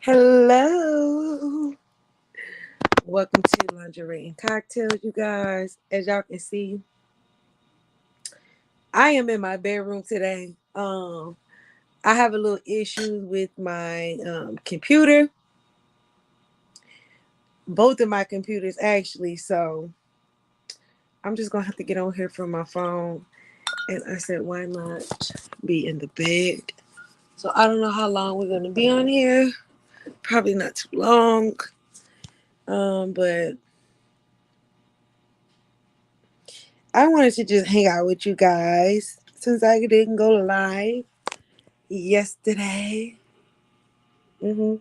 Hello. Welcome to Lingerie and Cocktails, you guys. As y'all can see, I am in my bedroom today. I have a little issue with my computer. Both of my computers actually, so I'm just gonna have to get on here from my phone. And I said, why not be in the bed? So I don't know how long we're gonna be on here. Probably not too long. But I wanted to just hang out with you guys since I didn't go live yesterday. hmm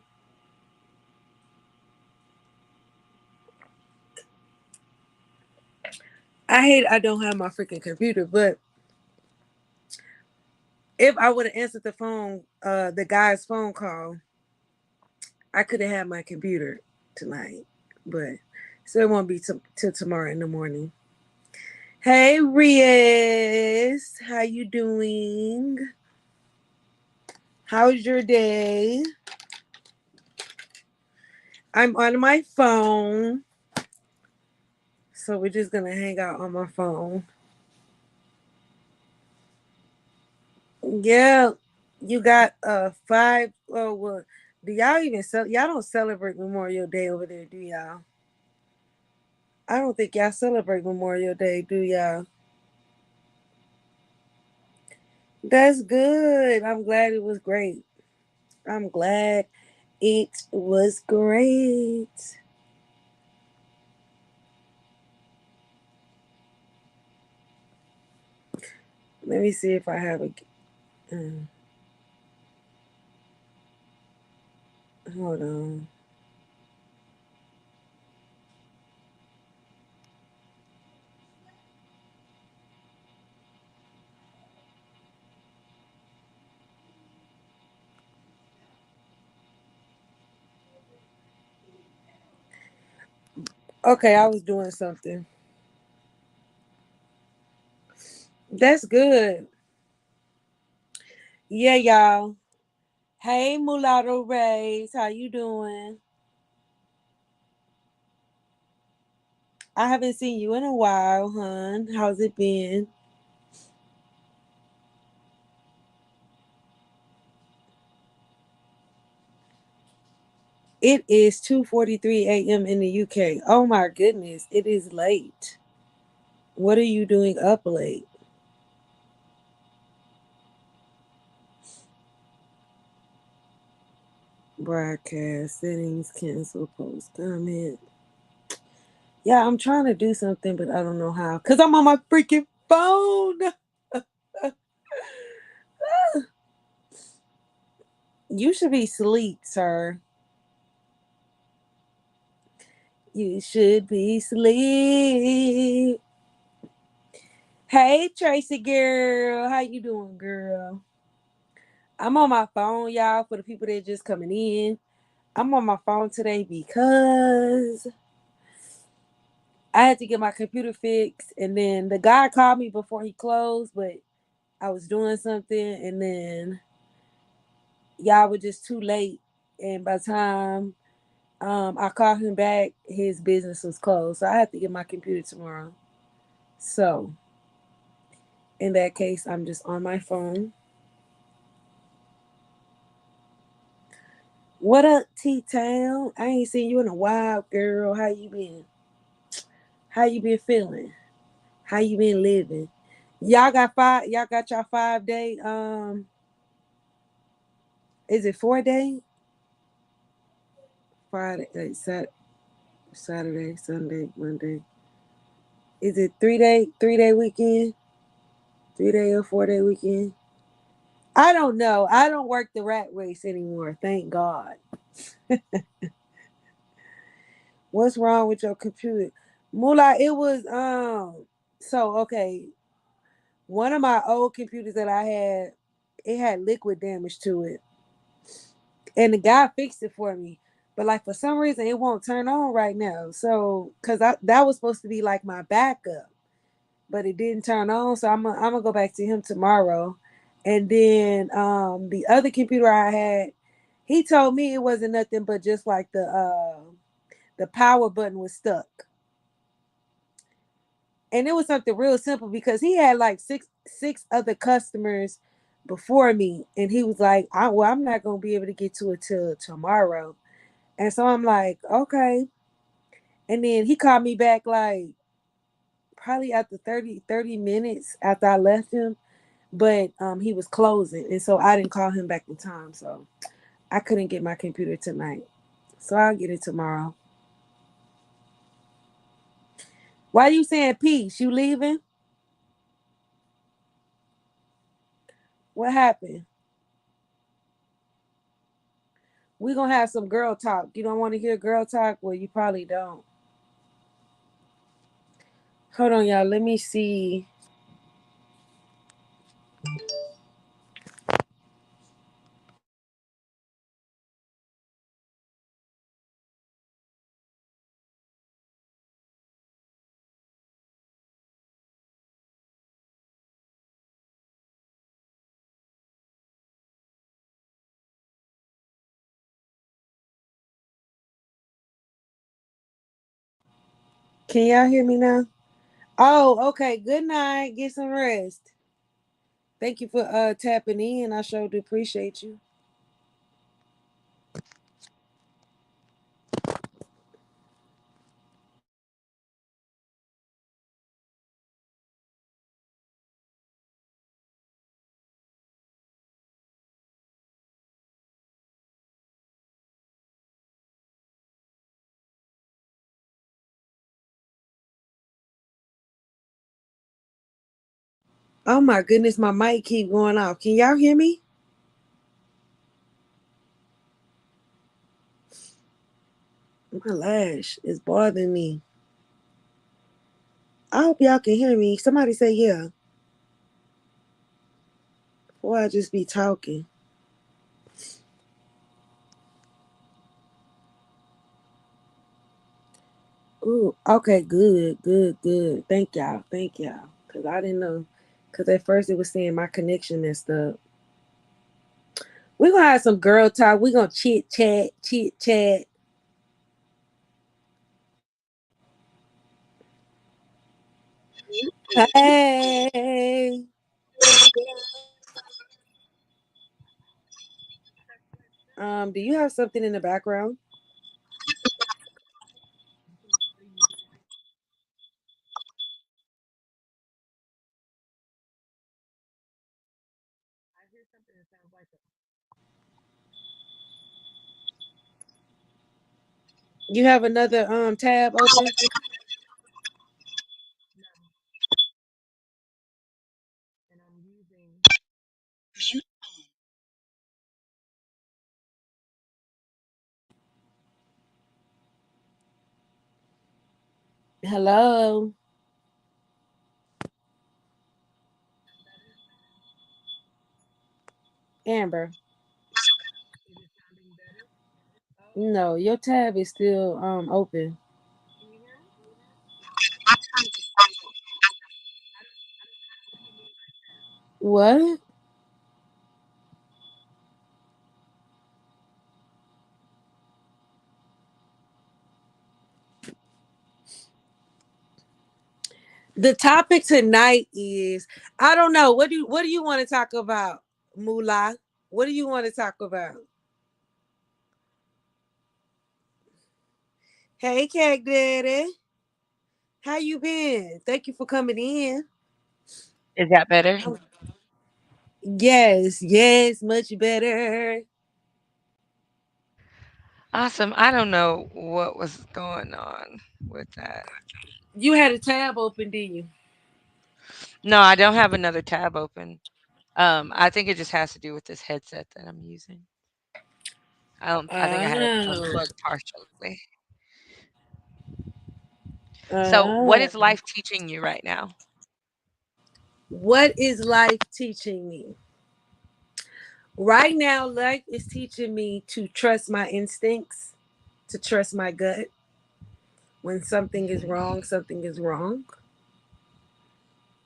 I hate I don't have my freaking computer, but if I would have answered the guy's phone call, I could have had my computer tonight. But so it won't be till tomorrow in the morning. Hey, Rias, how you doing? How's your day? I'm on my phone, so we're just gonna hang out on my phone. Yeah, you got five. Oh well, do y'all even y'all don't celebrate Memorial Day over there, do y'all? I don't think y'all celebrate Memorial Day, do y'all? That's good. I'm glad it was great. I'm glad it was great. Let me see if I have a. Uh, hold on. Okay, I was doing something. That's good. Yeah, y'all. Hey, Mulatto Rays, how you doing? I haven't seen you in a while, hon. How's it been? It is 2:43 a.m. in the UK. Oh my goodness, it is late. What are you doing up late? Broadcast settings, cancel post, comment. Yeah, I'm trying to do something, but I don't know how. Cause I'm on my freaking phone. You should be asleep, sir. You should be asleep. Hey, Tracy girl, how you doing, girl? I'm on my phone, y'all. For the people that just coming in, I'm on my phone today because I had to get my computer fixed, and then the guy called me before he closed, but I was doing something, and then y'all were just too late. And by the time I called him back, his business was closed, so I had to get my computer tomorrow. So in that case, I'm just on my phone. What up, T Town? I ain't seen you in a while, girl. How you been? How you been feeling? How you been living? Y'all got y'all 5 day. Is it 4 day? Friday, Saturday, Sunday, Monday. Is it 3 day? 3 day weekend? 3 day or 4 day weekend? I don't know. I don't work the rat race anymore. Thank God. What's wrong with your computer? Moolah, it was so okay. One of my old computers that I had, it had liquid damage to it. And the guy fixed it for me. But like for some reason it won't turn on right now. So cause that was supposed to be like my backup. But it didn't turn on. So I'm gonna go back to him tomorrow. And then the other computer I had, He told me it wasn't nothing but just like the power button was stuck. And it was something real simple because he had like six other customers before me, and he was like, I'm not gonna be able to get to it till tomorrow. And so I'm like, okay. And then he called me back like probably after 30 minutes after I left him, but he was closing, and so I didn't call him back in time, so I couldn't get my computer tonight. So I'll get it tomorrow. Why you saying peace? You leaving? What happened? We gonna have some girl talk. You don't want to hear girl talk? Well, you probably don't. Hold on, y'all. Let me see. Can y'all hear me now? Oh, okay. Good night. Get some rest. Thank you for tapping in. I sure do appreciate you. Oh my goodness, my mic keep going off. Can y'all hear me? My lash is bothering me. I hope y'all can hear me. Somebody say yeah. Before I just be talking. Ooh, okay, good, good, good. Thank y'all. Thank y'all. Cause I didn't know. Cause at first it was saying my connection messed up. We're gonna have some girl talk. We're gonna chit chat, chit chat. Hey. Do you have something in the background? You have another tab open? Hello, Amber. No, your tab is still open. What? The topic tonight is I don't know. What do you want to talk about, Moolah? What do you want to talk about? Hey, Cake Daddy. How you been? Thank you for coming in. Is that better? Yes, yes, much better. Awesome. I don't know what was going on with that. You had a tab open, didn't you? No, I don't have another tab open. I think it just has to do with this headset that I'm using. I think I had it Oh. unplugged partially. So, what is Oh. life teaching you right now? What is life teaching me? Right now, life is teaching me to trust my instincts, to trust my gut. When something is Mhm. wrong, something is wrong.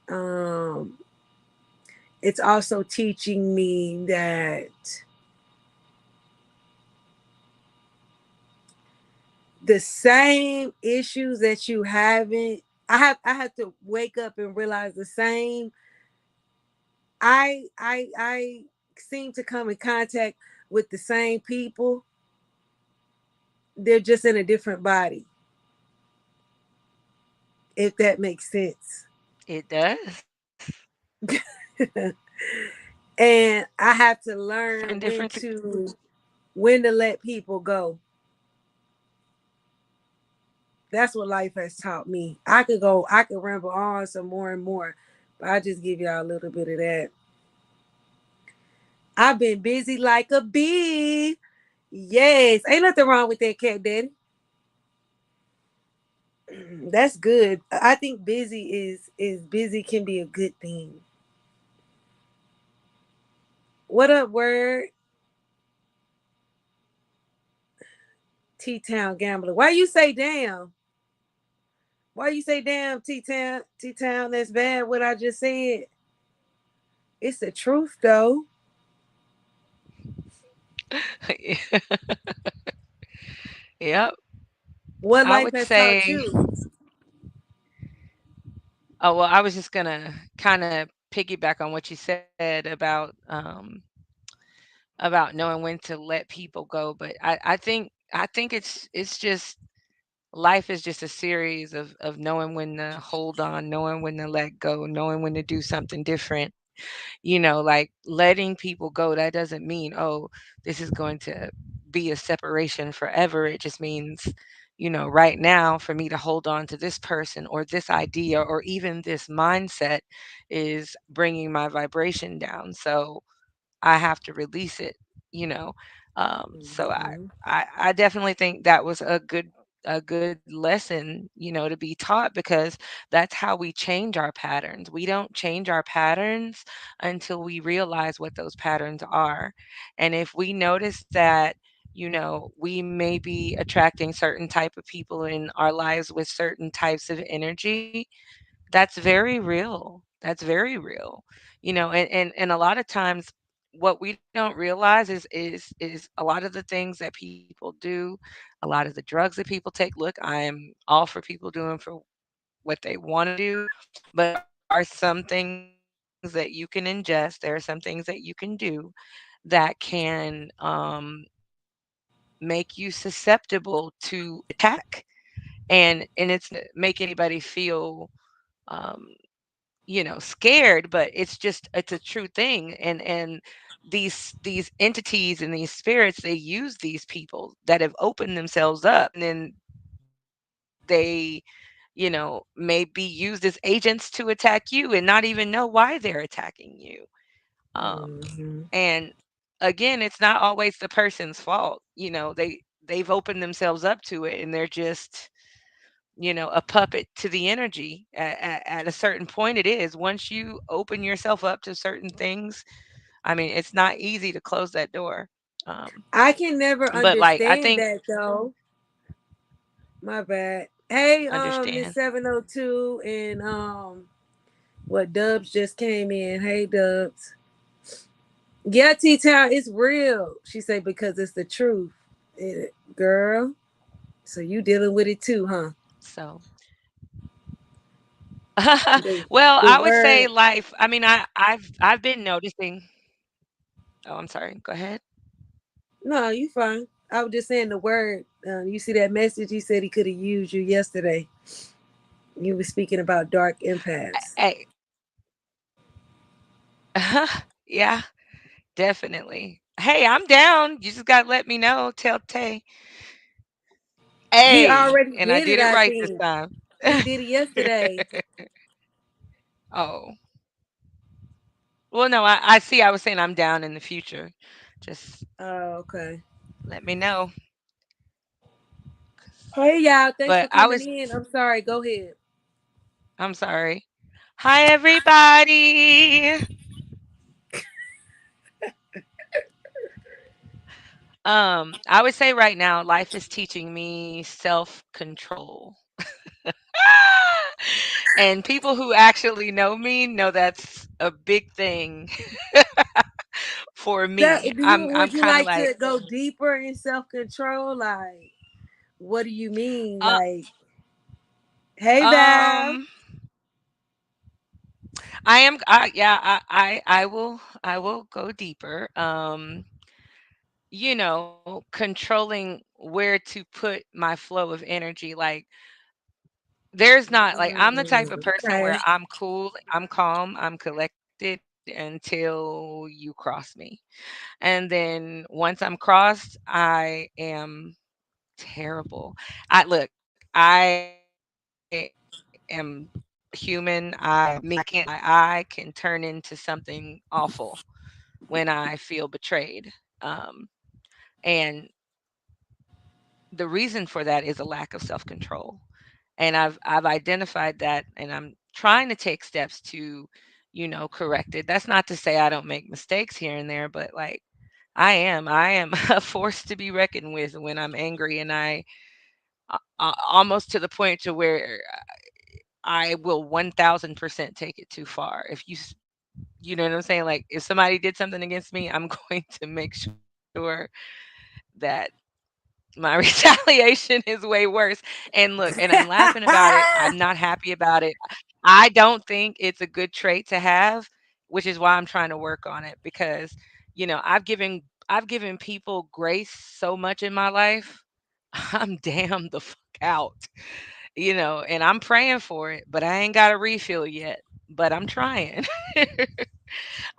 Um, it's also teaching me that the same issues that you having. I have to wake up and realize the same. I seem to come in contact with the same people. They're just in a different body, if that makes sense. It does. And I have to Find learn different when to let people go. That's what life has taught me. I could ramble on some more and more, but I just give y'all a little bit of that. I've been busy like a bee. Yes, ain't nothing wrong with that, cat daddy. That's good. I think busy is busy can be a good thing. What up, word? T Town Gambler. Why you say damn? Why you say damn, T Town? T Town, that's bad. What I just said. It's the truth, though. Yep. What I life would has taught say, you. oh, well, I was just gonna kind of piggyback on what you said about knowing when to let people go. But I think it's just life is just a series of knowing when to hold on, knowing when to let go, knowing when to do something different. Like letting people go, that doesn't mean, oh, this is going to be a separation forever. It just means, right now for me to hold on to this person or this idea or even this mindset is bringing my vibration down. So I have to release it, you know. So Mhm. I definitely think that was a good lesson, to be taught, because that's how we change our patterns. We don't change our patterns until we realize what those patterns are. And if we notice that, we may be attracting certain type of people in our lives with certain types of energy, that's very real. That's very real. And a lot of times what we don't realize is a lot of the things that people do, a lot of the drugs that people take. Look, I'm all for people doing for what they want to do, but there are some things that you can ingest. There are some things that you can do that can make you susceptible to attack. And it's not to make anybody feel um scared, but it's a true thing. And these entities and these spirits, they use these people that have opened themselves up, and then they may be used as agents to attack you and not even know why they're attacking you. Mhm. And again, it's not always the person's fault. They've opened themselves up to it, and they're just a puppet to the energy. At a certain point, it is. Once you open yourself up to certain things, I mean, it's not easy to close that door. Um, I can never but like, I understand think that though. My bad. Hey, Miss understand. 702 and what Dubs just came in. Hey Dubs. Yeah, T Town, it's real. She said because it's the truth. Girl. So you dealing with it too, huh? So, The well, the I would say word. life. I mean, I've been noticing. Oh, I'm sorry. Go ahead. No, you fine. I was just saying the word. You see that message? He said he could have used you yesterday. You were speaking about dark empaths. Hey, yeah, definitely. Hey, I'm down. You just gotta let me know. Tell Tay. He Hey, already and I did it, did it I right this think. time. He did it yesterday. Oh, well, no, I see. I was saying I'm down in the future. Just Oh, okay. let me know. Hey y'all, thanks for But I coming was, in. I'm sorry. Go ahead. I'm sorry. Hi, everybody. I would say right now, life is teaching me self control. And people who actually know me know that's a big thing for That me. do you I'm would you kind of like like, to go deeper in self control? Like What do you mean? Uh, Like, hey, Val. um, yeah, I will go deeper. Controlling where to put my flow of energy. Like, there's not like I'm the type of person Okay. where I'm cool, I'm calm, I'm collected until you cross me. And then once I'm crossed, I am terrible. I am human. I can turn into something awful when I feel betrayed. Um, and the reason for that is a lack of self-control. And I've identified that, and I'm trying to take steps to, correct it. That's not to say I don't make mistakes here and there, but like I am a force to be reckoned with when I'm angry, and almost to the point to where I will 1000% take it too far. You know what I'm saying? Like, if somebody did something against me, I'm going to make sure that my retaliation is way worse. And look, and I'm laughing about it. I'm not happy about it. I don't think it's a good trait to have, which is why I'm trying to work on it, because I've given people grace so much in my life. I'm damn the fuck out. And I'm praying for it, but I ain't got a refill yet. But I'm trying.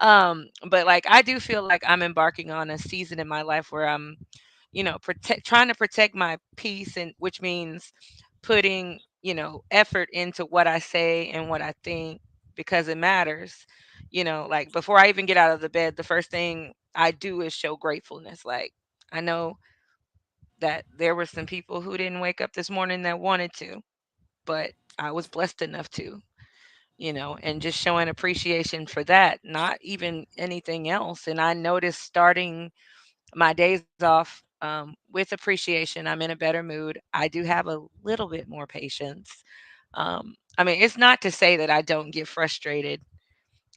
But like, I do feel like I'm embarking on a season in my life where I'm, trying to protect my peace, and which means putting, effort into what I say and what I think, because it matters. Like, before I even get out of the bed, the first thing I do is show gratefulness. Like, I know that there were some people who didn't wake up this morning that wanted to, but I was blessed enough to, and just showing appreciation for that, not even anything else. And I noticed, starting my days off, with appreciation, I'm in a better mood. I do have a little bit more patience. I mean, it's not to say that I don't get frustrated,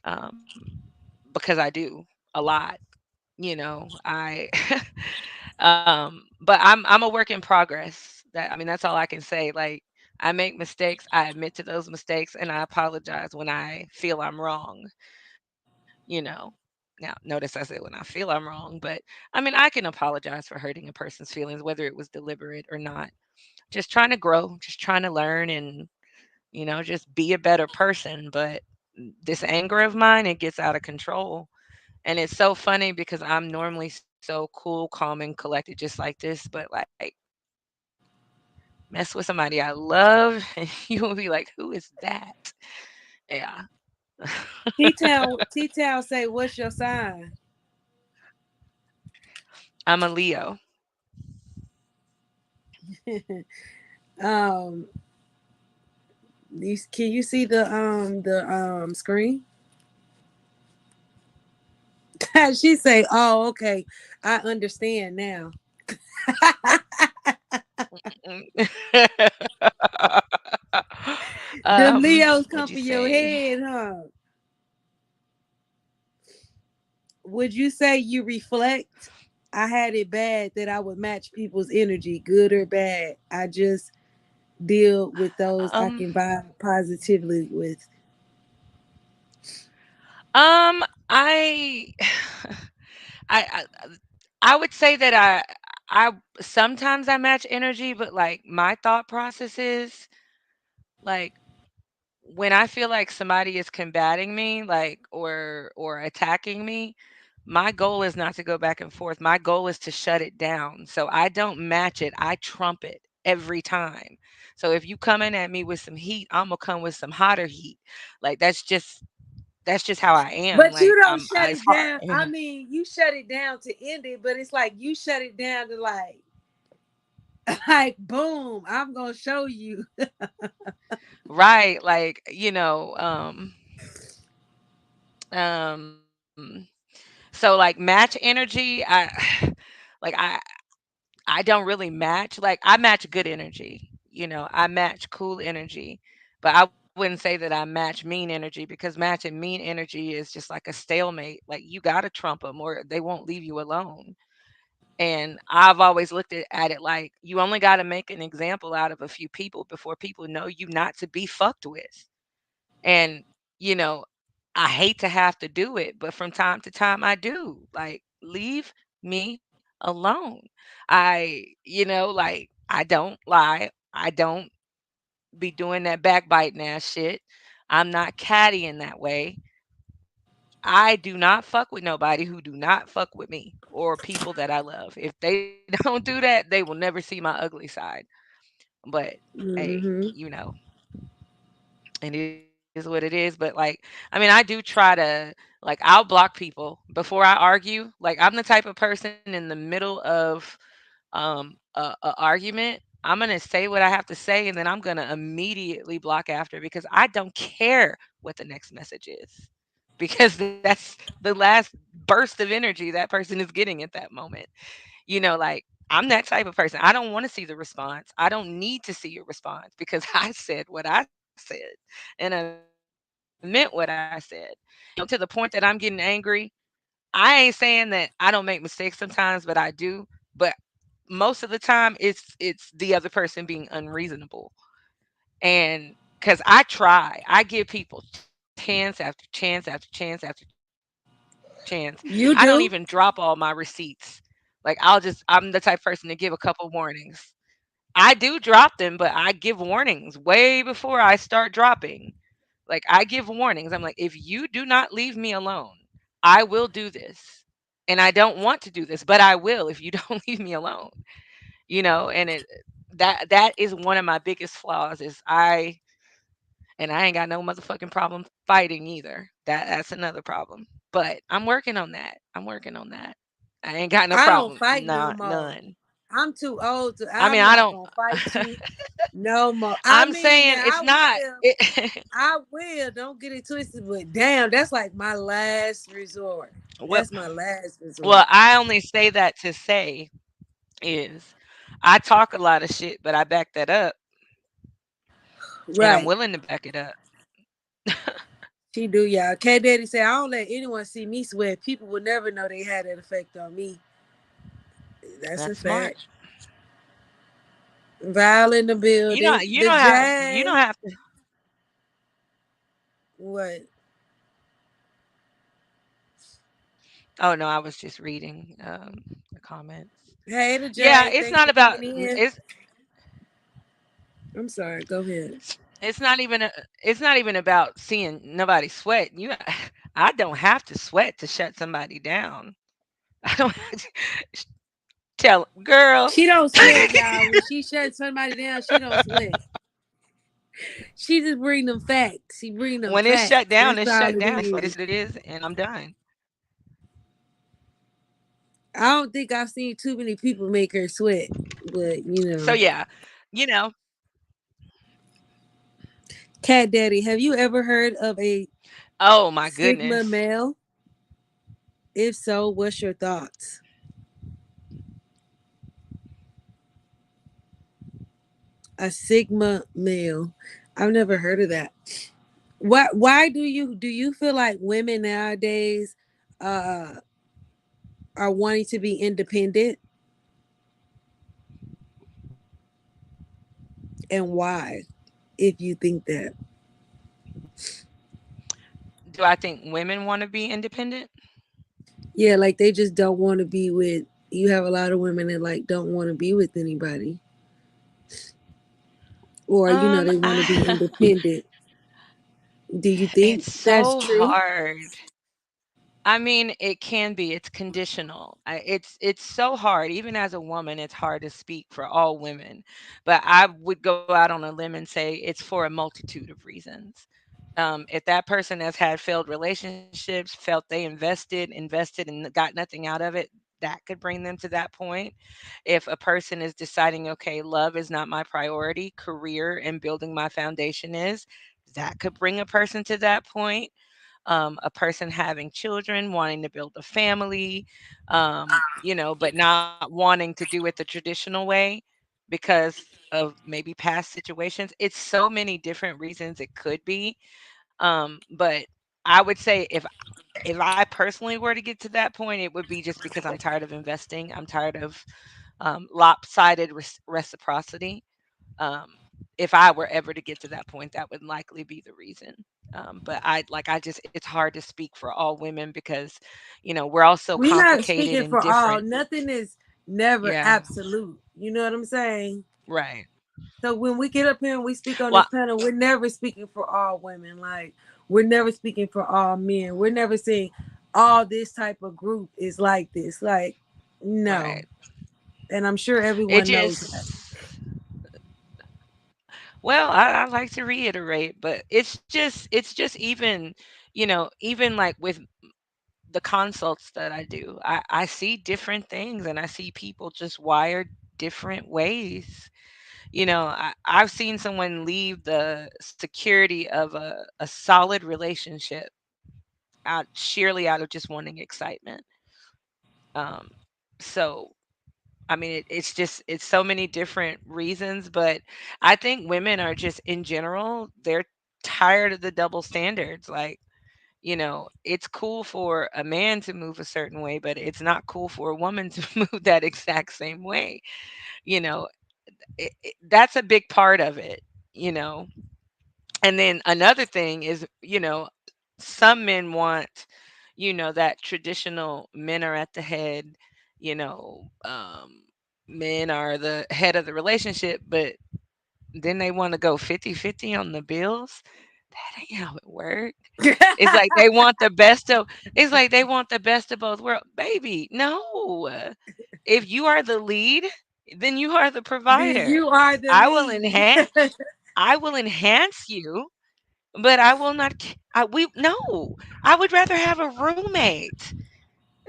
um, because I do a lot. I but I'm a work in progress. That's all I can say. Like, I make mistakes, I admit to those mistakes, and I apologize when I feel I'm wrong, you know. Now, notice I said when I feel I'm wrong, but I can apologize for hurting a person's feelings, whether it was deliberate or not. Just trying to grow, just trying to learn, and just be a better person. But this anger of mine, it gets out of control. And it's so funny because I'm normally so cool, calm, and collected just like this, but like, mess with somebody I love, and you will be like, "Who is that?" Yeah. T-Town say, what's your sign? I'm a Leo. um, can you see the screen? She say, "Oh, okay, I understand now." The Leos What'd come you for your say? head, huh? Would you say you reflect? I had it bad that I would match people's energy, good or bad. I just deal with those I Um, can vibe positively with. I, I, I would say that I sometimes I match energy, but like, my thought process is like, when I feel like somebody is combating me, like, or attacking me, my goal is not to go back and forth. My goal is to shut it down. So I don't match it. I trump it every time. So if you coming at me with some heat, I'm gonna come with some hotter heat. Like, that's just how I am. But you Like, don't I'm shut as it hard. down. I mean, you shut it down to end it, but it's like you shut it down to like, like boom, I'm gonna show you. Right. Like, um so like, match energy, like I don't really match. Like, I match good energy. I match cool energy. But I wouldn't say that I match mean energy, because matching mean energy is just like a stalemate. Like, you got to trump them, or they won't leave you alone. And I've always looked at it like you only got to make an example out of a few people before people know you not to be fucked with. And, you know, I hate to have to do it, but from time to time I do. Like, leave me alone. Like, I don't lie. I don't be doing that backbiting ass shit. I'm not catty in that way. I do not fuck with nobody who do not fuck with me or people that I love. If they don't do that, they will never see my ugly side. But hey, Mm-hmm. it is what it is. But like, I mean, I do try to like I'll block people before I argue. Like I'm the type of person in the middle of a argument, I'm gonna say what I have to say, and then I'm gonna immediately block after because I don't care what the next message is. Because that's the last burst of energy that person is getting at that moment. Like I'm that type of person. I don't want to see the response. I don't need to see your response because I said what I said and I meant what I said. To the point that I'm getting angry, I ain't saying that I don't make mistakes sometimes, but I do. But most of the time it's the other person being unreasonable. And cuz I try. I give people chance after chance after chance after chance. I don't even drop all my You do? receipts. Like I'm the type of person to give a couple warnings. I do drop them, but I give warnings way before I start dropping. Like I give warnings. I'm like, if you do not leave me alone, I will do this. And I don't want to do this, but I will if you don't leave me alone. And that is one of my biggest flaws is I ain't got no motherfucking problem fighting either. That's another problem. But I'm working on that. I'm working on that. I ain't got no I don't problem. fight no Not more. none. I'm too old to. I mean, I'm I not don't gonna fight you no more. I I'm mean, saying now it's I not will. it, I will. Don't get it twisted. But damn, that's like my last resort. well, That's my last well, resort. I only say that to say is I talk a lot of shit, but I back that up and I'm Right. willing to back it up. She do, y'all. K Daddy said, I don't let anyone see me sweat. People will never know they had that effect on me. That's a That's smart. fact. Val in the building. You The don't have you Jazz. don't have to. What? Oh no, I was just reading the comments. Hey, the Yeah, Jazz. it's Thanks not for about coming in. it's I'm sorry. Go ahead. it's not even it's not even about seeing nobody sweat. I don't have to sweat to shut somebody down. I don't have to tell girl. She don't sweat, y'all. When she shuts somebody down, she don't sweat. She just bring them facts. She bring them When it's shut facts. down, That's it's all shut it down. That's what is. it is, and I'm done. I don't think I've seen too many people make her sweat, but So yeah, you know. Cat Daddy, have you ever heard of a Oh my Sigma goodness. male? If so, what's your thoughts? A Sigma male. I've never heard of that. Why do you feel like women nowadays uh are wanting to be independent, and why? If you think that. Do I think women want to be independent? Yeah, like they just don't want to be with you have a lot of women that like don't want to be with anybody, or they want to be I, independent. Do you think it's that's so true? hard. I mean, it can be. It's conditional. It's so hard. Even as a woman, it's hard to speak for all women. But I would go out on a limb and say it's for a multitude of reasons. If that person has had failed relationships, felt they invested and got nothing out of it, that could bring them to that point. If a person is deciding, okay, love is not my priority, career and building my foundation is, that could bring a person to that point. A person having children, wanting to build a family, but not wanting to do it the traditional way because of maybe past situations. It's so many different reasons it could be. But I would say if I personally were to get to that point, it would be just because I'm tired of investing. I'm tired of lopsided reciprocity. Um, if I were ever to get to that point, that would likely be the reason. But I just, it's hard to speak for all women because, we're all so We're not complicated speaking and for all. different. Nothing is never Yeah, absolute. You know what I'm saying? right. So when we get up here and we speak on Well, this panel, we're never speaking for all women. Like we're never speaking for all men. We're never saying all this type of group is like this. Like no. right. And I'm sure It everyone knows that. just, well, I like to reiterate, but it's just even, even like with the consults that I do, I see different things and I see people just wired different ways. I've seen someone leave the security of a solid relationship out sheerly out of just wanting excitement. Um, so I mean, it's so many different reasons, but I think women are just in general, they're tired of the double standards. Like, it's cool for a man to move a certain way, but it's not cool for a woman to move that exact same way. You know, that's a big part of it, you know. And then another thing is, some men want, that traditional men are at the head, you know, um, men are the head of the relationship, but then they want to go 50-50 on the bills. That ain't how it works. It's like they want the best of it's like they want the best of both worlds. Baby, no. If you are the lead, then you are the Then provider. you are the I will lead. enhance I will enhance you, but I will not we no. I would rather have a roommate.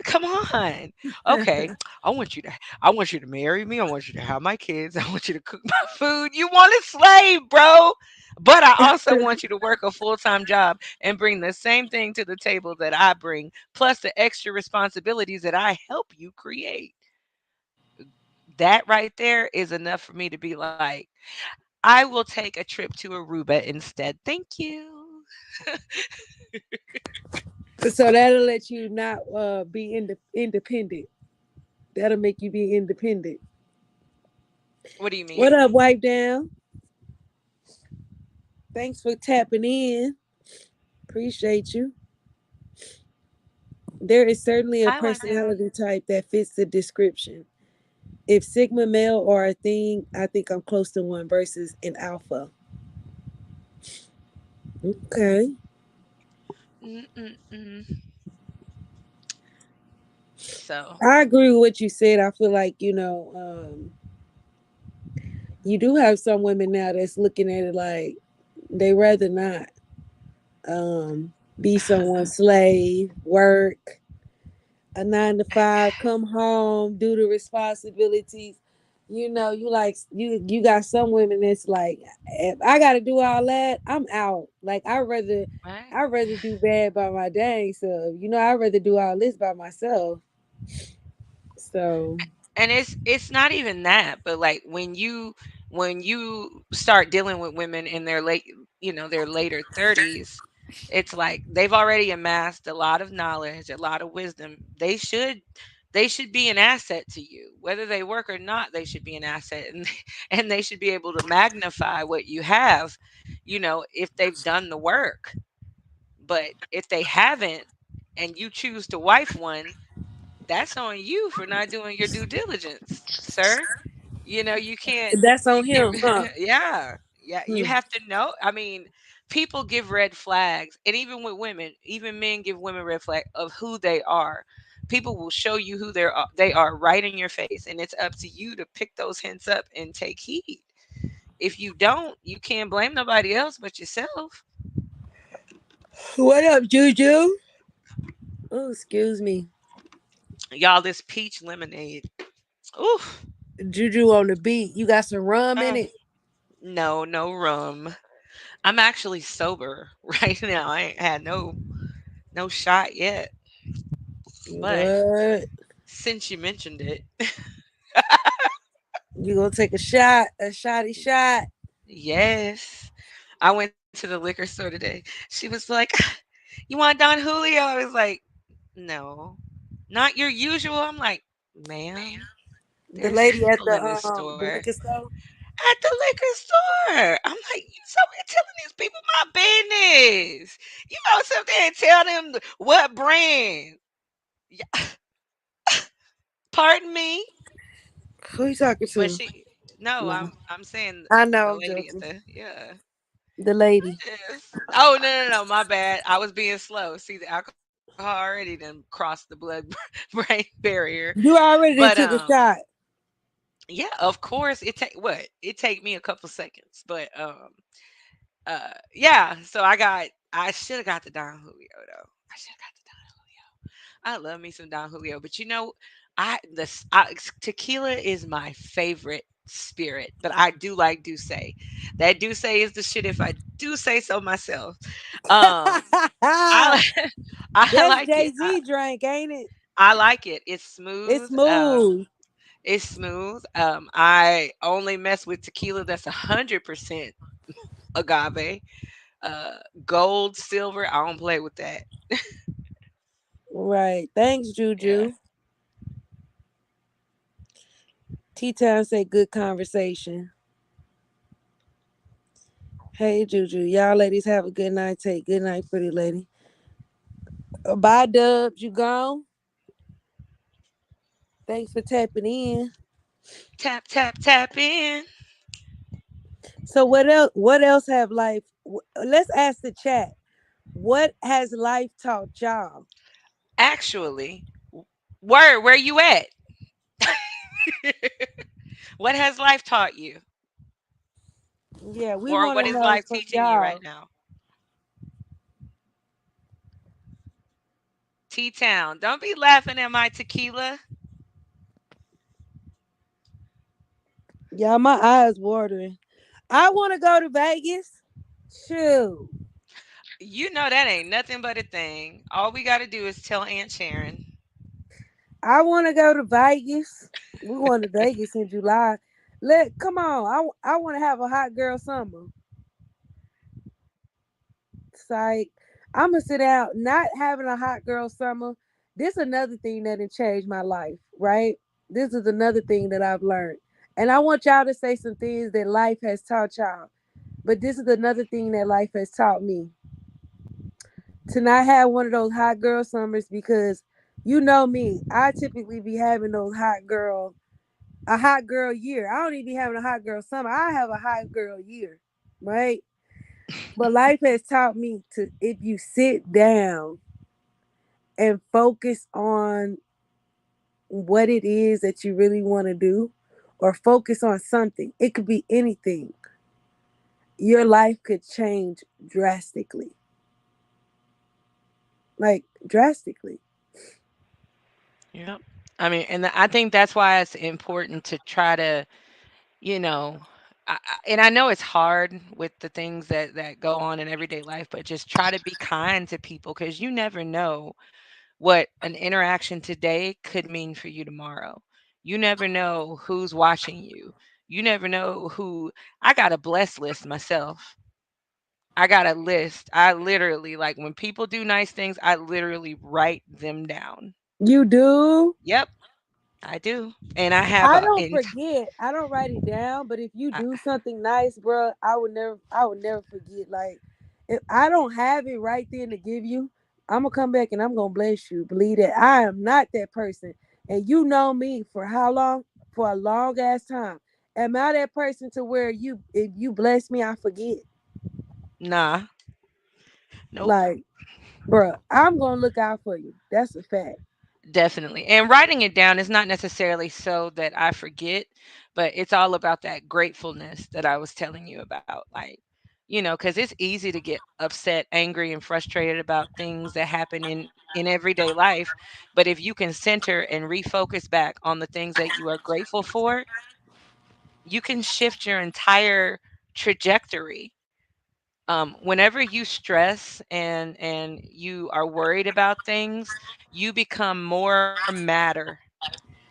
Come on. Okay. I want you to marry me. I want you to have my kids. I want you to cook my food. You want a slave, bro. But I also want you to work a full-time job and bring the same thing to the table that I bring, plus the extra responsibilities that I help you create. That right there is enough for me to be like, I will take a trip to Aruba instead. Thank you. So that'll let you not be independent. That'll make you be independent. What do you What mean? up, wipe down? Thanks for tapping in. Appreciate you. There is certainly a Hi, wipe down. personality type that fits the description. If Sigma male or a thing, I think I'm close to one versus an alpha. Okay. Mm-mm-mm. So, I agree with what you said. I feel like, you do have some women now that's looking at it like they rather not be someone's slave, work a 9 to 5, come home, do the responsibilities. You like you got some women that's like, if I gotta do all that, I'm out. Like right. I'd rather do bad by my dang self. I'd rather do all this by myself. So And it's not even that, but like when you start dealing with women in their their later 30s, it's like they've already amassed a lot of knowledge, a lot of wisdom. They should be an asset to you. Whether they work or not, they should be an asset, and and they should be able to magnify what you have, if they've done the work. But if they haven't and you choose to wife one, that's on you for not doing your due diligence, sir. You can't that's you on can't him, huh? yeah. Yeah, you Hmm. have to know. I mean, people give red flags, and even with women, even men give women red flag of who they are. People will show you who they are right in your face, and it's up to you to pick those hints up and take heed. If you don't, you can't blame nobody else but yourself. What up, Juju? Oh, excuse me. Y'all, this peach lemonade. Ooh. Juju on the beat. You got some rum in Uh, it? no, no rum. I'm actually sober right now. I ain't had no shot yet. But What? since you mentioned it, You gonna take a shotty shot? yes. I went to the liquor store today. She was like, You want Don Julio? I was like, no, not your usual. I'm like, ma'am, The there's lady at several in this the store. liquor store. At the liquor store. I'm like, you so here telling these people my business. You know, sit there and tell them what brand. Yeah, pardon me, Who you talking but to? she. No, No, I'm saying I know. the I'm lady at joking. the yeah. The lady. Yes. Oh no, my bad. I was being slow. See, the alcohol already then crossed the blood brain barrier. You But already done took a shot. yeah, of course it take what? It take me a couple seconds. But yeah, so I should have got the Don Julio though. I should have got the Don Julio. I love me some Don Julio, but you know, tequila is my favorite spirit, but I do like Douce. That Douce is the shit if I do say so myself. Um I I That's like Jay it. Z drink, ain't it? I like it. It's It's smooth. smooth. It's smooth. I only mess with tequila that's 100% agave. Uh, Gold, silver. I don't play with that. Right. Thanks, Yeah. Juju. T Town say good conversation. Hey, Juju. Y'all ladies have a good night. Take good night, pretty lady. Bye, Dubs. You gone? Thanks for tapping in. Tap tap tap in. So what else? What else have life? Let's ask the chat. What has life taught y'all? Actually, word, where you at? What has life taught you? Yeah, we Or want what to is know life from teaching you right y'all. now? T Town, don't be laughing at my tequila. Y'all, my eyes watering. I want to go to Vegas. Shoot. You know that ain't nothing but a thing. All we got to do is tell Aunt Sharon. I want to go to Vegas. We going to Vegas in July. Come on. I want to have a hot girl summer. It's like I'm gonna sit out. Not having a hot girl summer. This another thing that has changed my life. Right. This is another thing that I've learned, and I want y'all to say some things that life has taught y'all. But this is another thing that life has taught me to not have one of those hot girl summers because you know me. I typically be having those a hot girl year. I don't even be having a hot girl summer. I have a hot girl year, right? But life has taught me to if you sit down and focus on what it is that you really want to do or focus on something, it could be anything. Your life could change drastically. Like drastically. Yep. I mean, and I think that's why it's important to try to, you know, and I know it's hard with the things that go on in everyday life, but just try to be kind to people because you never know what an interaction today could mean for you tomorrow. You never know who's watching you. You never know who. I got a blessed list myself. I got a list. I literally, like, when people do nice things, I literally write them down. You do? Yep, I do. And I have I a don't forget. I don't write it down, but if you do something nice, bro, I would never forget. Like, if I don't have it right then to give you, I'm gonna come back and I'm gonna bless you. Believe that I am not that person, and you know me for how long? For a long ass time. Am I that person to where if you bless me, I forget? nah, nope. Like, bro, I'm gonna look out for you. That's a fact. Definitely. And writing it down is not necessarily so that I forget, but it's all about that gratefulness that I was telling you about. Like, because it's easy to get upset, angry, and frustrated about things that happen in everyday life. But if you can center and refocus back on the things that you are grateful for, you can shift your entire trajectory. Whenever you stress and you are worried about things, you become more matter.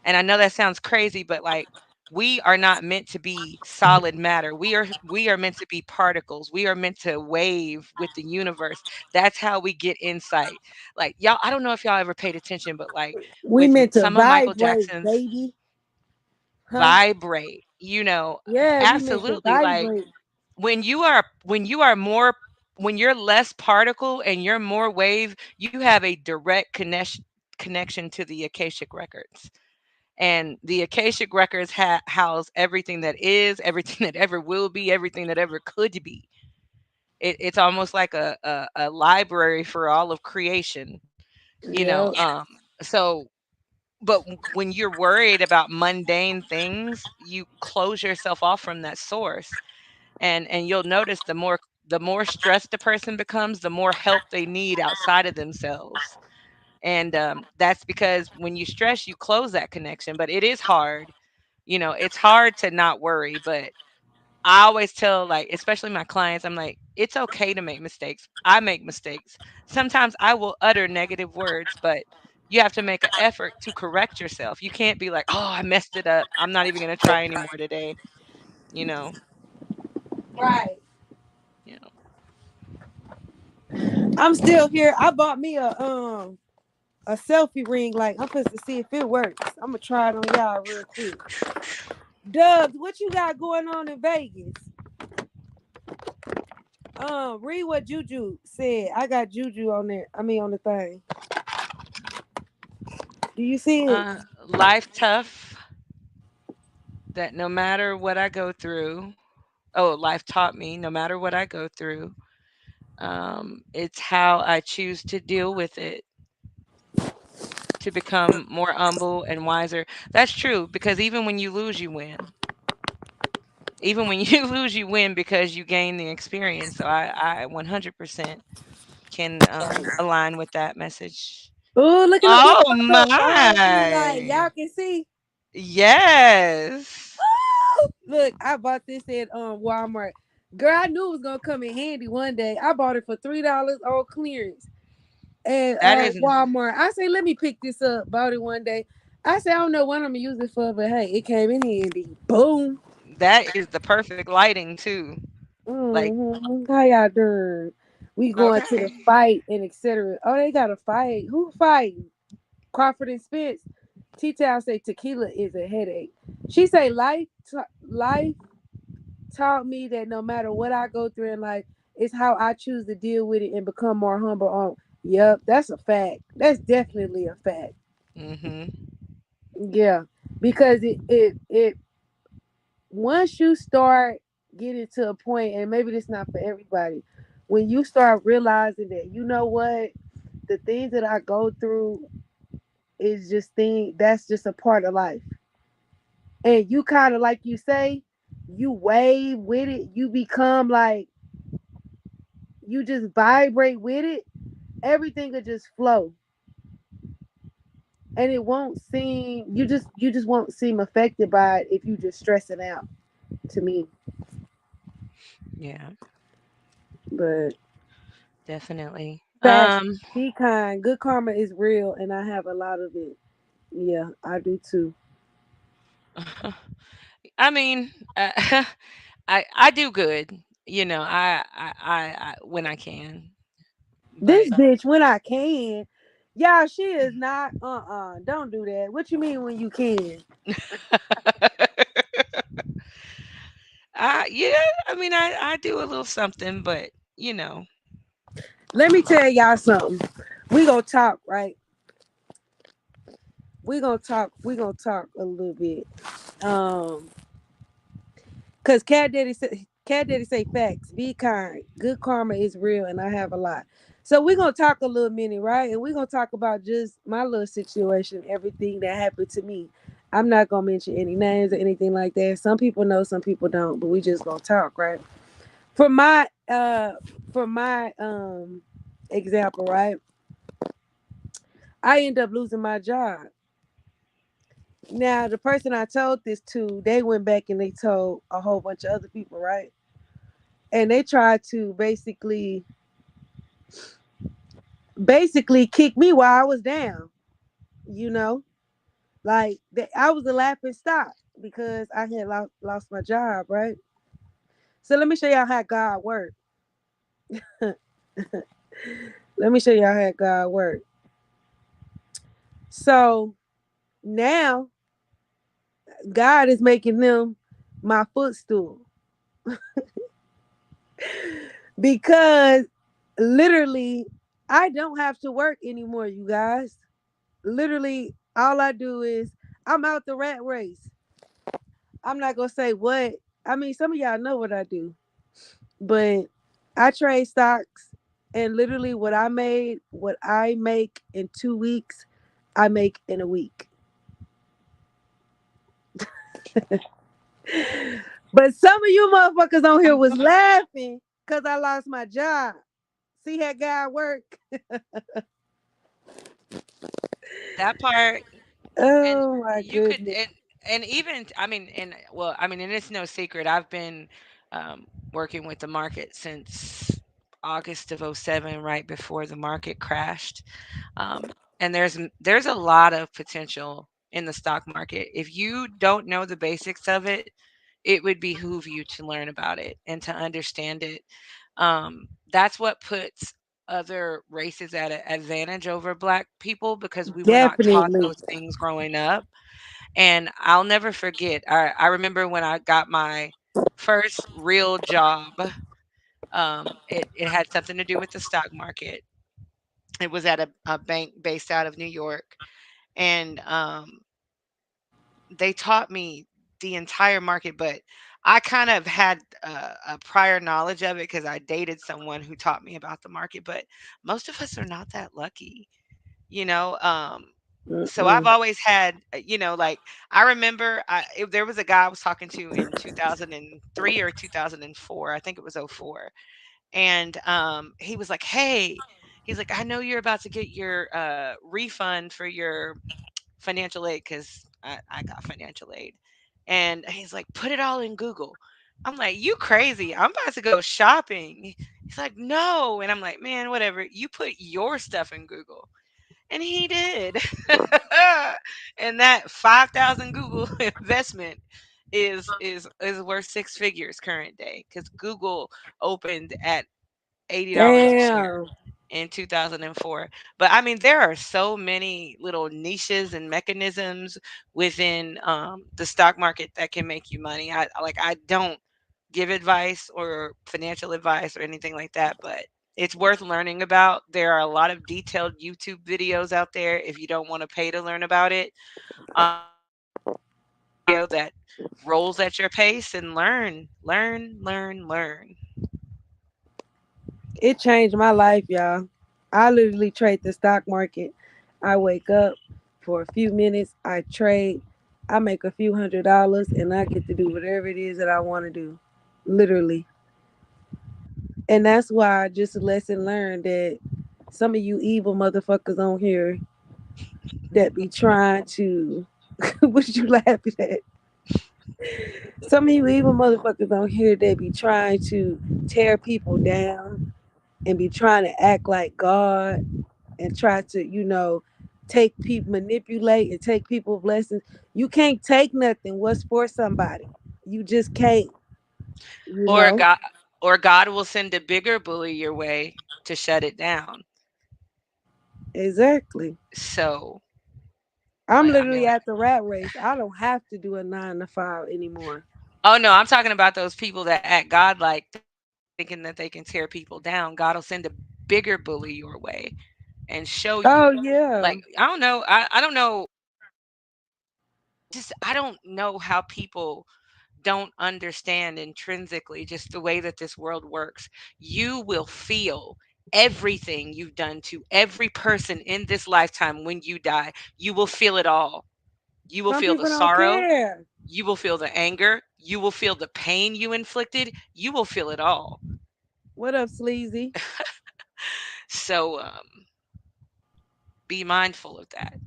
And I know that sounds crazy, but like we are not meant to be solid matter. We are meant to be particles. We are meant to wave with the universe. That's how we get insight. Like y'all, I don't know if y'all ever paid attention, but like We with meant to some of Michael vibrate, Jackson's baby. Huh? vibrate, Yeah, we meant to absolutely, like vibrate. when you are more, when you're less particle and you're more wave, you have a direct connection to the Akashic records. And the Akashic records house everything that is, everything that ever will be, everything that ever could be. It's almost like a library for all of creation, Yeah. so but when you're worried about mundane things, you close yourself off from that source. And you'll notice the more stressed a person becomes, the more help they need outside of themselves. And that's because when you stress, you close that connection. But it is hard. It's hard to not worry. But I always tell, like, especially my clients, I'm like, it's okay to make mistakes. I make mistakes. Sometimes I will utter negative words, but you have to make an effort to correct yourself. You can't be like, oh, I messed it up, I'm not even going to try anymore today. you know Right. you know I'm still here. I bought me a selfie ring. Like I'm supposed to see if it works. I'm gonna try it on y'all real quick. Dubs, what you got going on in Vegas? Read what Juju said. I got Juju on there. I mean on the thing. Do you see it? Life tough, that no matter what I go through, oh, life taught me no matter what I go through, it's how I choose to deal with it to become more humble and wiser. That's true, because even when you lose, you win. Even when you lose, you win because you gain the experience. So I 100% can align with that message. Oh, Oh look, behind me, like my. y'all can see. Yes. Look, I bought this at Walmart. Girl, I knew it was gonna come in handy one day. I bought it for $3 on clearance at That is Walmart. I say, let me pick this up. Bought it one day. I said, I don't know what I'm gonna use it for, but hey, it came in handy. Boom. that is the perfect lighting too. Like, How y'all doing? We going to the okay. fight and etc. Oh, they got a fight. Who fighting? Crawford and Spence. T-Town say tequila is a headache. She say life taught me that no matter what I go through in life, it's how I choose to deal with it and become more humble on. Yep, that's a fact. That's definitely a fact. Mhm. Yeah. Because it once you start getting to a point, and maybe it's not for everybody, when you start realizing that you know what, the things that I go through is just thing that's just a part of life. And you kind of like you say, you wave with it, you become like you just vibrate with it, everything will just flow. And it won't seem you just won't seem affected by it if you just stressing out to me. Yeah, But definitely. facts, be kind. Good karma is real and I have a lot of it. Yeah, I do too. I mean, I do good. When I can, This but bitch when I can. Y'all, she is not don't do that. What you mean when you can? yeah, I mean, I do a little something, but you know, Let me tell y'all something. We gonna talk, right? We gonna talk a little bit. Um, cause Cat Daddy say facts. Be kind. Good karma is real, and I have a lot. So we gonna talk a little minute, right? And we gonna talk about just my little situation, everything that happened to me. I'm not gonna mention any names or anything like that. Some people know, some people don't, but we just gonna talk, right? For my example, right? I end up losing my job. Now, the person I told this to, they went back and they told a whole bunch of other people, right? And they tried to basically kick me while I was down, you know? Like I was the laughing stock. because I had lost my job, right? So let me show y'all how God worked. Let me show y'all how God worked. So now God is making them my footstool because literally I don't have to work anymore, you guys. Literally, all I do is I'm out the rat race. I'm not gonna say what. I mean, some of y'all know what I do, but I trade stocks, and literally, what I make in 2 weeks, I make in a week. But some of you motherfuckers on here was laughing because I lost my job. See how God work? That part. And Oh my you could goodness. and even I mean, and well, I mean, and it's no secret. I've been working with the market since August of '07, right before the market crashed. And there's a lot of potential in the stock market. If you don't know the basics of it, it would behoove you to learn about it and to understand it. That's what puts other races at an advantage over black people because we were not taught Definitely. those things growing up. And I'll never forget. I remember when I got my first real job. It had something to do with the stock market. It was at a bank based out of New York, and they taught me the entire market, but I kind of had a prior knowledge of it because I dated someone who taught me about the market. But most of us are not that lucky, you know. So I've Mm-mm. always had, like I remember there was a guy I was talking to in 2003 or 2004. I think it was '04, and he was like, "Hey," he's like, "I know you're about to get your refund for your financial aid because I got financial aid." And he's like, "Put it all in Google." I'm like, "You crazy? I'm about to go shopping." He's like, "No." And I'm like, "Man, whatever. You put your stuff in Google." And he did. And that 5,000 Google investment is worth six figures current day because Google opened at $80 a share Damn. in 2004. But I mean, there are so many little niches and mechanisms within the stock market that can make you money. I don't give advice or financial advice or anything like that, but it's worth learning about. There are a lot of detailed YouTube videos out there if you don't want to pay to learn about it. Video that rolls at your pace and learn, learn, learn, learn. It changed my life, y'all. I literally trade the stock market. I wake up for a few minutes, I trade, I make a few $100, and I get to do whatever it is that I want to do. Literally. And that's why just a lesson learned that some of you evil motherfuckers on here that be trying to what you laughing at? Some of you evil motherfuckers on here that be trying to tear people down and be trying to act like God and try to, take people, manipulate and take people blessings. You can't take nothing what's for somebody. You just can't, you Or know. God or God will send a bigger bully your way to shut it down. Exactly. So, I'm like I mean literally like at the rat race. I don't have to do a 9 to 5 anymore. oh no, I'm talking about those people that act godlike thinking that they can tear people down. God will send a bigger bully your way and show you Oh like yeah. I don't know just I don't know how people don't understand intrinsically just the way that this world works. You will feel everything you've done to every person in this lifetime when you die. You will feel it all. You will Some feel the people don't sorrow. care. You will feel the anger. You will feel the pain you inflicted. You will feel it all. What up, sleazy? So be mindful of that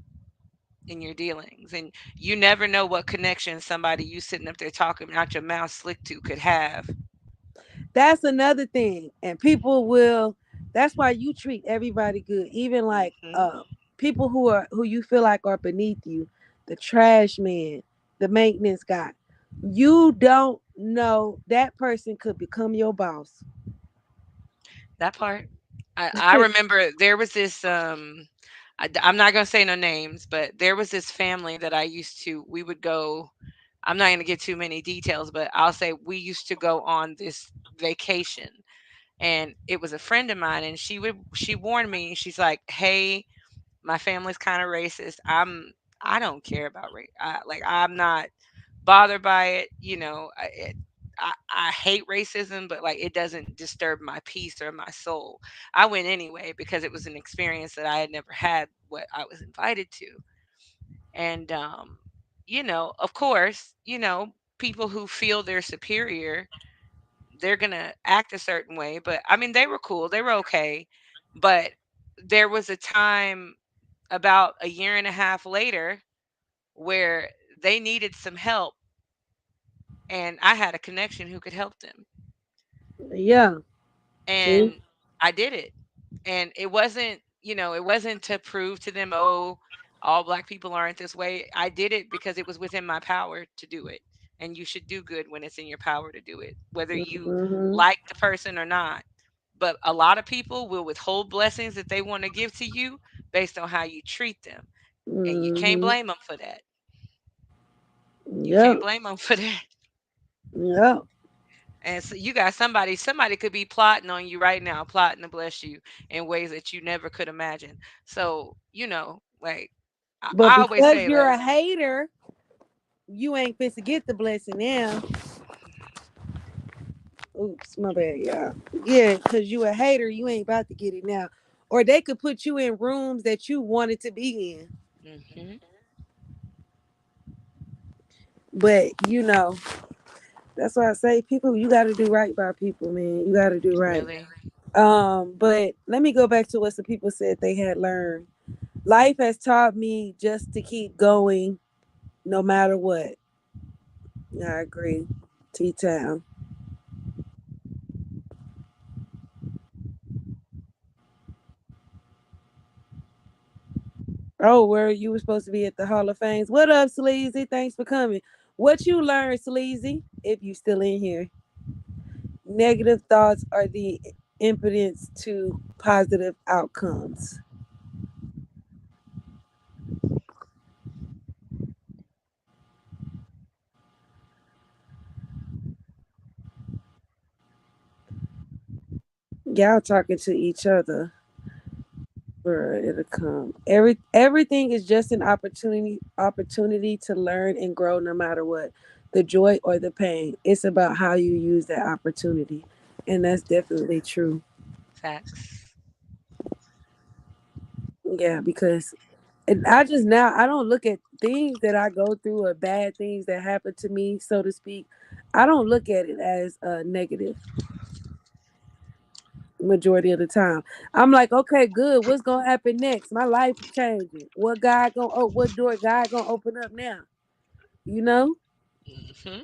in your dealings. And you never know what connection somebody you sitting up there talking out your mouth slick to could have. That's another thing. And people will that's why you treat everybody good. Even like Hmm. people who you feel like are beneath you. The trash man. the maintenance guy. You don't know that person could become your boss. That part. I remember there was this I'm not gonna say no names, but there was this family that I used to we would go. I'm not gonna get too many details, but I'll say we used to go on this vacation, and it was a friend of mine, and she warned me. She's like, "Hey, my family's kind of racist. I don't care about race. I'm not bothered by it. I hate racism, but like it doesn't disturb my peace or my soul. I went anyway because it was an experience that I had never had. What I was invited to, and of course, people who feel they're superior, they're gonna act a certain way. But I mean, they were cool. They were okay. But there was a time about a year and a half later where they needed some help, and I had a connection who could help them, Yeah. See? and I did it. And it wasn't to prove to them, oh, all black people aren't this way. I did it because it was within my power to do it. And you should do good when it's in your power to do it, whether you Mm-hmm. like the person or not. But a lot of people will withhold blessings that they want to give to you based on how you treat them. And you can't Mm-hmm. blame them for that. You can't Yep. blame them for that. Yep. And so you got somebody could be plotting on you right now, plotting to bless you in ways that you never could imagine. So, like But I always because say, you're like, a hater, you ain't fit to get the blessing now. Oops, my bad, y'all. Yeah, because you a hater, you ain't about to get it now. Or they could put you in rooms that you wanted to be in. hmm But that's why I say people, you gotta do right by people, man. You gotta do right. really, But let me go back to what some people said they had learned. Life has taught me just to keep going no matter what. I agree. T Town. Oh, where you were supposed to be at the Hall of Fame. What up, Sleazy? Thanks for coming. What you learned, Sleazy, if you still in here. Negative thoughts are the impotence to positive outcomes. Y'all talking to each other. Bruh, it'll come. Everything is just an opportunity to learn and grow no matter what. The joy or the pain. It's about how you use that opportunity. And that's definitely true. facts. Yeah, because and I just now I don't look at things that I go through or bad things that happen to me, so to speak. I don't look at it as a negative majority of the time. I'm like, okay, good. What's gonna happen next? My life changing. What door God gonna open up now? You know? hmm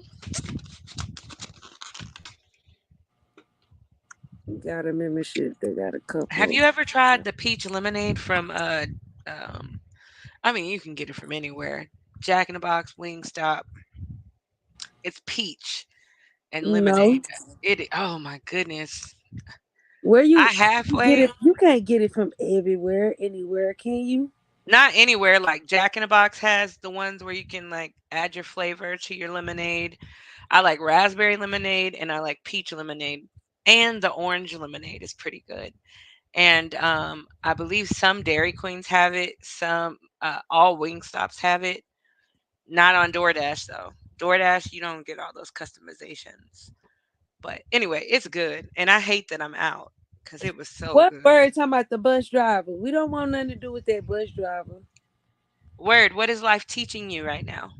Got a membership. They got a Have couple. you ever tried the peach lemonade from um I mean, you can get it from anywhere. Jack in the Box, Wingstop. It's peach and No. lemonade. Oh my goodness. Where I you get halfway it? You can't get it from everywhere, anywhere, can you? Not anywhere. Like Jack in the Box has the ones where you can like add your flavor to your lemonade. I like raspberry lemonade and I like peach lemonade. And the orange lemonade is pretty good. And I believe some Dairy Queens have it. Some all Wingstops have it. Not on DoorDash though. DoorDash, you don't get all those customizations. But anyway, it's good. And I hate that I'm out because it was so What good. bird talking about the bus driver? We don't want nothing to do with that bus driver. Word, what is life teaching you right now?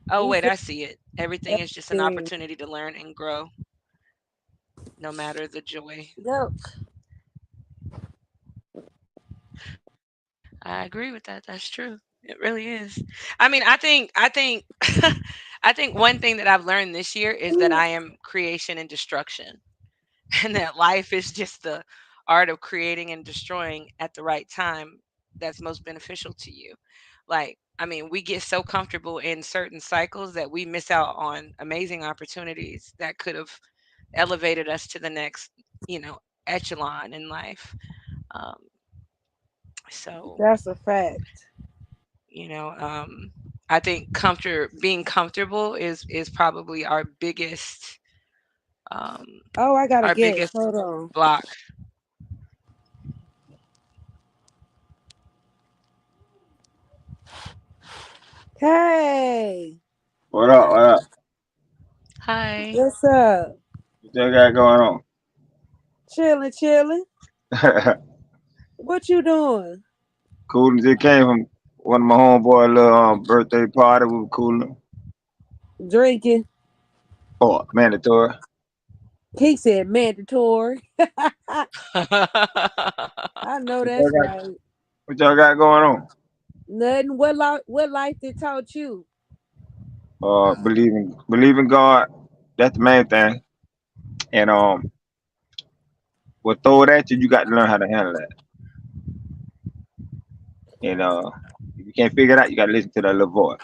Oh, He wait, said I see it. Everything is just an everything. opportunity to learn and grow, no matter the joy. Yep. I agree with that. That's true. It really is. I mean, I think I think one thing that I've learned this year is that I am creation and destruction, and that life is just the art of creating and destroying at the right time that's most beneficial to you. Like I mean, we get so comfortable in certain cycles that we miss out on amazing opportunities that could have elevated us to the next, you know, echelon in life. Um, so, That's a fact. you know, I think being comfortable is probably um, Oh, I got a our guess. biggest Hold on. block. Hey, What up? What up? Hi. what's up? What you got going Chilling, chilling. on? What you doing? Cooling just came from one of my homeboy little birthday party. We were cooling. Drinking. Oh, mandatory. He said mandatory. I know What y'all that's got, right. what y'all got going on? Nothing. What life did taught you? Believe in God. That's the main thing. And what throw it at you, you got to learn how to handle that. And if you can't figure it out, you got to listen to that little voice.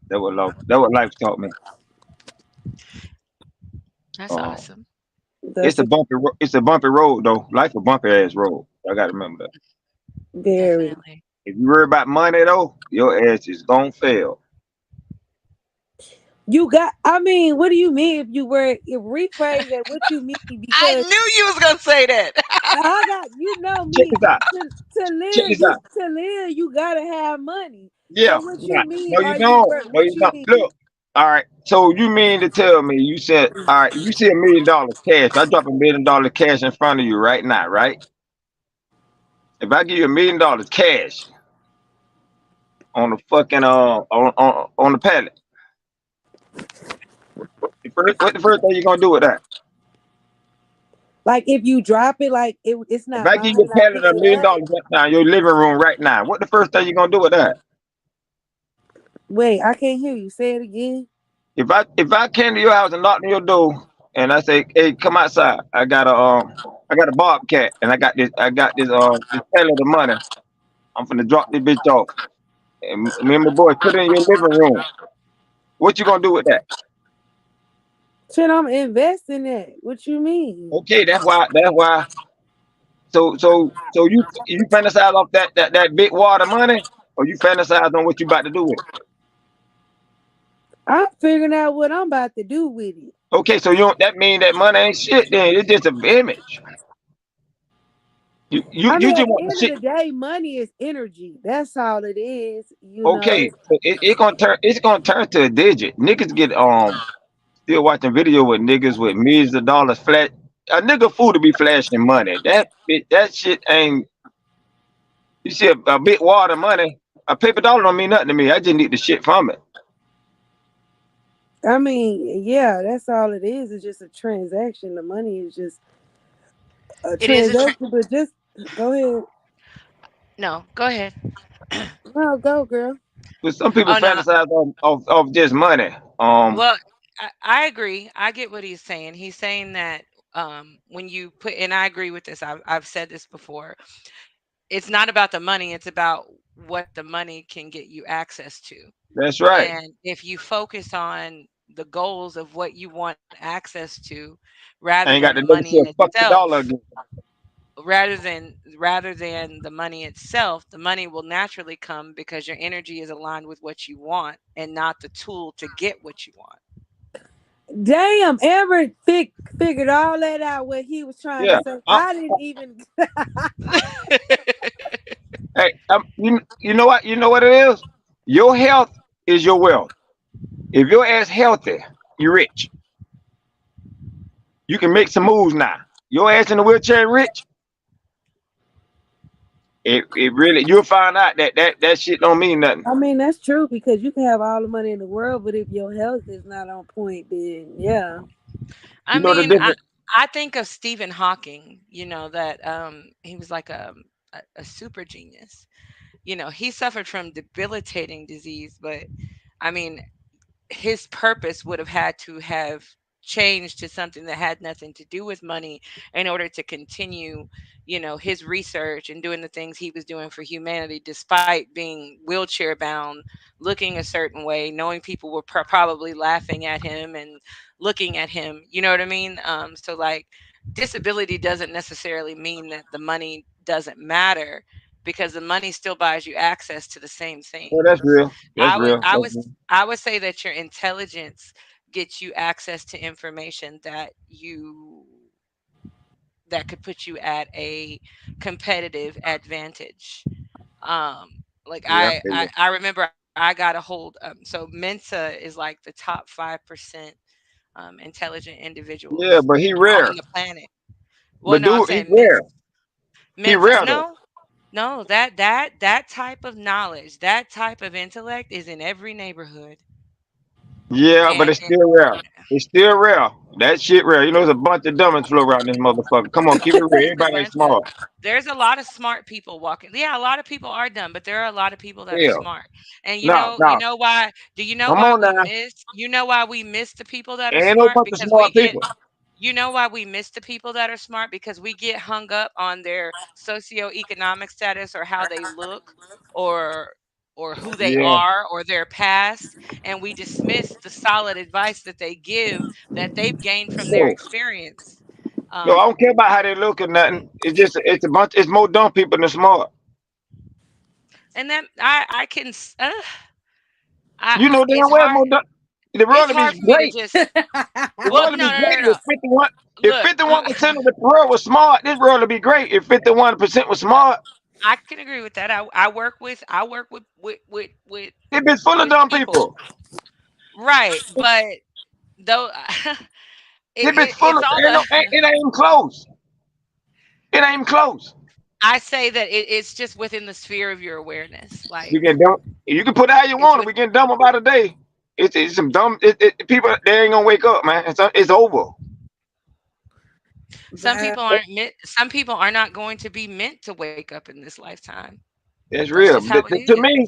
That what life taught me. That's Um, awesome. That's a it's a bumpy road though. Life a bumpy ass road. I got to remember that. very. Definitely. If you worry about money though, your ass is gonna fail. You got. I mean, what do you mean if you were rephrase that? What you mean? I Because knew you was gonna say that. I got you know Check me this out. to Check live. this out. You gotta have money. So Yeah. what you Nah. mean? No, you Are you don't. work? No, What you you don't. mean? Look. All right. So you mean to tell me you said, all right, you see $1 million cash. I drop $1 million cash in front of you right now, right? If I give you $1 million cash on the fucking on the pallet, what the first thing you gonna do with that? Like if you drop it, like it's If not I give mine, you and a I pallet pick of it up. $1 million right now, in your living room right now, what the first thing you gonna do with that? Wait, I can't hear you. Say it again. If I came to your house and knocked on your door and I say, "Hey, come outside. I got a bobcat and this pallet of money. I'm finna drop this bitch off. And me and my boys put it in your living room. What you gonna do with that?" Shit, I'm investing that. What you mean? Okay, that's why. So you fantasize off that big water money, or you fantasize on what you about to do with it? I'm figuring out what I'm about to do with it. Okay, so you don't, that mean that money ain't shit. Then it's just an image. I You mean, just at want the the end of shit. the day, money is energy. That's all it is. Okay, so it's gonna turn to a digit. Niggas get still watching video with niggas with millions of dollars flat. A nigga fool to be flashing money. That shit ain't. You see a big wad of money. A paper dollar don't mean nothing to me. I just need the shit from it. I mean, yeah, that's all it is. It's just a transaction. The money is just a It is a transaction. But just go ahead. no. Go ahead. No, go, girl. But some people Oh no. fantasize of just money. Well, I agree. I get what he's saying. He's saying that when you put, and I agree with this. I've said this before. It's not about the money. It's about what the money can get you access to. That's right. And if you focus on the goals of what you want access to, rather I ain't than got the to never money see in a fucking dollar itself, again. rather than the money itself, the money will naturally come because your energy is aligned with what you want and not the tool to get what you want. Damn, Everett figured all that out. What he was trying to Yeah. say. I didn't even. Hey, you know what? You know what it is? Your health is your wealth. If your ass healthy, you rich. You can make some moves now. Your ass in the wheelchair rich. It really you'll find out that shit don't mean nothing. I mean, that's true because you can have all the money in the world, but if your health is not on point, then yeah. I You know the mean, difference. I think of Stephen Hawking, that he was like a super genius. He suffered from debilitating disease, but I mean, his purpose would have had to have change to something that had nothing to do with money in order to continue, his research and doing the things he was doing for humanity, despite being wheelchair bound, looking a certain way, knowing people were probably laughing at him and looking at him. You know what I mean? So like, disability doesn't necessarily mean that the money doesn't matter, because the money still buys you access to the same Well, that's things. real. That's I would real. I That's would real. I would say that your intelligence gets you access to information that could put you at a competitive advantage. Like Yeah, I I feel I, you. I remember I got a hold. So Mensa is like the top 5% intelligent Yeah, individuals but he on rare. the planet. Well, But no, I'm dude, he saying rare. He Mensa. rare though. No, that type of knowledge, that type of intellect is in every neighborhood. Yeah, but And, it's still rare. It's still rare. That shit rare. You know, there's a bunch of dummies flow around this motherfucker. Come on, keep it real. Everybody ain't Brenda, smart. there's a lot of smart people walking. Yeah, a lot of people are dumb, but there are a lot of people that are Hell, smart. And no, you no. know why? Do you know Come why on we now. miss? You know why we miss the people that are Ain't no smart? bunch of Because we smart get. people. You know why we miss the people that are smart? Because we get hung up on their socioeconomic status, or how they look, or who they Yeah. are, or their past, and we dismiss the solid advice that they give, that they've gained from their Yo, experience. yo, I Um, don't care about how they look or nothing. It's just it's a bunch. It's more dumb people than smart. and then I can You know it's damn well hard more dumb. The it's world would be hard for me to great. just. The Well, world would no, be no, great no, no, if no. 51. If Look, 51% of the world was smart, this world would be great. If 51% was smart, I can agree with that. I work with it be full of with dumb people, people. right? But though It be full it's of all ain't no, it ain't even close. It ain't even close. I say that it's just within the sphere of your awareness. We Like, get dumb. You can put it how you it's want it. with We getting dumb about a day. It's some dumb people. They ain't gonna wake up, man. It's over. Wow. some people are not going to be meant to wake up in this lifetime. It's That's real. just how it To is. me,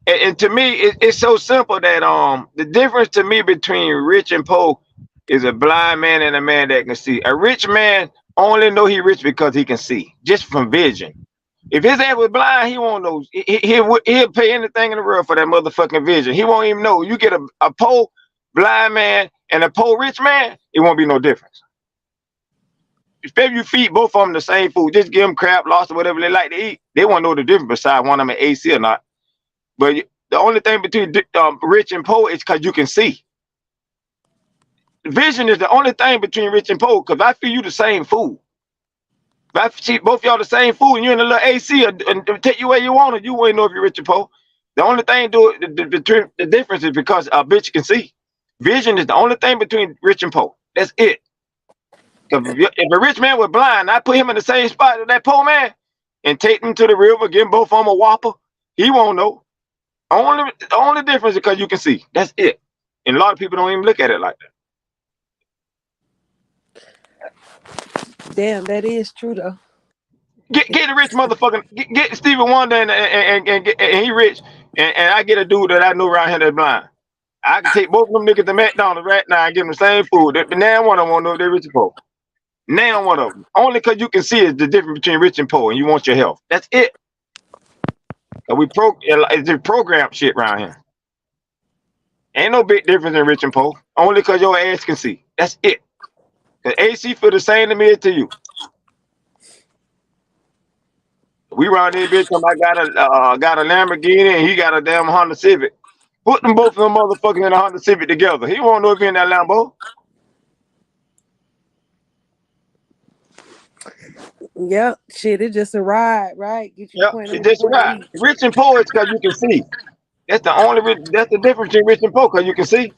and to me, it's so simple that the difference to me between rich and poor is a blind man and a man that can see. A rich man only know he rich because he can see, just from vision. If his ass was blind, he won't know. He'll pay anything in the world for that motherfucking vision. He won't even know. You get a poor blind man and a poor rich man, it won't be no difference. Especially you feed both of them the same food, just give them crab, lobster, whatever they like to eat. They won't know the difference beside one of them AC or not. But the only thing between rich and poor is because you can see. Vision is the only thing between rich and poor. Because I feed you the same food. If I feed both y'all the same food and you're in a little AC and take you where you want it, you wouldn't know if you're rich or poor. The only thing the difference is because a bitch can see. Vision is the only thing between rich and poor. That's it. If a rich man was blind, I put him in the same spot as that poor man and take him to the river, give him both of them a whopper. He won't know. The only difference is because you can see. That's it. And a lot of people don't even look at it like that. Damn, that is true though. Get the rich motherfucker. Get Stevie Wonder and he rich, and I get a dude that I know around here that's blind. I can take both of them niggas to McDonald's right now and give them the same food. But now one of them won't know if they're rich or poor. Now one of them. Only because you can see is the difference between rich and poor, and you want your health. That's it. It's just program shit around here. Ain't no big difference in rich and poor. Only because your ass can see. That's it. The AC feel the same to me as to you. We around there, bitch. I got a Lamborghini and he got a damn Honda Civic. Put them both of them motherfuckers in a Honda Civic together. He won't know if he in that Lambo. Yep. Shit, it's just a ride, right? Get you Yep, point A it's to just point right. B. Rich and poor is because you can see. That's the difference between rich and poor because you can see.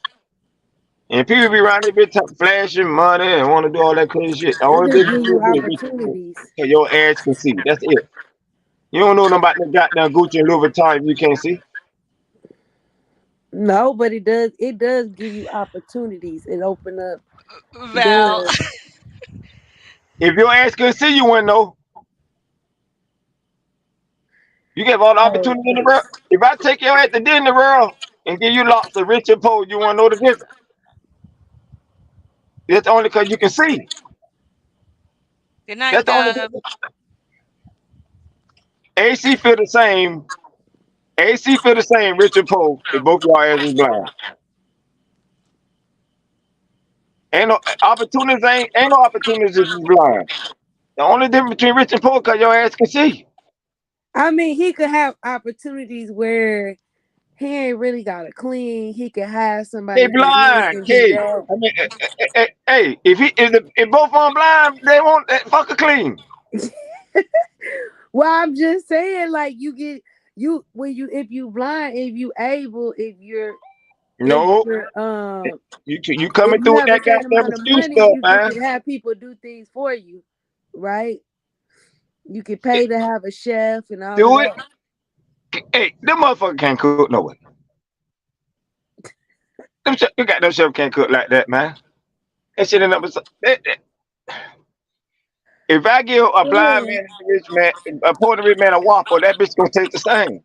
And people be around there, bitch, flashing money and want to do all that crazy shit. The It only just difference gives you between rich and poor opportunities. because your ass can see. That's it. You don't know nothing about the goddamn Gucci and Louis Vuitton if you can't see. No, but it does give you opportunities. It open up Val, doors. If your ass couldn't see, you wouldn't know. You have all the Oh, opportunity in the world. If I take your ass to dinner in the world and give you lots of rich and poor, you want to know the difference. It's only because you can see. Good night, That's the only Dub. difference. AC feel the same. AC feel the same. Richard Poe, if both y'all asses blind. Ain't no opportunities. Ain't no opportunities if you blind. The only difference between Richard Poe, cause your ass can see. I mean, he could have opportunities where he ain't really got to clean. He could have They somebody do this blind, and do kid. that. I mean, hey, if both of them blind, they want that fucker clean. Well, I'm just saying, like you get you when you if you blind, if you able, if No, you're you if coming you through with have a that certain goddamn amount of excuse money, stuff, you man. can have people do things for you, right? You can pay to have a chef and all of Do it. that. Hey, them motherfucker can't cook no way. You got them chef can't cook like that, man. That shit ain't up. If I give a blind Yeah. man and a rich man, a Puerto Rican man a Whopper, that bitch gonna taste the same.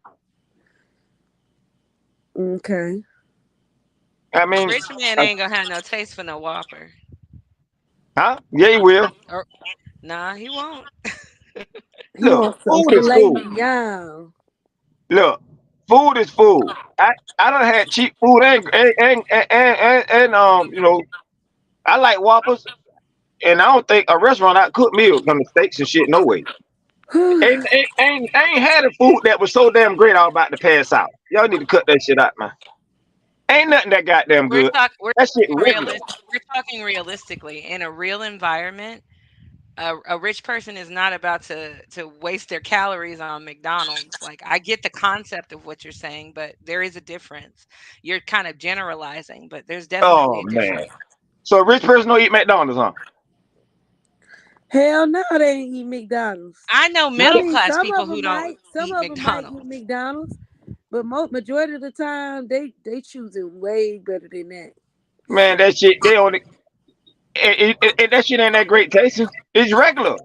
Okay. I mean, Rich man uh, ain't gonna have no taste for no Whopper. huh? Yeah, he will. Or nah, he won't. He Look, wants some food is filet food. mignon. Look, food is food. I done had cheap food and I like Whoppers, and I don't think a restaurant I cook meal come to steaks and shit. No way. Ain't had a food that was so damn great. I was about to pass out. Y'all need to cut that shit out, man. Ain't nothing that goddamn good. We're That shit talking regular. we're talking realistically. In a real environment, a rich person is not about to waste their calories on McDonald's. Like I get the concept of what you're saying, but there is a difference. You're kind of generalizing, but there's definitely Oh a man. difference. So a rich person don't eat McDonald's, huh? Hell no, they ain't eat McDonald's. I know I middle So, mean, class people who don't some eat of them might eat McDonald's. McDonald's, but majority of the time they choosing way better than that. man, that shit they only that shit ain't that great tasting. It's regular.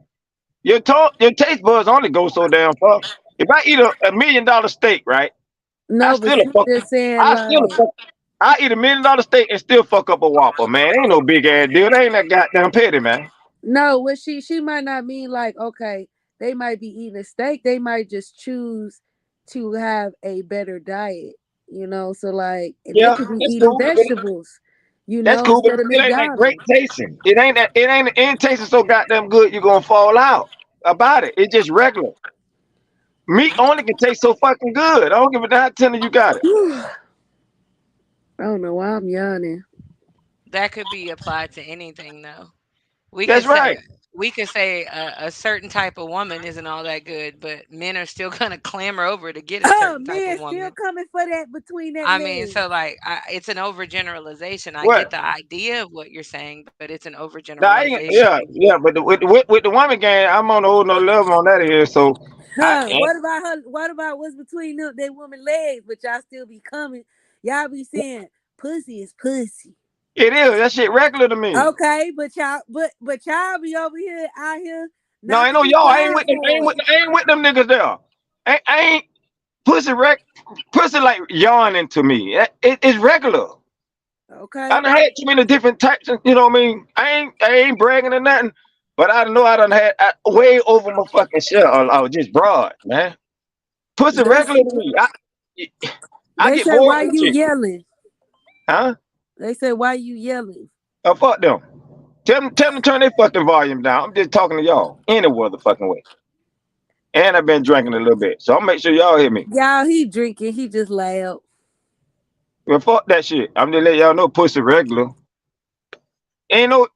Your taste buds only go so damn far. If I eat $1 million steak, right? I No, but still a she fuck. just saying I still a like, fuck. I eat $1 million steak and still fuck up a Whopper, man. Ain't no big ass deal. They ain't that goddamn petty, man. no, what she might not mean like, okay, they might be eating a steak, they might just choose to have a better diet, so like they Yeah, could be that's eating cool. vegetables, That's cool, but instead it of still ain't that great McDonald's. tasting. It ain't tasting so goddamn good. You're gonna fall out about it. It's just regular. Meat only can taste so fucking good. I don't give a damn telling you got it. I don't know why I'm yawning. That could be applied to anything though. We That's could right. say we could say a certain type of woman isn't all that good, but men are still gonna clamor over to get a Oh, certain type of man, still woman. coming for that between that I mean, leg. so like it's an overgeneralization. I What? get the idea of what you're saying, but it's an Nah, overgeneralization. yeah, but with the woman game, I'm on a whole nother level on that here. So I Huh? What about her? What about what's between them? They woman legs, but y'all still be coming. Y'all be saying pussy is pussy. it is that shit regular to me. Okay, but y'all be over here out here No, I knocking know y'all. people I ain't out with them. for it. I ain't with them niggas there. I ain't pussy like yawning to me. It's regular. I Okay. done had too many different types. You know what I mean? I ain't bragging or nothing. But I know I done had way over my fucking shit. I was just broad, man. Pussy They regular to me. I they get said bored why with that you shit. yelling? Huh? They said why you yelling? Fuck them. Tell them to turn their fucking volume down. I'm just talking to y'all any other fucking way. And I've been drinking a little bit, so I'll make sure y'all hear me. Y'all, he drinking. He just loud. Well, fuck that shit. I'm just letting y'all know pussy regular. Ain't no,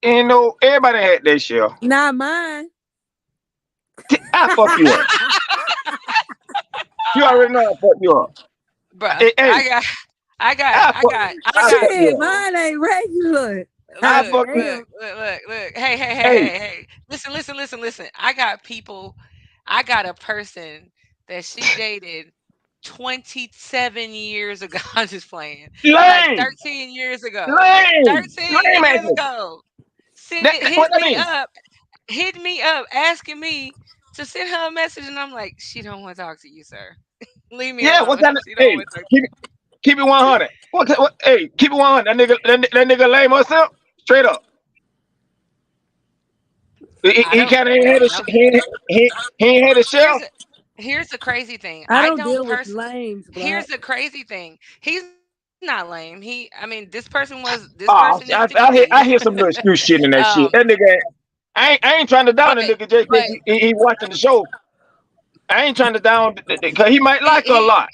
ain't no. Everybody had their share. Not mine. I fuck you up. You already know I fuck you up. Bruh, Hey, I I got fuck you Shit, up. people. mine ain't regular. I God Look, fuck you. look, damn. look, look, look. Hey, Hey. Listen. I got people. I got a person that she dated 27 years ago. I'm just playing. Like lame, 13 years ago. lame, 13 lame years ass. ago. What that mean? Hit me up, asking me to send her a message, and I'm like, she don't want to talk to you, sir. Leave me Yeah, what alone. kind of? She don't Hey, want to talk to keep it 100. Hey, keep it 100. That nigga lame or something? Straight up. I He don't kind of I ain't had don't a know. he ain't had a Here's shell. a here's the crazy thing. I I don't don't deal with person lames, Here's Black. the crazy thing. He's not lame. I mean, this person needs Oh, to be seen. I hear some little excuse shit in that shit. um, That nigga, I ain't trying to down but the nigga just but because he watching the show. I ain't trying to down because he might like her a he lot.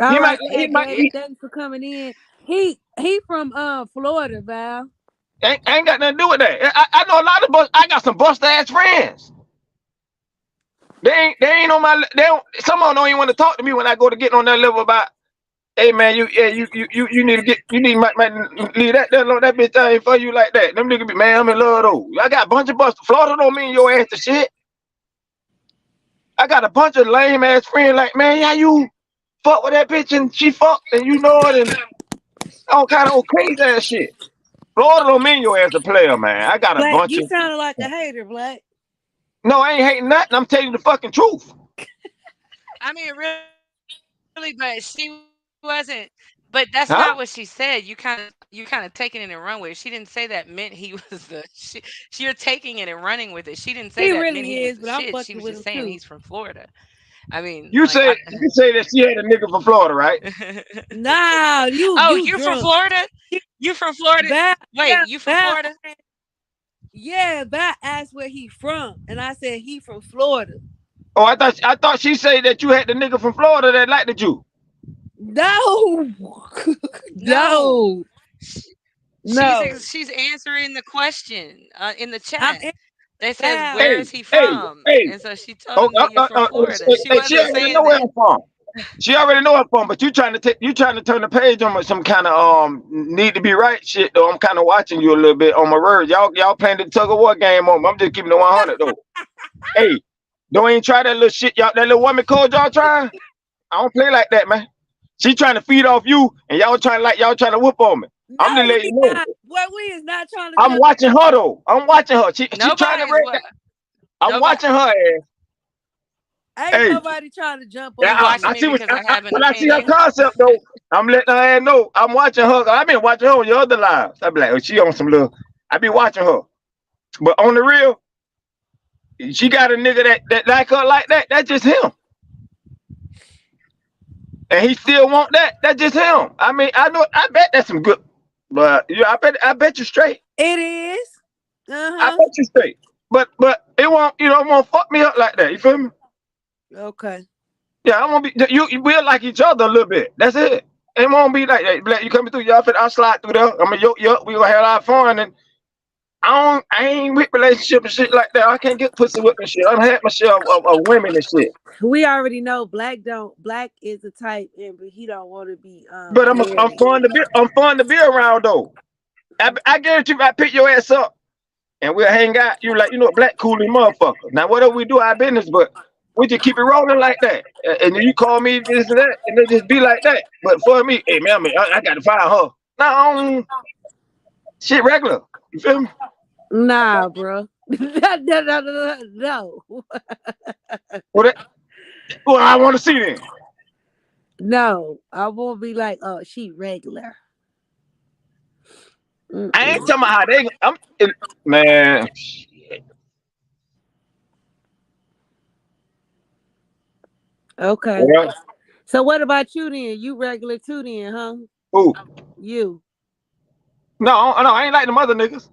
All right, He Fat might Daddy, thanks for coming in. He from Florida, Val. ain't got nothing to do with that. I know a lot of I got some bust ass friends. They ain't on my. They don't. Some of them don't even want to talk to me when I go to get on that level about. Hey man, you need to get might leave that bitch ain't for you like that. Them niggas be man, I'm in love though. I got a bunch of bust. Florida don't mean your ass to shit. I got a bunch of lame ass friends like man, yeah you fuck with that bitch and she fucked and you know it and all kind of crazy ass shit. Florida don't mean your ass a player, man. I got a Black, bunch you of sounded like a hater, Black. no, I ain't hating nothing. I'm telling you the fucking truth. I mean, really, but she wasn't. But that's not what she said. Huh? You kind of taking it and run with it. She didn't say that meant he was the. You're taking it and running with it. She didn't say that meant he He was the really shit. is, She but was I'm just saying fucking he's with him from too. Florida. I mean, like I. You say that she had a nigga from Florida, right? Nah, Oh, you you from drunk. Florida? You from Florida? Val, Wait, yeah, you from Val, Florida? yeah, Val asked where he from, and I said he from Florida. Oh, I thought she said that you had the nigga from Florida that liked the Jew. No, No. no, Sh- no. she's answering the question in the I'm chat. in It says, Val. "Where Hey, is he hey, from?" hey. And so she told Oh, him that you're from Florida. She hey, she wasn't already saying know where that. I'm from. She already know where I'm from, but you trying to turn the page on some kind of need to be right shit though. I'm kind of watching you a little bit on my word. Y'all playing the tug of war game on me. I'm just keeping it 100 though. Hey, don't even try that little shit y'all that little woman code y'all trying. I don't play like that, man. She trying to feed off you, and y'all trying to whoop on me. I'm just No, letting we you know. not. What we is not trying to I'm jump. watching her though. I'm watching her. She trying to Nobody's break what? that. I'm Nobody. watching her ass. Ain't Hey, nobody trying to jump yeah, You on watching you. me because I have an when I see her opinion? concept though, I'm letting her ass know. I'm watching her. I've been watching her on your other lives. I be like, oh, she on some little. I be watching her, but on the real, she got a nigga that like her like that. That's just him, and he still want that. That's just him. I mean, I know. I bet that's some good. But yeah, I bet you straight. It is. I Uh bet you straight. But it won't. It won't fuck me up like that. You feel me? huh. Okay. Yeah, I won't be. We'll like each other a little bit. That's it. It won't be like that. Like you coming through, y'all fit. I'll slide through there. I'm a yo. We gonna have a lot of fun. And I ain't with relationship and shit like that. I can't get pussy with and shit. I've had my share of women and shit. We already know Black don't. Black is the type, and but he don't want to be But I'm married. fun to be. I'm fun to be around though. I guarantee you, I pick your ass up and we'll hang out. You like black coolie motherfucker. Now whatever we do our business, but we just keep it rolling like that. And then you call me this and that, and it just be like that. But for me, hey man, I got to find her. Nah, shit regular. You feel me? Nah, bro. No. Well, well I want to see then. No. I won't be like, oh, she regular. I ain't Mm-mm. talking about how they. Man. Okay. Well, So what about you then? You regular too then, huh? ooh. You. No, I ain't like them other niggas.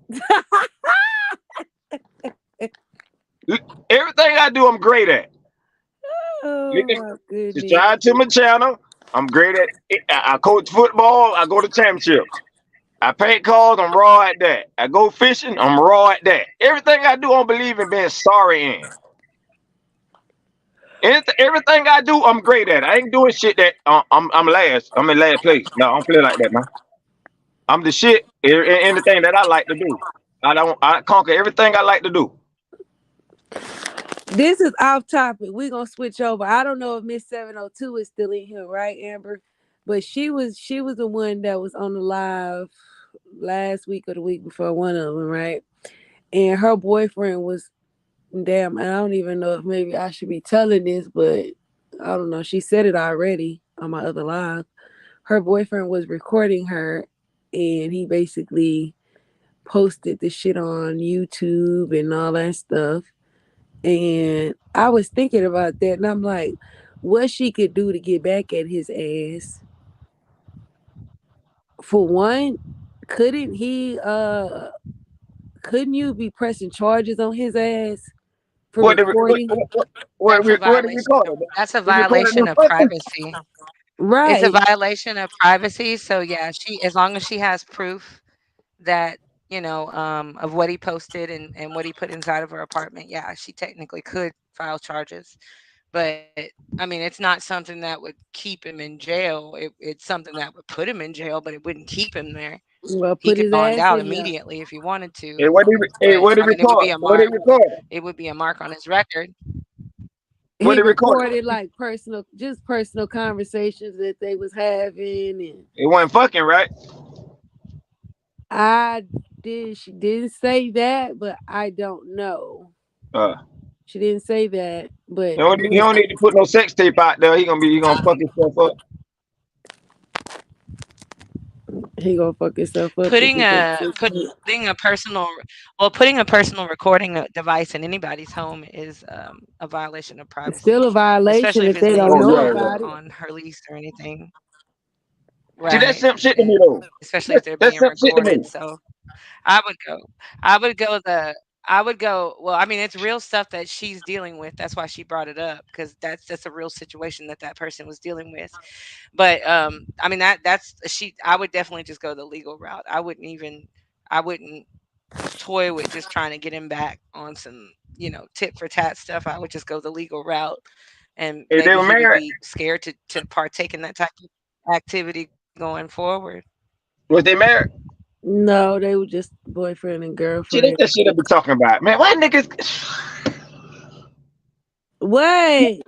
Everything I do, I'm great at. Oh Nigga, my subscribe to goodness. my channel. I'm great at it. I coach football. I go to championships. I paint cars. I'm raw at that. I go fishing. I'm raw at that. Everything I do, I don't believe in being sorry in. Everything I do, I'm great at. I ain't doing shit that I'm last. I'm in last place. No, I don't play like that, man. I'm the shit in anything that I like to do. I conquer everything I like to do. This is off topic. We're gonna switch over. I don't know if Miss 702 is still in here, right, Amber? But she was the one that was on the live last week or the week before, one of them, right? And her boyfriend was damn, and I don't even know if maybe I should be telling this, but I don't know. She said it already on my other live. Her boyfriend was recording her, and he basically posted the shit on YouTube and all that stuff. And I was thinking about that, and I'm like, what she could do to get back at his ass. For one, couldn't he couldn't you be pressing charges on his ass for What the what recording? what That's a what the violation. recording? That's a The recording violation them of fucking. privacy. It's a Right. violation of privacy. So yeah, as long as she has proof that, of what he posted and what he put inside of her apartment, yeah, she technically could file charges. But I mean, it's not something that would keep him in jail. It's something that would put him in jail, but it wouldn't keep him there. Well, He put could his bond ass out in there. immediately if he wanted to. Hey, But what he I mean, it would record? be a What he mark. record? It would be a mark on his record. What He he record? recorded like personal conversations that they was having, and It wasn't fucking right. she didn't say that, but I don't know. Uh, She didn't say that, but he don't need to put no sex tape out there. He gonna fuck himself up. he gonna fuck himself up if Putting he gets a this shit. putting a personal recording device in anybody's home is a violation of It's still privacy, a violation especially if if it's they being don't Oh know yeah, recorded about yeah. it. on her lease or anything. See, that's Right. simp shit to me And though. especially if they're That's being simp shit to recorded. me. So I would go. I would go the. I would go. Well, I mean, it's real stuff that she's dealing with. That's why she brought it up because that's a real situation that person was dealing with. But I mean that's she. I would definitely just go the legal route. I wouldn't toy with just trying to get him back on some tit for tat stuff. I would just go the legal route, and If they maybe were he would married, be scared to partake in that type of activity going forward. was they married? No, they were just boyfriend and See, that's girlfriend. the shit I be talking about, man. Why niggas? What?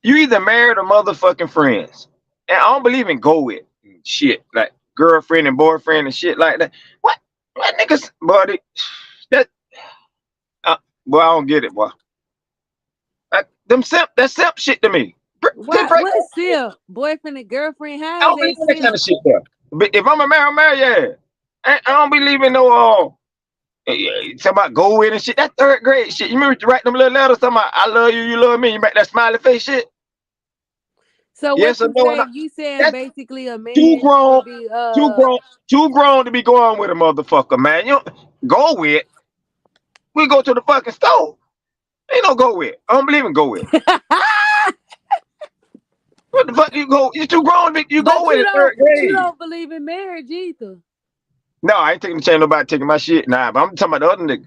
You either married or motherfucking friends, and I don't believe in go with shit like girlfriend and boyfriend and shit like that. What niggas, buddy? That boy, I don't get it, boy. Like, that's simp shit to me. They What? break What up. still? Boyfriend and girlfriend? I How is don't that believe in that kind still? of shit there. But if I'm a married, I'm married, yeah. I don't believe in no talking about go with and shit. That third grade shit. You remember to write them little letters talking about I love you, you love me. You make that smiley face shit. So what Yes or you no? saying? You saying That's basically a too man grown, should be too grown, too grown to be going with a motherfucker, man. You go with. We go to the fucking store. Ain't no go with. I don't believe in go with. What the fuck you go? You too grown. You go But with you in don't third but you grade. don't believe in marriage either. No, I ain't taking the chance nobody taking my shit. Nah, but I'm talking about the other nigga.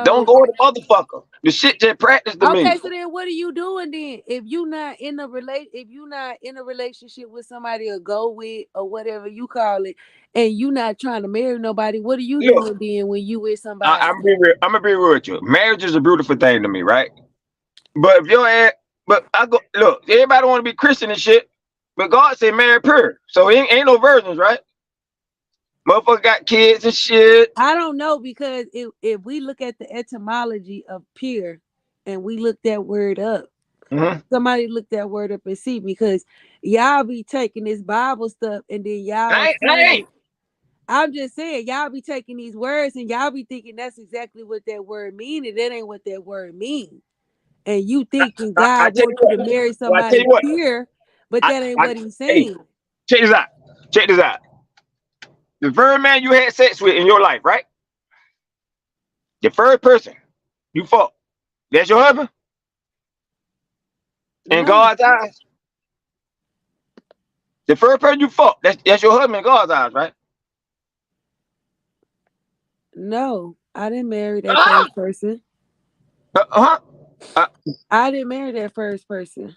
Don't So go with a motherfucker. The shit just practice to me. okay, so then what are you doing then? If you not in a relationship with somebody or go with or whatever you call it, and you not trying to marry nobody, what are you Look, doing then when you with somebody? I'm be real. I'm gonna be real with you. Marriage is a beautiful thing to me, right? But if your ass, but I go look. Everybody want to be Christian and shit, but God said marry pure, so ain't no virgins, right? Motherfucker got kids and shit. I don't know because if we look at the etymology of pure and we look that word up, Mm-hmm. somebody look that word up and see because y'all be taking this Bible stuff and then y'all I ain't. saying, I'm just saying, y'all be taking these words and y'all be thinking that's exactly what that word mean, and that ain't what that word mean. And you thinking I God tell you wants you what. to marry Well, I tell somebody you what. pure, but I, that ain't I what he's hey, saying. check this out. Check this out. The very man you had sex with in your life, right? The first person you fuck, that's your husband in No, God's eyes. The first person you fuck, that's your husband in God's eyes, right? no, I didn't marry that Uh-huh. first person. Uh-huh. Uh, I didn't marry that first person.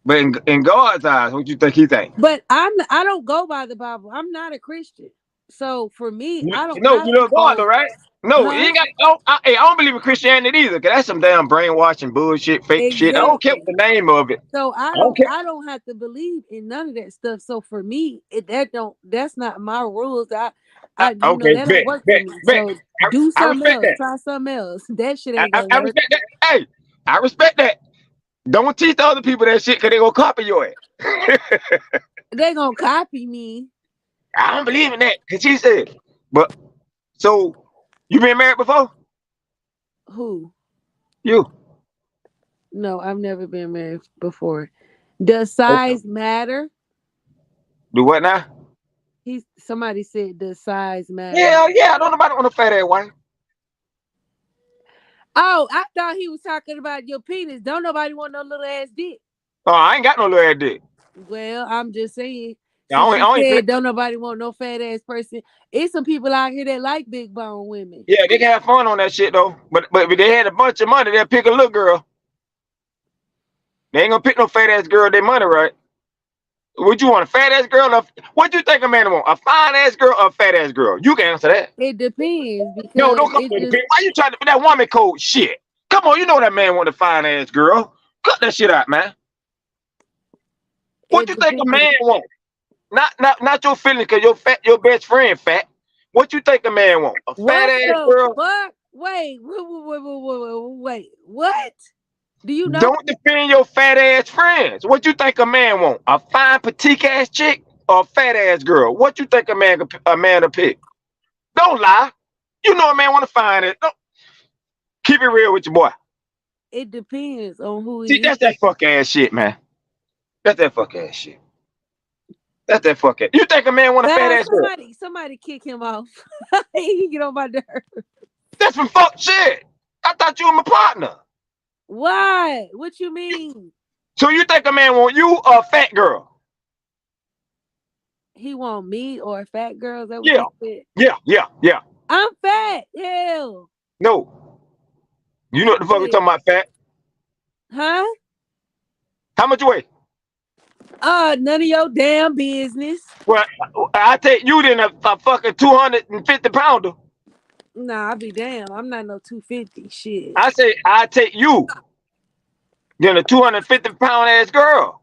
but in God's eyes, what you think he think? But I don't go by the Bible. I'm not a Christian. So for me, You I don't know, have you to love God go, though, right? No, you huh? ain't got. I don't believe in Christianity either, cause that's some damn brainwashing bullshit, fake shit. I don't care Exactly. what the name of it. So I don't care. I don't have to believe in none of that stuff. So for me, that's not my rules. Okay, That don't bet, work for bet, me. bet. So do I something respect else. that. Try something else. That shit ain't gonna I work. respect that. Hey, I respect that. Don't teach the other people that shit, cause they gonna copy your ass. They gonna copy me. I don't believe in that, cause he said But so you been married before? Who? You No, I've never been married before. Does okay. size matter? Do what now? Somebody said does size matter? Yeah, yeah. Don't nobody want a fat ass wife. Oh, I thought he was talking about your penis. Don't nobody want no little ass dick. Oh, I ain't got no little ass dick. Well, I'm just saying. I Since only, you I only play. said don't nobody want no fat ass person, it's some people out here that like big bone women. Yeah, they can have fun on that shit though. But if they had a bunch of money, they'll pick a little girl. They ain't gonna pick no fat ass girl. They money right. Would you want a fat ass girl? Or, what you think a man want? A fine ass girl or a fat ass girl? You can answer that. It depends No, because don't come it with the just pick. Why you trying to put that woman code shit? Come on, you know that man want a fine ass girl. Cut that shit out, man. What it you think a depends. man want? Not your feelings, cause your best friend fat. What you think a man want? A fat What ass the girl? fuck? Wait. What? Do you know? Don't defend your fat ass friends. What you think a man want? A fine petite ass chick or a fat ass girl? What you think a man to pick? Don't lie. You know a man want to find it. Don't, keep it real with your boy. It depends on who See, he is. that's that fuck ass shit, man. That's that fuck ass shit. That's that fuck ass. You think a man want a fat Wow, ass girl? somebody kick him off. He get on my nerve. That's some fuck shit. I thought you were my partner. Why? What you mean? So you think a man want you or a fat girl? He want me or a fat girl? Is that what Yeah, you said? yeah. I'm fat. Hell. No. You know what the fuck we Yeah. talking about, fat? Huh? How much you weigh? None of your damn business. Well, I take you then a fucking 250 pounder. Nah, I'll be damn. I'm not no 250 shit. I say I take you then a 250-pound ass girl.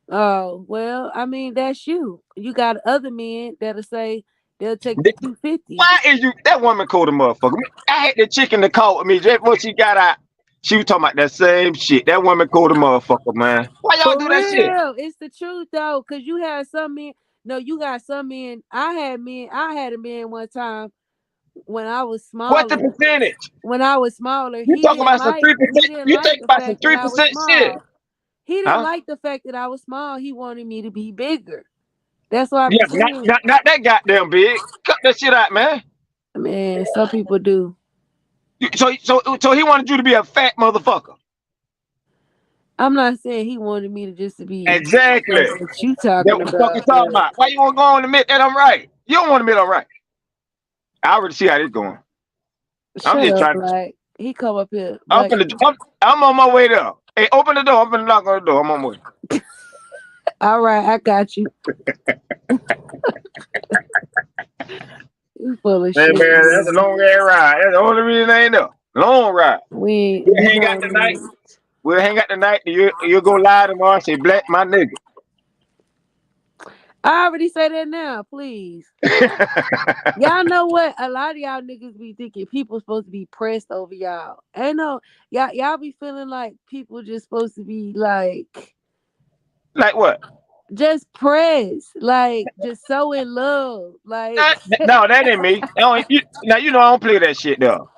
Oh, well, I mean, that's you. You got other men that'll say they'll take the 250. Why is you that woman called a motherfucker? I had the chicken to call with me just before she got out. She was talking about that same shit. That woman called a motherfucker, man. Why y'all For do that shit? real. It's the truth though. Cause you had some men. No, you got some men. I had a man one time when I was What's the smaller. percentage? When I was smaller, You talking about some he 3%? didn't You like think the about some fact that I was 3% shit? small. He didn't Huh? like the fact that I was small. He wanted me to be bigger. That's what I be Yeah, not, saying. not, not that goddamn big. Cut that shit out, man. Man, some people do. So he wanted you to be a fat motherfucker. I'm not saying he wanted me to just to be Exactly. that's what you That's talking what the fuck you about, talking but about. Why you want to go on and admit that I'm right? You don't want to admit I'm right. I already see how this going. I'm shut just up, trying. like he come up here, I'm, like finna, I'm on my way there. Hey, open the door. I'm finna knock on the door. I'm on my way. all right, I got you. You full of Hey shit, man, that's a man. long ass ride. That's the only reason I ain't there. Long ride. We We'll you hang out know tonight. We'll hang out tonight. You go live tomorrow and say, Black, my nigga. I already say that now, please. Y'all know what? A lot of y'all niggas be thinking people supposed to be pressed over y'all. Ain't no y'all be feeling like people just supposed to be like Like what? just pressed, like just so in love. Like No, that ain't me. Now you know I don't play that shit though.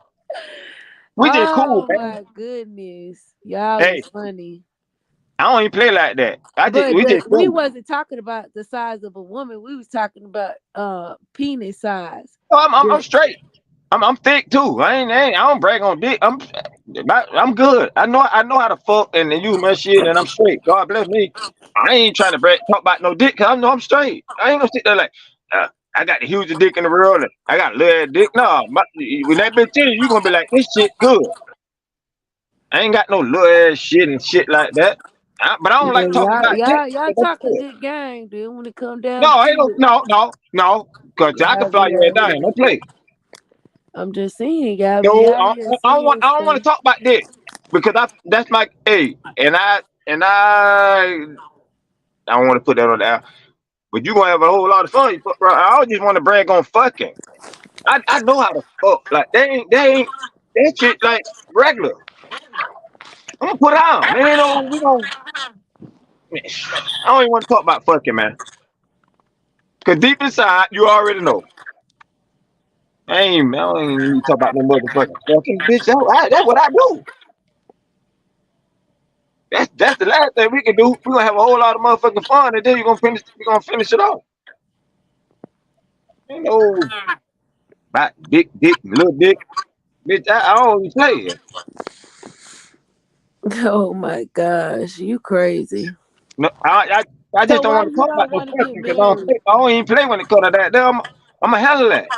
We just cool, oh man. my goodness. Y'all Hey, is funny. I don't even play like that. But We just we cool. wasn't talking about the size of a woman. We was talking about penis size. Oh, I'm The- straight. I'm thick too. I don't brag on dick. I'm good. I know how to fuck and then use my shit and I'm straight. God bless me. I ain't trying to talk about no dick cause I know I'm straight. I ain't gonna sit there like I got the hugest dick in the world and I got a little ass dick. No, when that bitch in you gonna be like, this shit good. I ain't got no little ass shit and shit like that. But I don't like talking yeah, about dick. y'all talking good game, dude. When it come down No, to ain't it, no. Cause I can y'all fly be you out at here. down. Don't play. I'm just saying, y'all be No, out here I saying don't want to stuff. talk about that because that's my hey, I don't want to put that on the air. But you gonna have a whole lot of fun. Bro, I just want to brag on fucking. I know how to fuck. Like they ain't that shit like regular. I'm gonna put it on. Man, we don't. I don't even want to talk about fucking, man. Cause deep inside, you already know. I don't even need to talk about no motherfucking fucking bitch. That's what I do. That's the last thing we can do. We're gonna have a whole lot of motherfucking fun, and then we're gonna finish it off. You know, about big dick, little dick, bitch. I don't even play it. Oh my gosh, you crazy. No, I just So don't why want to you talk about don't no want to get fucking because I married? don't even play when it comes to that. I'm a handle that.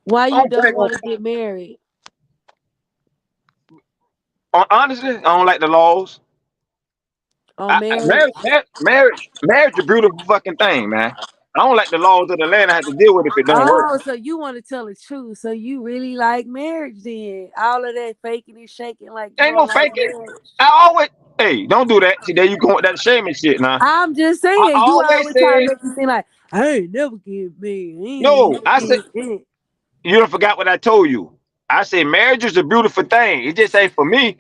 Why I you don't play don't on, want to get married? honestly. I don't like the laws. On marriage? Marriage, a beautiful fucking thing, man. I don't like the laws of the land. I have to deal with if it don't work. Oh, so you want to tell the truth. So you really like marriage then. All of that faking and shaking like you Ain't don't no like faking. marriage. I always, hey, don't do that. See, there you go with that shaming shit now. I'm just I saying, you always always try to said, make it seem like I ain't never get married. I ain't no, never I said, get it. you don't forgot what I told you. I said, marriage is a beautiful thing. It just ain't for me.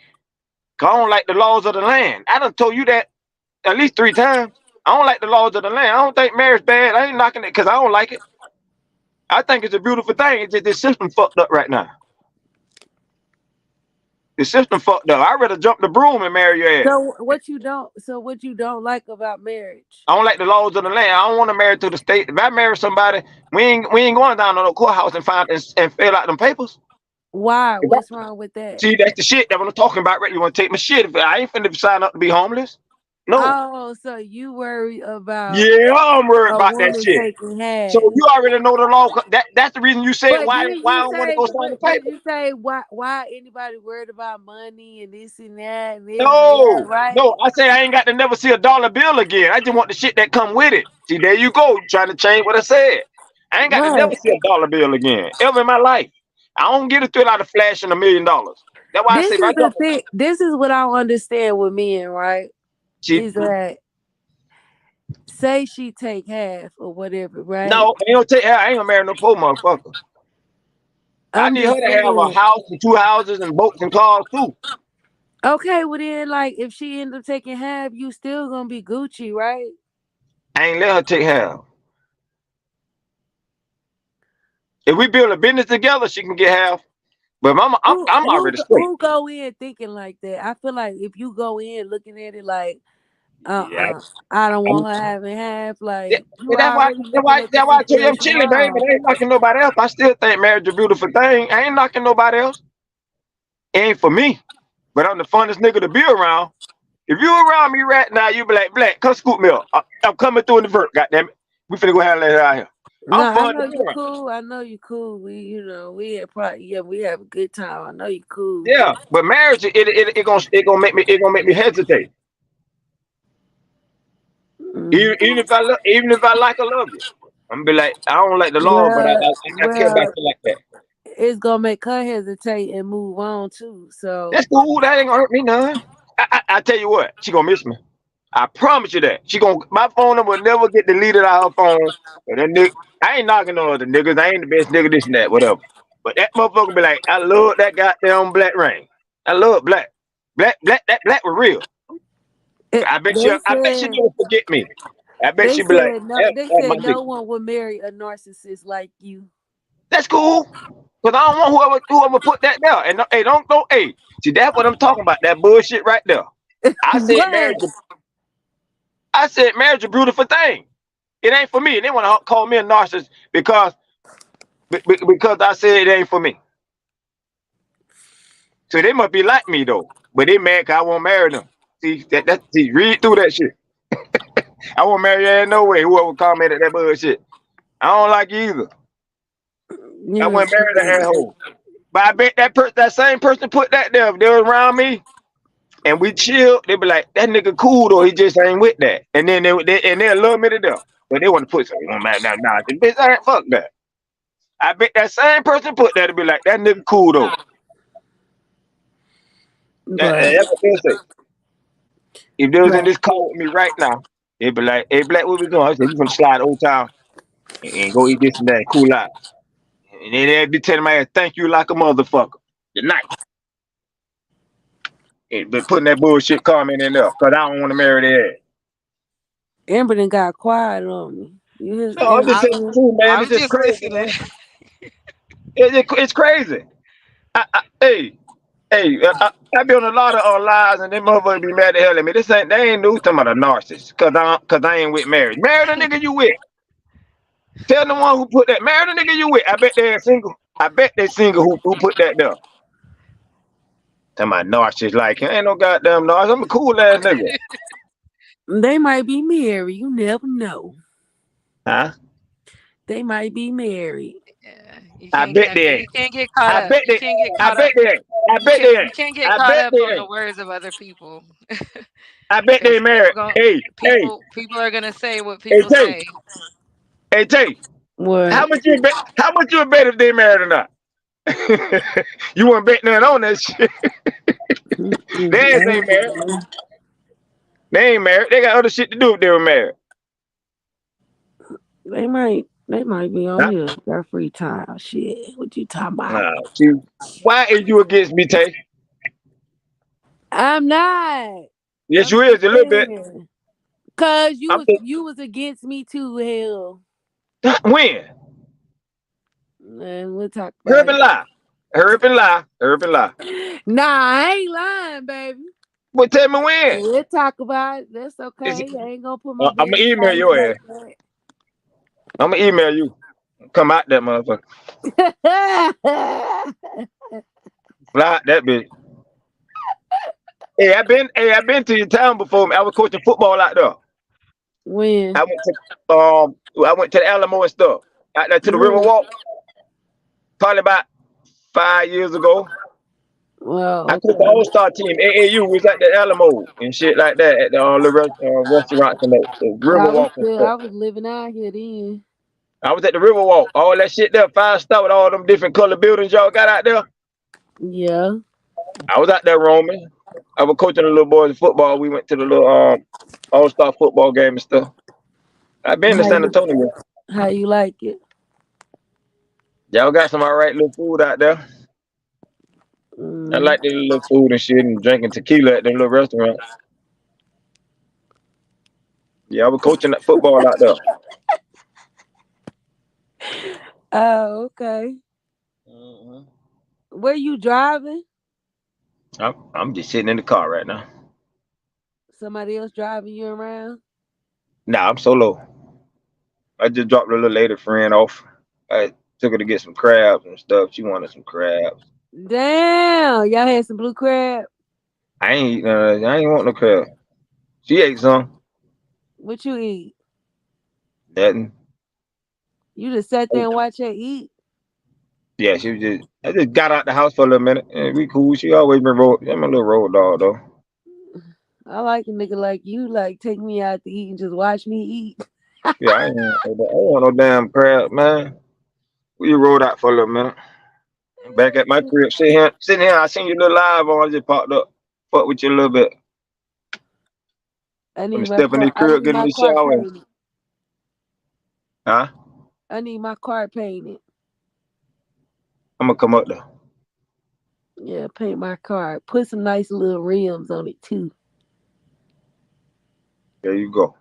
'Cause I don't like the laws of the land. I done told you that at least 3 times. I don't like the laws of the land. I don't think marriage bad. I ain't knocking it because I don't like it. I think it's a beautiful thing. It's just this system fucked up right now. The system fucked up. I'd rather jump the broom and marry your ass. What you don't like about marriage? I don't like the laws of the land. I don't want to marry to the state. If I marry somebody, we ain't going down to the courthouse and fill out them papers. Why? If I, What's wrong with that? see, that's the shit that I'm talking about. Right? You want to take my shit? If I ain't finna sign up to be homeless. No. Oh, so you worry about Yeah, I'm worried a about that woman shit. taking So half. you already know the law. That's the reason you said But why I don't want to go sign the did paper. you say why anybody worried about money and this and that and this and that, No. right? I say I ain't got to never see a dollar bill again. I just want the shit that come with it. See, there you go. You trying to change what I said. I ain't got to never Right. see a dollar bill again ever in my life. I don't get a thrill out of flashing $1 million. That's why I say This if I is the drop, thing. This is what I don't understand with men, right? see, Is that say she take half or whatever, right? no, ain't gonna take. I ain't gonna marry no poor motherfucker. I I'm need her just to have a saying. house and 2 houses and boats and cars too. Okay, well then, like, if she end up taking half, you still gonna be Gucci, right? I ain't let her take half. If we build a business together, she can get half. But I'm already straight. Who go in thinking like that? I feel like if you go in looking at it like, Yeah. I don't I'm, want her having half, yeah, like you but that's why already that's looking why at the that's why I told you I'm situation chilling, baby. wrong. I ain't knocking nobody else. I still think marriage a beautiful thing. I ain't knocking nobody else. It ain't for me. But I'm the funnest nigga to be around. If you around me right now, you be like, Black, come scoop me up. I'm coming through in the vert, goddamn it. We finna go handle that out here. No, I'm I fun to know be you around. cool. I know you cool. We had probably we have a good time. I know you cool. Yeah, but marriage, it gonna make me hesitate. Mm. Even if I like or love you, I'm gonna be like, I don't like the law, but I, Well, I, I care about well, you like that. it's gonna make her hesitate and move on too. So That's cool. That ain't gonna hurt me none. I tell you what, she gonna miss me. I promise you that. My phone number will never get deleted out of her phone. And that nigga, I ain't knocking on other niggas. I ain't the best nigga, this and that, whatever. But that motherfucker be like, I love that goddamn Black Rain. I love Black. That Black was real. I bet she they never forget me. I bet they she be like, said no. that, They that my said nigga. no one would marry a narcissist like you. That's cool. Cause I don't want whoever put that there. And hey, don't hey. See, that's what I'm talking about. That bullshit right there. I said What? marriage. I said marriage a beautiful thing. It ain't for me. They want to call me a narcissist because I said it ain't for me. So they must be like me though. But they mad cause I won't marry them. See, read through that shit. I won't marry you in no way. Whoever commented that bullshit. I don't like you either. I You're wouldn't marry the crazy. asshole. But I bet that same person put that there. If they was around me and we chill, they be like, that nigga cool though. He just ain't with that. And then they'll love me to death. But they want to put something on my nah. The bitch, I ain't fuck that. I bet that same person put that to be like, that nigga cool though. But That's what they say. If they was in but this car with me right now, they'd be like, hey, Black, what we doing? I said, we gonna slide Old Town and go eat this and that, cool out. And then they'd be telling my ass, thank you like a motherfucker. Good night. But putting that bullshit comment in there, cause I don't want to marry their ass. Amber done got quiet on me. You hear No, I'm just Amber? I telling the truth, man. I'm It's just just crazy, listening. man. It's crazy. Hey, I be on a lot of lives, and them motherfuckers be mad at hell at me. They ain't new talking about a narcissist, cause I ain't with marriage. Marry the nigga you with. Tell the one who put that. Marry the nigga you with. I bet they're single. I bet they single who put that there. Tell my narcissist like ain't no goddamn narcissist. I'm a cool ass nigga. They might be married. You never know. Huh? They might be married. Yeah, I bet they ain't. you can't get caught I up. bet You they. can't get I caught up. bet they ain't. I bet they You ain't. can't get I caught bet up they on the ain't. words of other people I bet they because married. Hey, people are gonna say what hey, people Tay. say. Hey, Tay. What? How much you bet if they married or not? You wouldn't bet nothing on that shit. They ain't married. They ain't married. They got other shit to do if they were married. They might be on Huh? here. Got free time. Shit. What you talking about? See, why is you against me, Tay? I'm not. Yes, I'm you just is a little bit. saying. Cause I'm you was against me too, hell. when? Man, we'll talk Hurry up about and it. lie. Hurry up and lie. Hurry up and lie. Nah, I ain't lying, baby. But tell me when. We'll talk about it. That's Is it, okay. I ain't gonna put my I'm gonna business email out your here ass. I'm gonna email you. Come out that motherfucker. like that. Fly out that bitch. Hey, I been to your town before. I was coaching football out there. When? I went to the Alamo and stuff. Out there to the When? Riverwalk. Probably about 5 years ago. Well, I coached the okay. All-Star team. AAU was at the Alamo and shit like that at the restaurants and the Riverwalk and stuff. I was living out here then. I was at the Riverwalk. All that shit there, 5-star with all them different color buildings y'all got out there. Yeah. I was out there roaming. I was coaching the little boys football. We went to the little All-Star football game and stuff. I've been to San Antonio. How you like it? Y'all got some all right little food out there. I Mm. like the little food and shit and drinking tequila at them little restaurants. Yeah, I was coaching that football out there. Oh, okay. Mhm. Where you driving? I'm just sitting in the car right now. Somebody else driving you around? Nah, I'm solo. I just dropped a little lady friend off. I took her to get some crabs and stuff. She wanted some crabs. Damn, y'all had some blue crab. I ain't want no crab. She ate some. What you eat? Nothing. You just sat there and watch her eat. Yeah, she was just. I just got out the house for a little minute. And we cool. She always been road. I'm a little road dog though. I like a nigga like you, like take me out to eat and just watch me eat. Yeah, I ain't want no damn crab, man. We rode out for a little minute. Back at my crib, sitting here. I seen you little live on. I just popped up, fuck with you a little bit. I Let me need my step in car. the I crib, need get in my the car shower. painted. Huh? I need my car painted. I'm gonna come up there. Yeah, paint my car. Put some nice little rims on it too. There you go.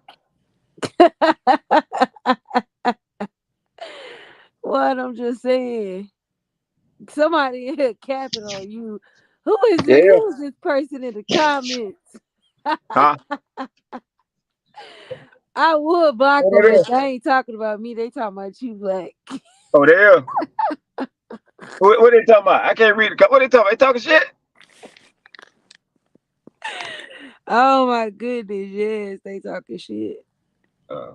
What I'm just saying. Somebody in here capping on you. Who is this? Yeah. Who is this person in the comments? Huh? I would block Over them, there. but they ain't talking about me. They talking about you, Black. Oh, there. What they talking about? I can't read it. What they talking about? They talking shit? Oh my goodness, yes, they talking shit.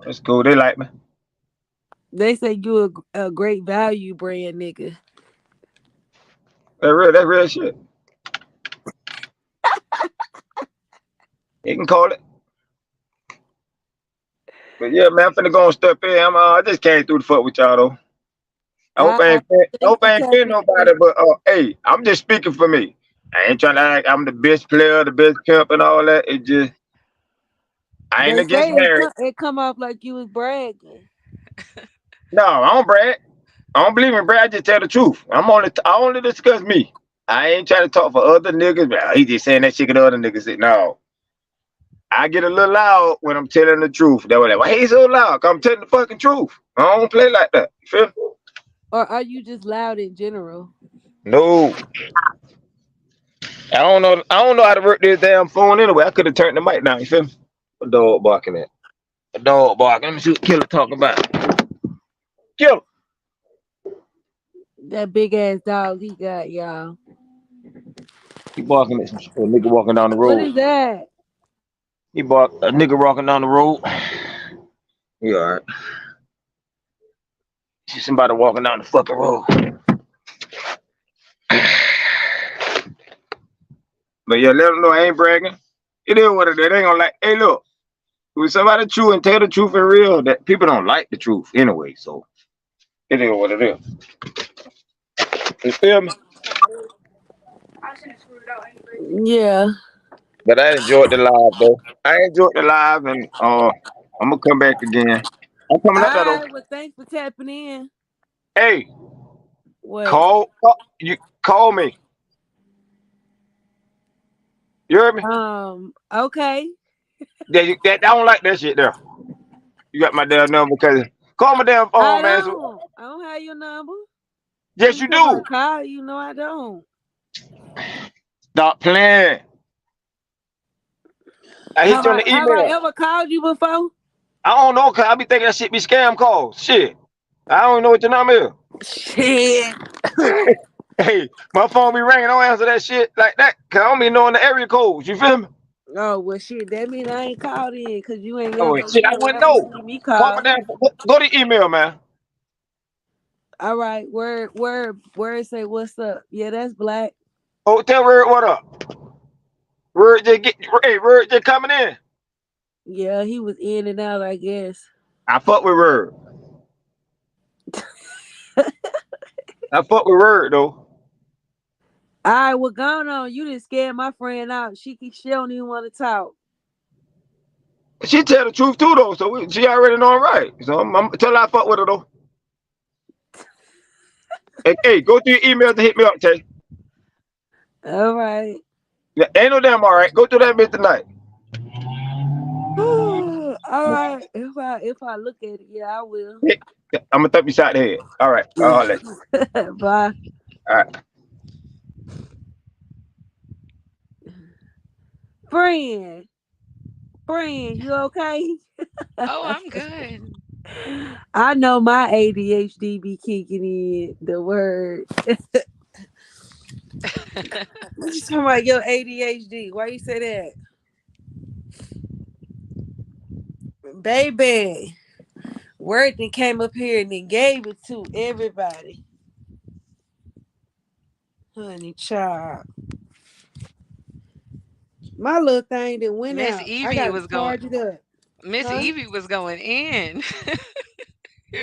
That's cool. They like me. They say you a great value brand nigga. That's real shit. You can call it. But yeah, man, I'm finna go and step in. I just came through the fuck with y'all though. I I thanks hope for I ain't offend tapping nobody, in. but hey, I'm just speaking for me. I ain't trying to act I'm the best player, the best pimp, and all that. It just I ain't They against say marriage. it come off like you was bragging. No, I don't brag. I don't believe in brag. I just tell the truth. I only discuss me. I ain't trying to talk for other niggas. But he just saying that shit and other niggas say no. I get a little loud when I'm telling the truth. They were like, "Why he so loud? 'Cause I'm telling the fucking truth. I don't play like that. You feel me? Or are you just loud in general? No, I don't know. I don't know how to work this damn phone anyway. I could have turned the mic down. You feel me? A dog barking at. A dog barking. Let me see what Killer talking about. Killer. That big ass dog he got, y'all. He barking at some a nigga walking down the What road. is that? He bark a nigga walking down the road. He alright. See somebody walking down the fucking road. But yeah, let them know I ain't bragging. It is what it is. They ain't gonna like. Hey, look, when somebody true and tell the truth and real, that people don't like the truth anyway. So it is what it is. You feel me? Yeah. But I enjoyed the live though. I enjoyed the live, and I'm gonna come back again. I'm coming up there though. Alright, well thanks for tapping in. Hey, What? you call me. You heard me? Okay. That I don't like that shit there. You got my damn number because call my damn phone, I man. So, don't. I don't have your number. yes, Every you time I do. call you, no, I don't. Stop playing. I hit Have you on I the have I email. ever called you before? I don't know, cause I be thinking that shit be scam calls. Shit. I don't know what your number Shit. is. Hey, my phone be ringing. Don't answer that shit like that. Cause I don't be knowing the area codes. You feel me? Oh well, shit. That mean I ain't called in because you ain't Oh, answered. shit, I You wouldn't never know. see me Call my call. damn. Go to email, man. All right, word say what's up? Yeah, that's black. Oh, tell Word what up. Word just get. Hey, Word just coming in. Yeah, he was in and out, I guess. I fuck with Word. I fuck with Word though. All right, what going on? You didn't scare my friend out. She don't even want to talk. She tell the truth too though, so she already know I'm right. So I'm tell her I fuck with her though. Hey, go through your email to hit me up, Tay. All right. Yeah, ain't no damn all right. Go through that bitch tonight. All right. If I look at it, yeah, I will. Yeah, I'm gonna thump you side the head. All right, I'll let you. Bye. All right. Friend. Friend, you okay? Oh, I'm good. I know my ADHD be kicking in the word. What you talking about your ADHD? Why you say that? Baby. Word then came up here and then gave it to everybody. Honey child. My little thing that went Miss out. I Evie gotta was going charge it up. Miss Huh? Evie was going in.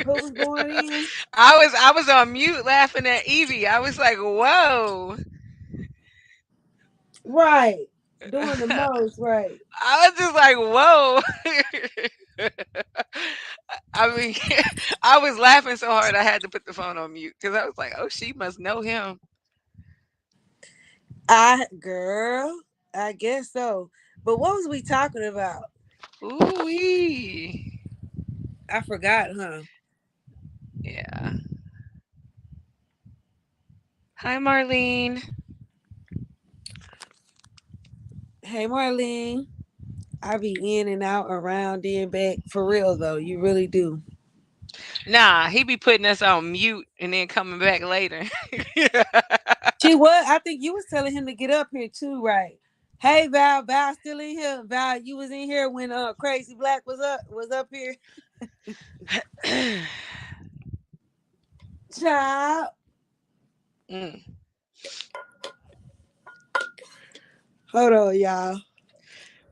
Who was going in? I was on mute laughing at Evie. I was like, "Whoa." Right. Doing the most, right. I was just like, "Whoa." I mean, I was laughing so hard I had to put the phone on mute cuz I was like, "Oh, she must know him." Girl, I guess so. But what was we talking about? Ooh wee. I forgot, huh? Yeah. Hi, Marlene. Hey Marlene. I be in and out, around, in, back. For real though, you really do. Nah, he be putting us on mute and then coming back later. She was. I think you was telling him to get up here too, right? Hey Val, Val still in here. Val, you was in here when Crazy Black was up here. Child. Mm. Hold on, y'all.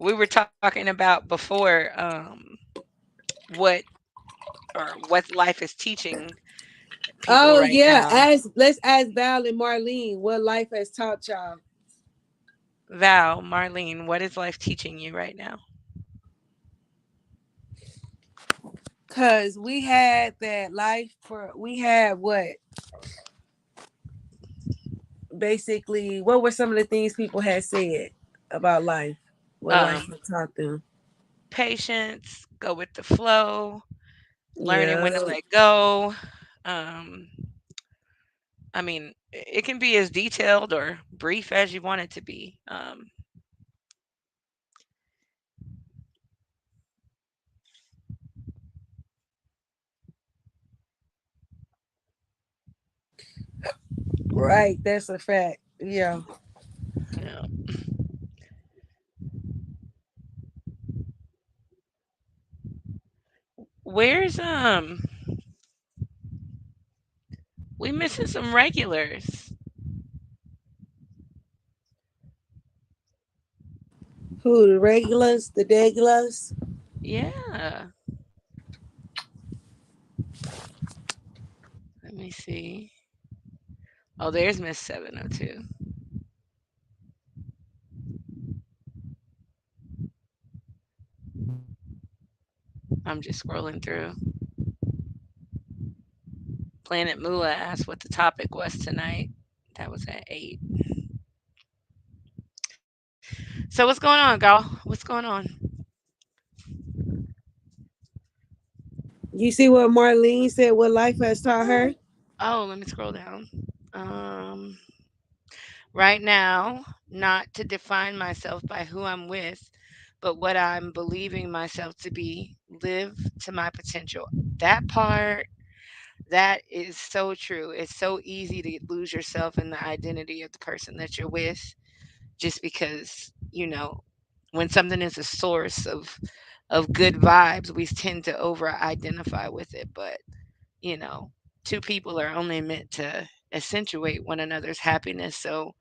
We were talking about before what or what life is teaching people Oh right yeah. now. Let's ask Val and Marlene what life has taught y'all. Val, Marlene, what is life teaching you right now? Cause we had that life for we had what basically what were some of the things people had said about life? What life Um, had taught them? Patience, go with the flow, learning when to Yeah. let go. Um, I mean, it can be as detailed or brief as you want it to be. Right, that's a fact. Yeah. You know, where's we missing some regulars. Who, the regulars, the degulas? Yeah. Let me see. Oh, there's Miss 702. I'm just scrolling through. Planet Moolah asked what the topic was tonight. That was at 8. So what's going on, gal? What's going on? You see what Marlene said, what life has taught her? Oh, let me scroll down. Um, right now, not to define myself by who I'm with, but what I'm believing myself to be. Live to my potential. That part, that is so true. It's so easy to lose yourself in the identity of the person that you're with just because, when something is a source of good vibes, we tend to over identify with it, but you know, two people are only meant to accentuate one another's happiness. So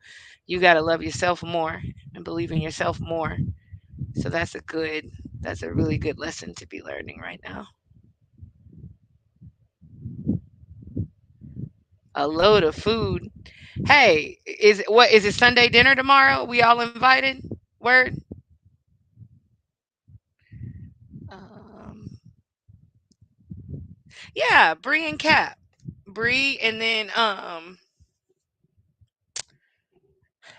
you got to love yourself more and believe in yourself more. So that's a really good lesson to be learning right now. A load of food. Hey, is it Sunday dinner tomorrow? We all invited? Word? Um, yeah, Bree and Cap. Bree and then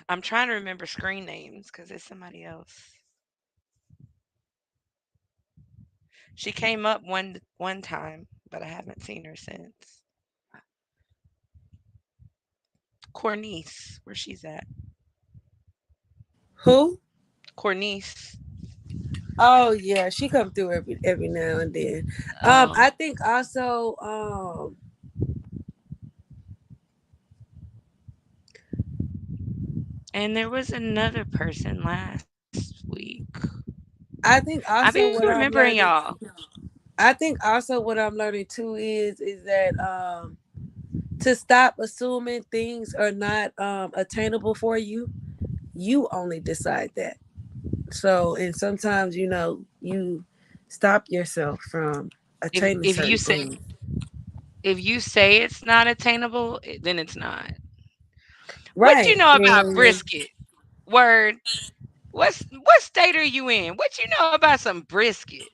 I'm trying to remember screen names because it's somebody else. She came up one time, but I haven't seen her since. Cornice, where she's at. Who? Cornice. Oh yeah, she come through every now and then. Um, I think also and there was another person last week. I think I be also what I'm remembering learning. y'all. I think also what I'm learning too is that to stop assuming things are not attainable for you. You only decide that. So, and sometimes you stop yourself from If attaining if you certain say things. if you say it's not attainable, then it's not. What you Right. know about And brisket? Word. What state are you in? What you know about some brisket?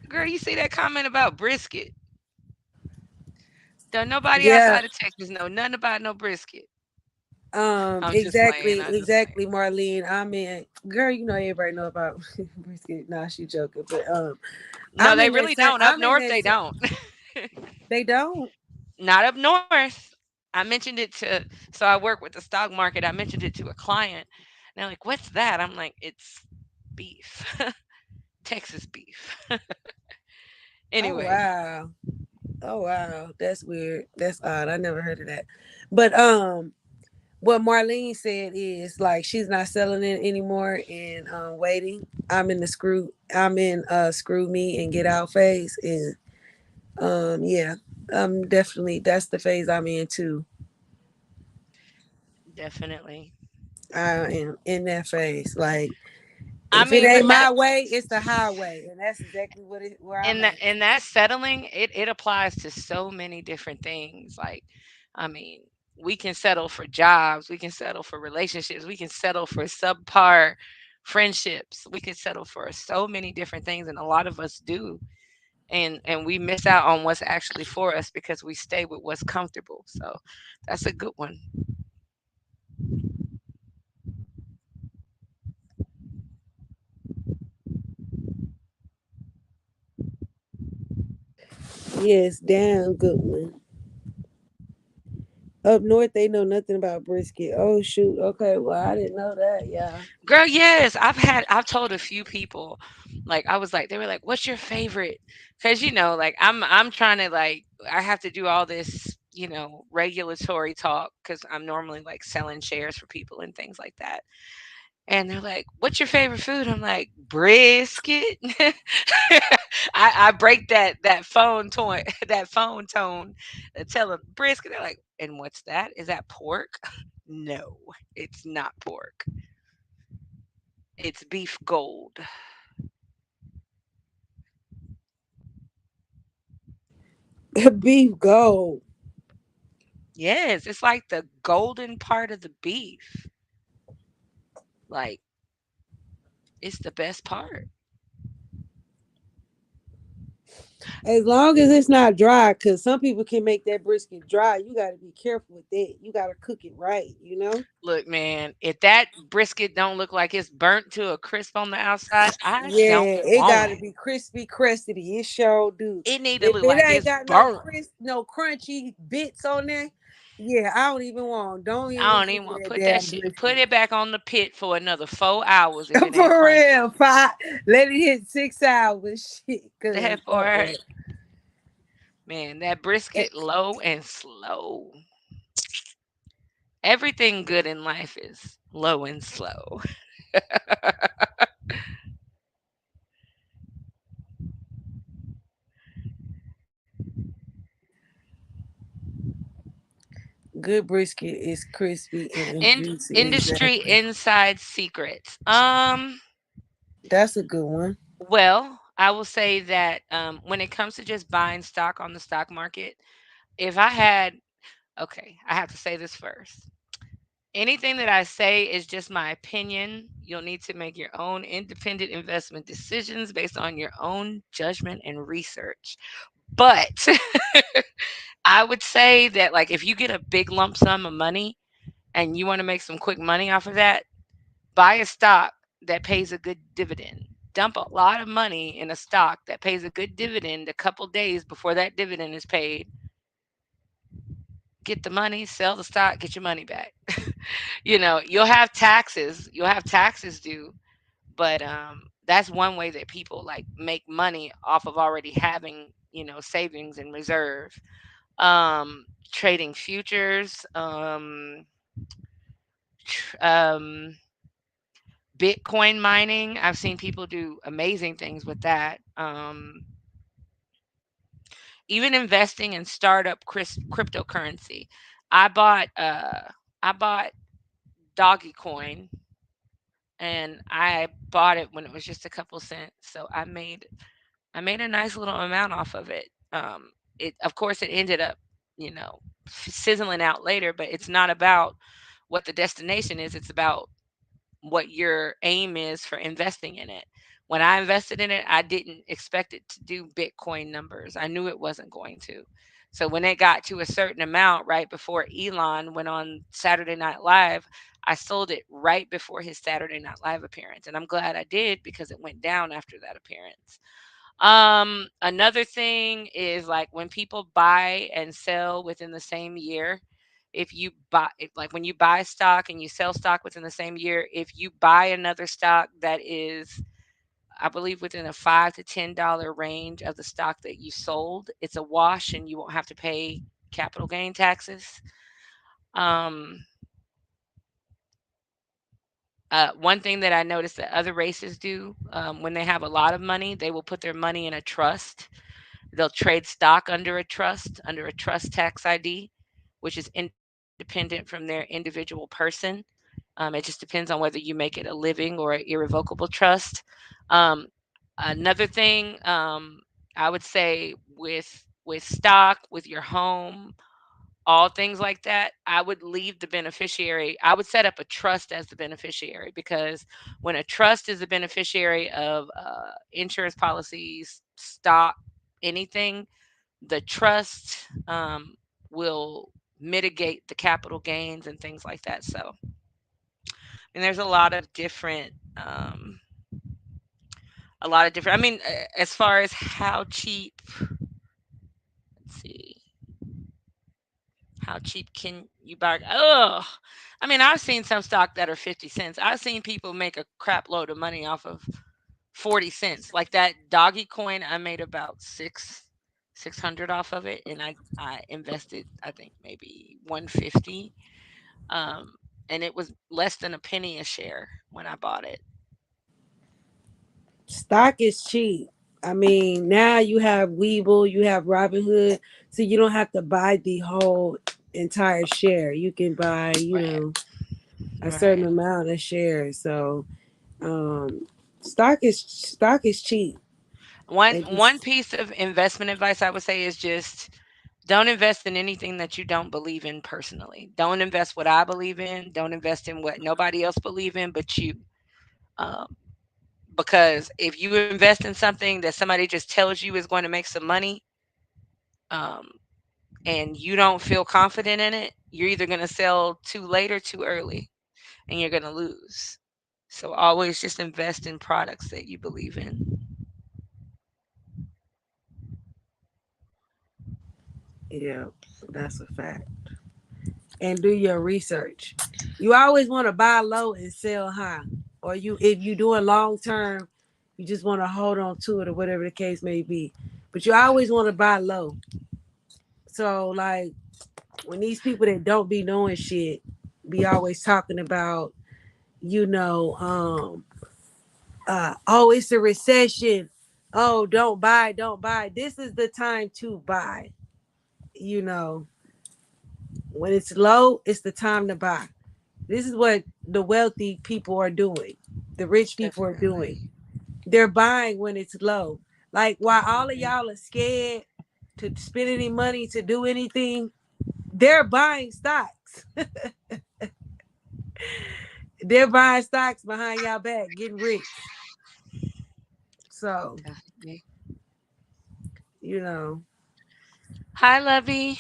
Girl, you see that comment about brisket? Don't nobody yeah, outside of Texas know nothing about no brisket. I'm just playing. exactly, I'm just playing. exactly, Marlene. I mean, girl, everybody know about brisket. Nah, she joking, but No, they really don't. Up I'm in north, that. they don't. They don't. Not up north. I mentioned it to, so I work with the stock market. I mentioned it to a client. And they're like, what's that? I'm like, it's beef, Texas beef. Oh Anyway, wow. Oh wow. That's weird. That's odd. I never heard of that. But what Marlene said is like she's not selling it anymore and waiting. I'm in screw me and get out phase. And yeah, definitely that's the phase I'm in too. definitely. I am in that phase. Like I if it mean, ain't but that my way, it's the highway. And that's exactly where I'm at. and that settling, it applies to so many different things. Like, I mean, we can settle for jobs, we can settle for relationships, we can settle for subpar friendships, we can settle for so many different things, and a lot of us do. And we miss out on what's actually for us because we stay with what's comfortable. So that's a good one. Yes, damn good one. Up north, they know nothing about brisket. Oh shoot. Okay, well I didn't know that. Yeah. Girl, yes, I've told a few people, like I was like, they were like, "What's your favorite?" Because like I'm trying to like I have to do all this regulatory talk because I'm normally like selling shares for people and things like that. And they're like, "What's your favorite food?" I'm like, "Brisket." I break that phone tone, and tell them brisket. They're like, "And what's that? Is that pork?" No, it's not pork. It's beef gold. Beef gold. Yes, it's like the golden part of the beef. Like it's the best part. As long as it's not dry, because some people can make that brisket dry. You got to be careful with that. You got to cook it right, you know? Look, man, if that brisket don't look like it's burnt to a crisp on the outside, I don't Yeah, it want got to it. be crispy, crusty. It sure do. It need to If look it like ain't it's got no burnt. crisp, no crunchy bits on there, yeah, I don't even want. Don't even I don't give even me want to that put that damn shit. Put brisket. it back on the pit for another 4 hours if it ain't For crunchy. real, five. Let it hit 6 hours. Shit, cause That part, man, that brisket low and slow. Everything good in life is low and slow. good brisket is crispy and And juicy. industry Exactly. inside secrets. That's a good one. Well, I will say that when it comes to just buying stock on the stock market, if I had, okay, I have to say this first. Anything that I say is just my opinion. You'll need to make your own independent investment decisions based on your own judgment and research. But I would say that, like, if you get a big lump sum of money and you want to make some quick money off of that, buy a stock that pays a good dividend. Dump a lot of money in a stock that pays a good dividend a couple days before that dividend is paid. Get the money, sell the stock, get your money back. You'll have taxes due, but that's one way that people like make money off of already having, savings and reserve. Trading futures, tr- um, Bitcoin mining. I've seen people do amazing things with that. Even investing in startup cryptocurrency. I bought uh I bought Doggy Coin, and I bought it when it was just a couple cents. So I made a nice little amount off of it. It of course it ended up, sizzling out later, but it's not about what the destination is. It's about what your aim is for investing in it. When I invested in it, I didn't expect it to do Bitcoin numbers. I knew it wasn't going to. So when it got to a certain amount right before Elon went on Saturday Night Live, I sold it right before his Saturday Night Live appearance. And I'm glad I did because it went down after that appearance. Another thing is like when people buy and sell within the same year. If when you buy stock and you sell stock within the same year, if you buy another stock that is, I believe, within a $5 to $10 range of the stock that you sold, it's a wash and you won't have to pay capital gain taxes. Um, One thing that I noticed that other races do, when they have a lot of money, they will put their money in a trust. They'll trade stock under a trust tax ID, which is independent from their individual person. It just depends on whether you make it a living or an irrevocable trust. Um, Another thing, I would say with stock, with your home, all things like that, I would leave the beneficiary. I would set up a trust as the beneficiary, because when a trust is the beneficiary of insurance policies, stock, anything, the trust will mitigate the capital gains and things like that. So, and there's a lot of different. I mean, as far as how cheap Let's see. How cheap can you buy? Oh, I mean, I've seen some stock that are 50 cents. I've seen people make a crap load of money off of 40 cents. Like that doggy coin, I made about 600 off of it, and I invested, I think maybe 150. Um, and it was less than a penny a share when I bought it. Stock is cheap. I mean, now you have Weeble, you have Robinhood, so you don't have to buy the whole entire share. You can buy, Right. a certain Right. amount of shares. So, um, stock is cheap. One And one just piece of investment advice I would say is just don't invest in anything that you don't believe in personally. Don't invest what I believe in. Don't invest in what nobody else believe in but you. Um, because if you invest in something that somebody just tells you is going to make some money, um, and you don't feel confident in it, you're either going to sell too late or too early, and you're going to lose. So always just invest in products that you believe in. yeah, that's a fact. And do your research. You always want to buy low and sell high. Or you if you doing long term, you just want to hold on to it or whatever the case may be. But you always want to buy low. So like when these people that don't be knowing shit be always talking about, you know, oh, it's a recession. Oh, don't buy, don't buy. This is the time to buy. You know, when it's low, it's the time to buy. This is what the wealthy people are doing. The rich people are doing. Definitely. They're buying when it's low. Like while all of Mhm. y'all are scared to spend any money to do anything, they're buying stocks. They're buying stocks behind y'all back, getting rich. So, Definitely. you know, Hi, Lovey.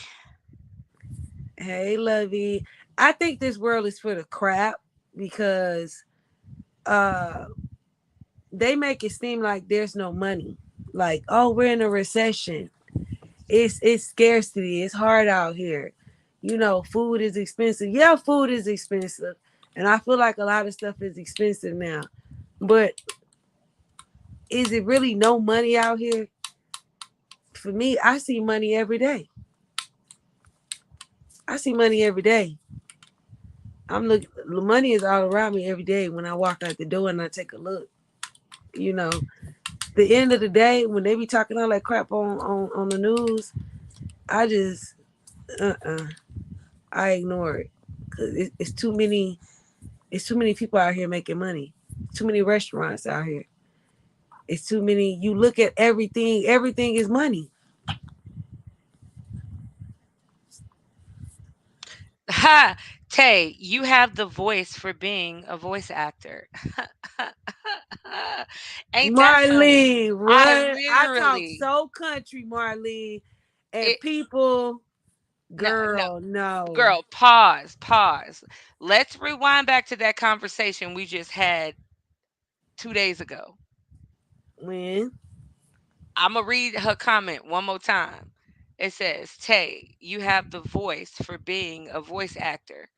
hey Lovey. I think this world is for the crap because uh they make it seem like there's no money. Like, oh, we're in a recession. It's scarcity. It's hard out here. You know, food is expensive. Yeah, food is expensive. And I feel like a lot of stuff is expensive now. But is it really no money out here? For me, I see money every day. I see money every day. I'm looking money is all around me every day when I walk out the door and I take a look. You know, the end of the day, when they be talking all that crap on the news, I just I ignore it. Cause it's too many. It's too many people out here making money. Too many restaurants out here. It's too many. You look at everything. Everything is money. Ha! Tay, you have the voice for being a voice actor. Ain't that funny? Marlene, I what? I talk literally so country, Marlene, and it people, no, no, girl, no. girl, pause, pause. Let's rewind back to that conversation we just had 2 days ago. When? I'm gonna read her comment one more time. It says, "Tay, you have the voice for being a voice actor."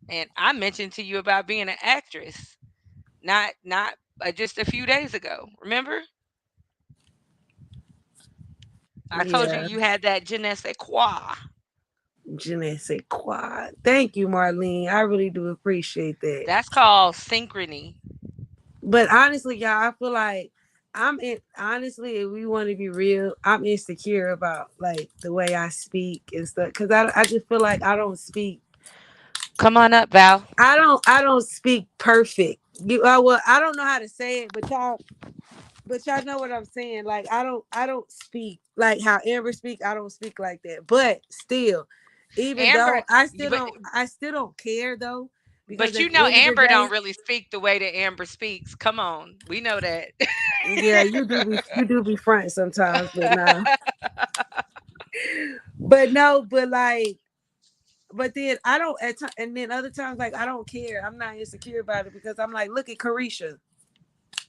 And I mentioned to you about being an actress not just a few days ago. Remember? I told you Yeah, you had that je ne sais quoi. je ne sais quoi. Thank you, Marlene. I really do appreciate that. That's called synchrony. But honestly, y'all, I feel like I'm in. Honestly, if we want to be real, I'm insecure about like the way I speak and stuff because I just feel like I don't speak. Come on up, Val. I don't speak perfect. Well, I don't know how to say it, but y'all know what I'm saying. Like I don't speak like how Amber speak. I don't speak like that. But still, even though Amber, I still but don't I still don't care though because but at you the know end of the Amber day, don't really speak the way that Amber speaks. Come on, we know that. yeah, you do be front sometimes, but nah. But no, but like, but then I don't and then other times like I don't care. I'm not insecure about it because I'm like, look at Carisha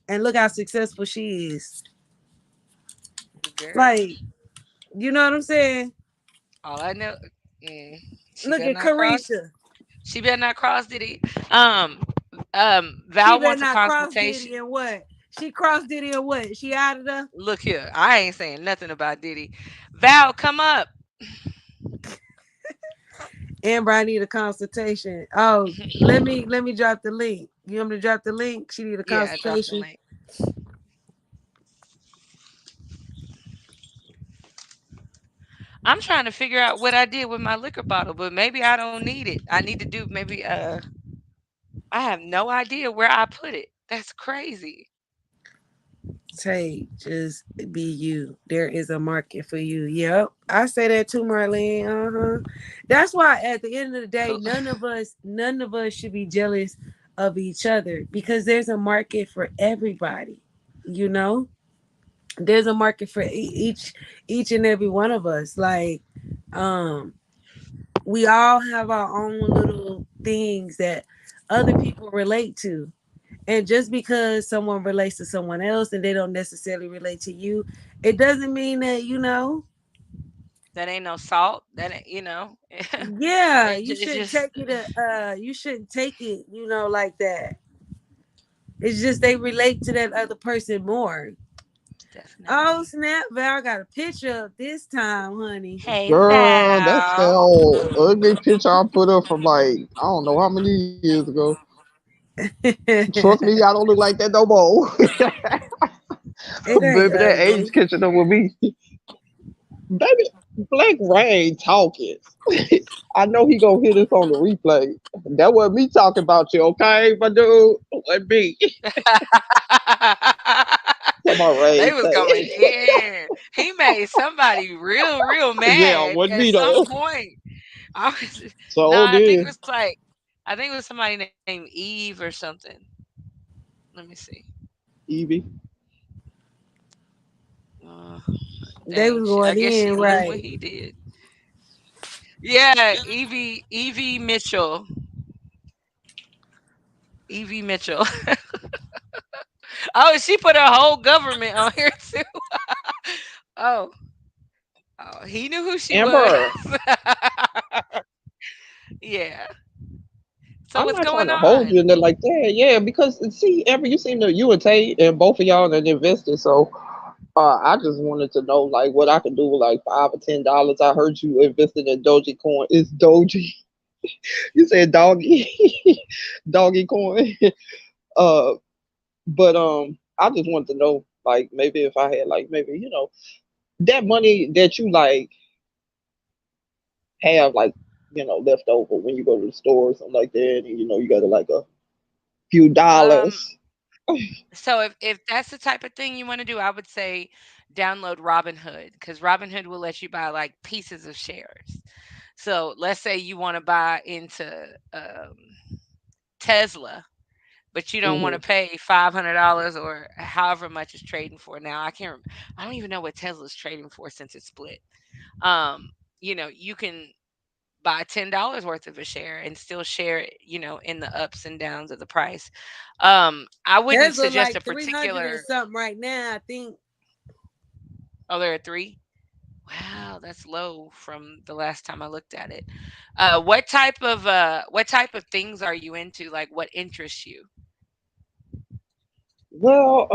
and look how successful she is. Girl, Like, you know what I'm saying? All I know, mm, she Look better at not cross. Carisha. She better not cross Diddy. She Val better wants a not cross consultation. Diddy and what? She crossed Diddy and what? She out of there? Look here, I ain't saying nothing about Diddy. Val, come up. Amber, I need a consultation. Oh, let me drop the link. You want me to drop the link? She need a Yeah, drop the consultation. link. I'm trying to figure out what I did with my liquor bottle, but maybe I don't need it. I need to do maybe I have no idea where I put it. That's crazy. Tay, just be you. There is a market for you. Yep. I say that too, Marlene. Uh-huh. That's why at the end of the day, none of us should be jealous of each other because there's a market for everybody. You know? There's a market for each and every one of us. Like, um, we all have our own little things that other people relate to. And just because someone relates to someone else and they don't necessarily relate to you, it doesn't mean that, That ain't no salt. That ain't, yeah, it, you it shouldn't just take it, like that. It's just they relate to that other person more. Oh definitely. snap, Val got a picture up this time, honey. Hey Girl, that's that Val. old ugly picture I put up from like I don't know how many years ago. Trust me, I don't look like that no more. It ain't Baby, that age ugly. catching up with me. Baby, Black Rain talking. I know he gonna hear this on the replay. That wasn't me talking about you, okay, my dude? Wasn't me. Come on, They Ray. was going in. He made somebody real, real Yeah, mad wasn't at me some though. point. I was, no, So then, I think it was somebody named Eve or something. Let me see. Evie. Uh, They dang, was I going guess she in left what right. he did. Yeah, Evie Mitchell. Evie Mitchell. Oh, she put her whole government on here too. Oh, oh, he knew who she was. Amber, Yeah. So I'm what's not trying going to hold you on? in there like that. Yeah, because see, Amber, you seem to you and Tate and both of y'all that invested. So I just wanted to know like what I could do with like $5 or $10. I heard you invested in Doji Coin. It's Doji. You said doggy, doggy coin. Uh, but I just wanted to know like maybe if I had like maybe that money that you like have like left over when you go to the store or something like that, and you got like a few Um, dollars. so if that's the type of thing you want to do, I would say download Robinhood because Robinhood will let you buy like pieces of shares. So let's say you want to buy into Tesla, but you don't want to Hmm. pay $500 or however much it's trading for now. I don't even know what Tesla's trading for since it's split. Um, you can buy $10 worth of a share and still share it, in the ups and downs of the price. I wouldn't Tesla suggest a like 300 and particular. something right now, I think. Oh, there are three. Wow, that's low from the last time I looked at it. What type of things are you into? Like, what interests you? Well,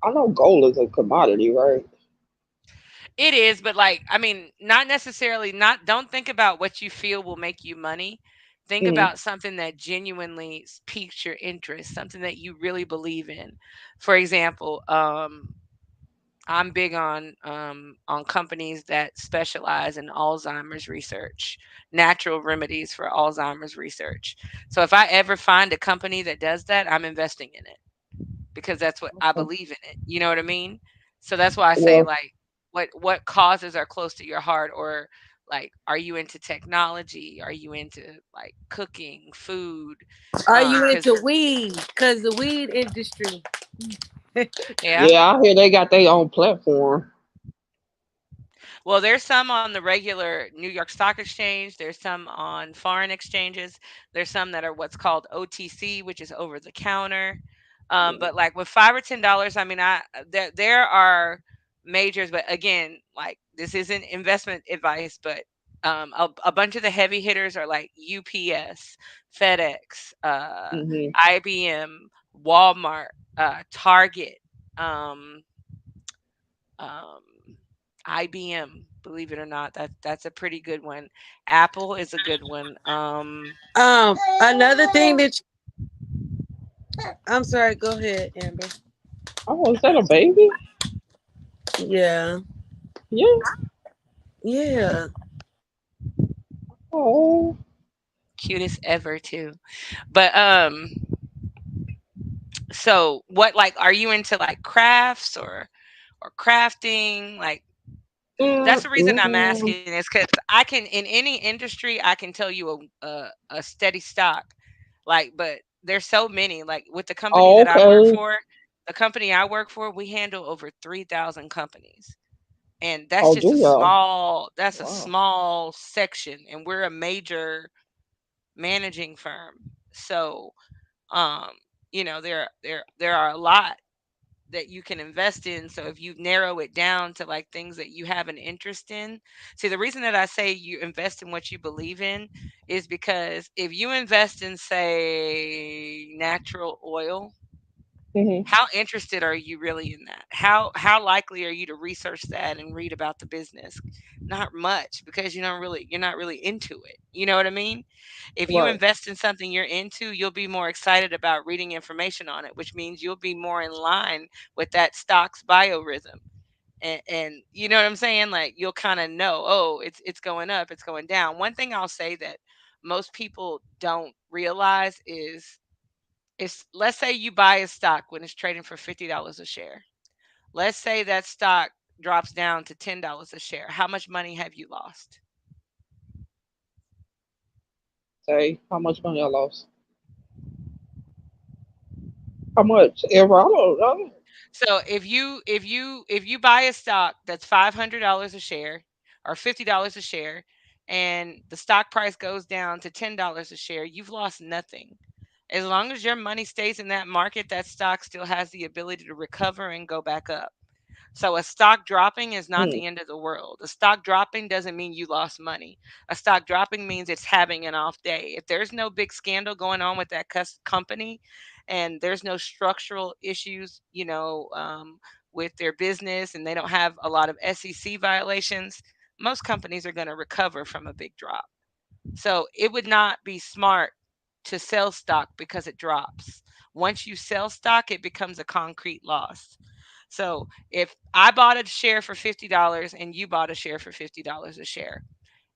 I know gold is a commodity, right? It is, but like, I mean, not necessarily. Not Don't think about what you feel will make you money. Think Hmm. about something that genuinely piques your interest, something that you really believe in. For example, I'm big on companies that specialize in Alzheimer's research, natural remedies for Alzheimer's research. So if I ever find a company that does that, I'm investing in it because that's what I Okay. believe in it. You know what I mean? So that's why I say Well, like what causes are close to your heart, or like are you into technology? Are you into like cooking, food? Are you Cuz into weed? Cause the weed industry. yeah. yeah, I hear they got their own platform. Well, there's some on the regular New York Stock Exchange. There's some on foreign exchanges. There's some that are what's called OTC, which is over the counter. But like with $5 or $10, I mean, there are. majors, but again, like this isn't investment advice, but a bunch of the heavy hitters are like UPS, FedEx, Hmm. IBM, Walmart, Target, um, um, IBM. Believe it or not, that's a pretty good one. Apple is a good one. Another thing that I'm sorry. Go ahead, Amber. Oh, is that a baby? Yeah, Yeah. yeah. Oh. Cutest ever too. But so what, like, are you into like crafts or crafting? Like, that's the reason I'm Mm. asking is because I can, in any industry, I can tell you a steady stock. Like, but there's so many. Like with the company Oh, that I work okay. for, the company I work for, we handle over 3,000 companies. And that's Oh, just do a y'all? small, that's a Wow. small section. And we're a major managing firm. So, um, there are a lot that you can invest in. So if you narrow it down to like things that you have an interest in, see, the reason that I say you invest in what you believe in is because if you invest in, say, natural oil, Hmm. how interested are you really in that? How likely are you to research that and read about the business? Not much, because you're not really into it. You know what I mean? If you Right. invest in something you're into, you'll be more excited about reading information on it, which means you'll be more in line with that stock's biorhythm. And you know what I'm saying? Like you'll kind of know, oh, it's going up, it's going down. One thing I'll say that most people don't realize is, let's say you buy a stock when it's trading for $50 a share. Let's say that stock drops down to $10 a share. How much money have you lost? Say, how much money I lost? How much? Ever? I don't know. So if you buy a stock that's $500 a share or $50 a share, and the stock price goes down to $10 a share, you've lost nothing. As long as your money stays in that market, that stock still has the ability to recover and go back up. So a stock dropping is not Mm. the end of the world. A stock dropping doesn't mean you lost money. A stock dropping means it's having an off day. If there's no big scandal going on with that company, and there's no structural issues, with their business, and they don't have a lot of SEC violations, most companies are going to recover from a big drop. So it would not be smart to sell stock because it drops. Once you sell stock, it becomes a concrete loss. So if I bought a share for $50 and you bought a share for $50 a share,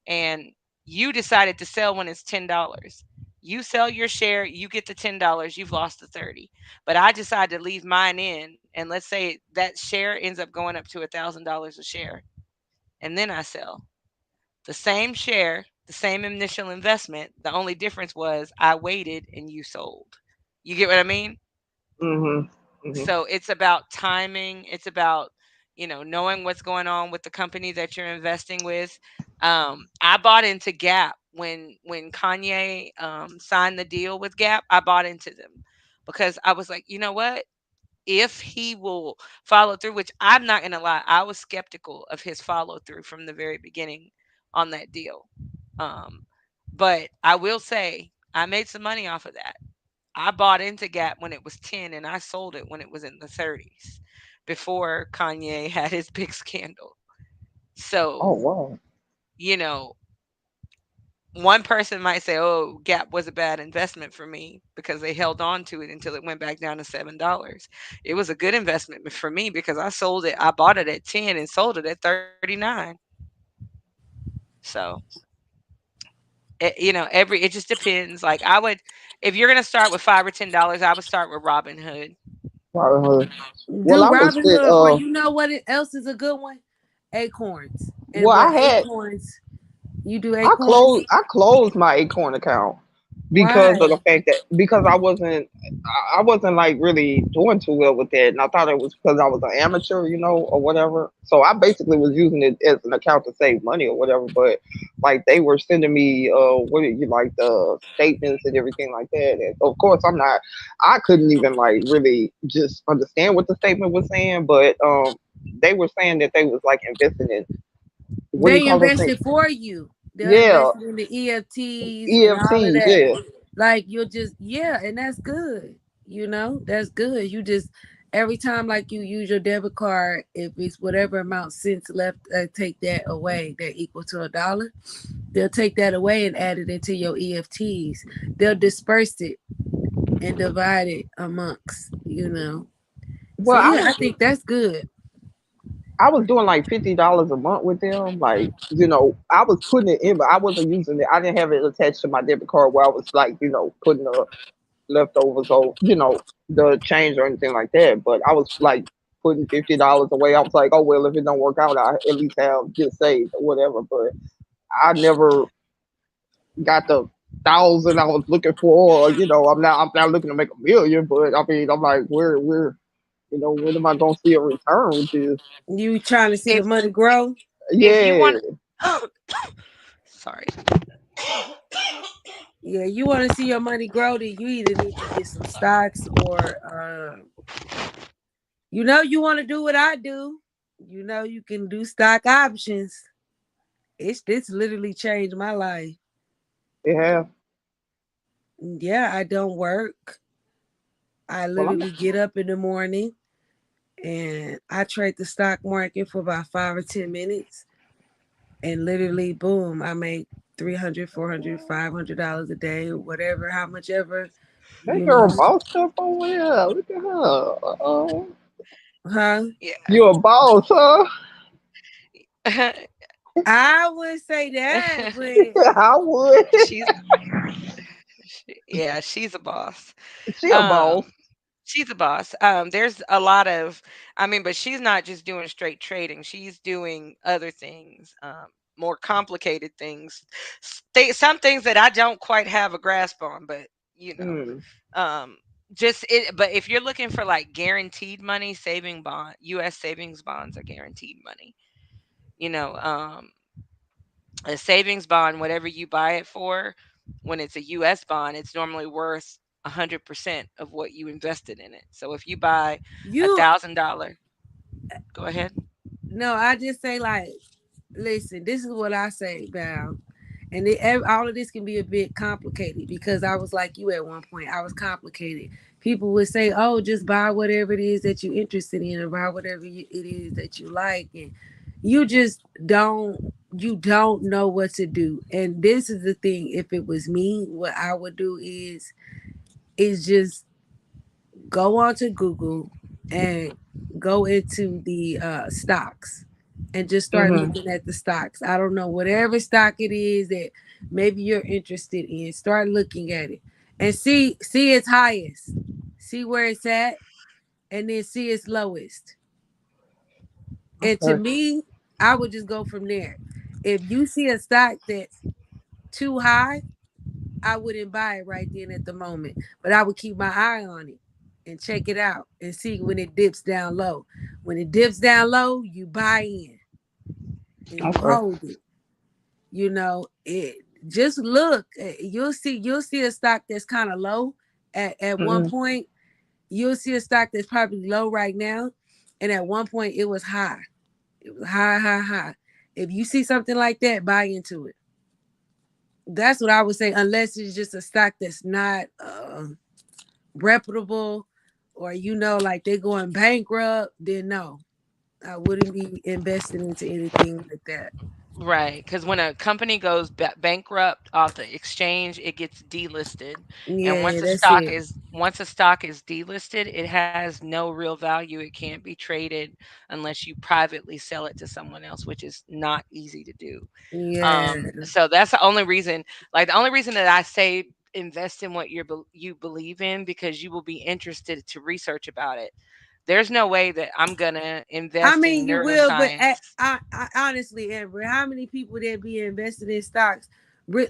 and you decided to sell when it's $10, you sell your share, you get the $10, you've lost the 30. But I decide to leave mine in, and let's say that share ends up going up to $1,000 a share, and then I sell the same share, the same initial investment. The only difference was I waited and you sold. You get what I mean? Mhm. Mhm. So it's about timing. It's about, knowing what's going on with the company that you're investing with. I bought into Gap when Kanye signed the deal with Gap. I bought into them because I was like, you know what? If he will follow through, which I'm not gonna lie, I was skeptical of his follow through from the very beginning on that deal. Um, but I will say I made some money off of that. I bought into Gap when it was 10 and I sold it when it was in the 30s before Kanye had his big scandal. Oh So, wow. you know, one person might say, "Oh, Gap was a bad investment for me because they held on to it until it went back down to $7." It was a good investment for me because I sold it. I bought it at 10 and sold it at 39. So, it just depends. Like I would, if you're gonna start with $5 or $10, I would start with Robinhood. Robinhood. Well, Do I was fit. Robinhood, or you know what else is a good one? Acorns. And Well, with I had Acorns, you do Acorns. I closed my Acorn account because of Why? the fact that because I wasn't like really doing too well with that, and I thought it was because I was an amateur, or whatever. So I basically was using it as an account to save money or whatever. But like they were sending me what do you like the statements and everything like that. And of course, I couldn't even like really just understand what the statement was saying, but they were saying that they was like investing in what do you They call those things? invested for you. They're Yeah, investing in the EFTs and all of EFTs. that. Yeah. Like you'll just yeah, and that's good. That's good. You just every time like you use your debit card, if it's whatever amount cents left, take that away. That equal to $1. They'll take that away and add it into your EFTs. They'll disperse it and divide it amongst. So Well, yeah, I think that's good. I was doing like $50 a month with them. Like, I was putting it in, but I wasn't using it. I didn't have it attached to my debit card where I was like, putting the leftovers or the change or anything like that. But I was like putting $50 away. I was like, oh well, if it don't work out, I at least have this saved or whatever. But I never got the thousand I was looking for. I'm not looking to make a million, but I mean, I'm like, when am I gonna see a return with this? You trying to see the If money grow? if you want, Yeah. sorry. Yeah, you want to see your money grow, then you either need to get some stocks or you want to do what I do. You can do stock options. This literally changed my life. Yeah. Yeah, I don't work. I Well, I'm literally get up in the morning and I trade the stock market for about 5 or 10 minutes. And literally, boom, I make 300, 400, $500 a day, whatever, how much ever, that you girl know. boss up over here. Look at her. Huh? You a boss, huh? Yeah. I wouldn't say that, but I would. she's yeah, she's a boss. She a boss. Um, she's a boss. There's a lot of, I mean, but she's not just doing straight trading. She's doing other things, more complicated things. Some things that I don't quite have a grasp on, but you know, Mm. um, just it. But if you're looking for like guaranteed money, U.S. savings bonds are guaranteed money. You know, a savings bond, whatever you buy it for, when it's a US bond, it's normally worth 100% of what you invested in it. So if you buy a you $1,000, go ahead. no, I just say like, listen, this is what I say, Val. And all of this can be a bit complicated because I was like you at one point. I was complicated. People would say, "Oh, just buy whatever it is that you're interested in, or buy whatever it is that you like," and you just don't. You don't know what to do. And this is the thing. If it was me, what I would do is just go onto Google and go into the stocks and just start Mhm. looking at the stocks. I don't know, whatever stock it is that maybe you're interested in, start looking at it and see its highest, see where it's at, and then see its lowest. And to Okay. me, I would just go from there. If you see a stock that's too high, I wouldn't buy it right then at the moment, but I would keep my eye on it and check it out and see when it dips down low. When it dips down low, you buy in and you Okay. hold it. It just look. You'll see a stock that's kind of low at one Mhm. point. You'll see a stock that's probably low right now, and at one point it was high. It was high, high, high. If you see something like that, buy into it. That's what I would say, unless it's just a stock that's not reputable, or like they're going bankrupt, then no, I wouldn't be investing into anything like that. Right, because when a company goes bankrupt off the exchange, it gets delisted, and Yeah, that's it. once a stock is delisted, it has no real value. It can't be traded unless you privately sell it to someone else, which is not easy to do. Yeah. So that's the only reason. Like the only reason that I say invest in what you believe in, because you will be interested to research about it. There's no way that I'm gonna I invest in mean, you will, but neuroscience. honestly, Amber, how many people that be invested in stocks,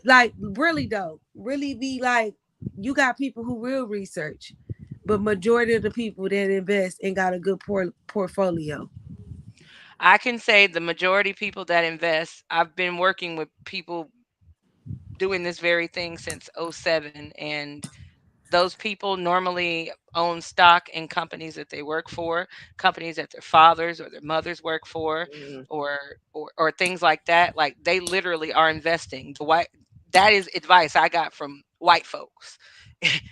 like really though, really be like, you got people who will research, but majority of the people that invest ain't got a good portfolio. I can say the majority people that invest, I've been working with people doing this very thing since '07, and those people normally own stock in companies that they work for, companies that their fathers or their mothers work for, Mm. or or things like that. Like they literally are investing. The white That is advice I got from white folks.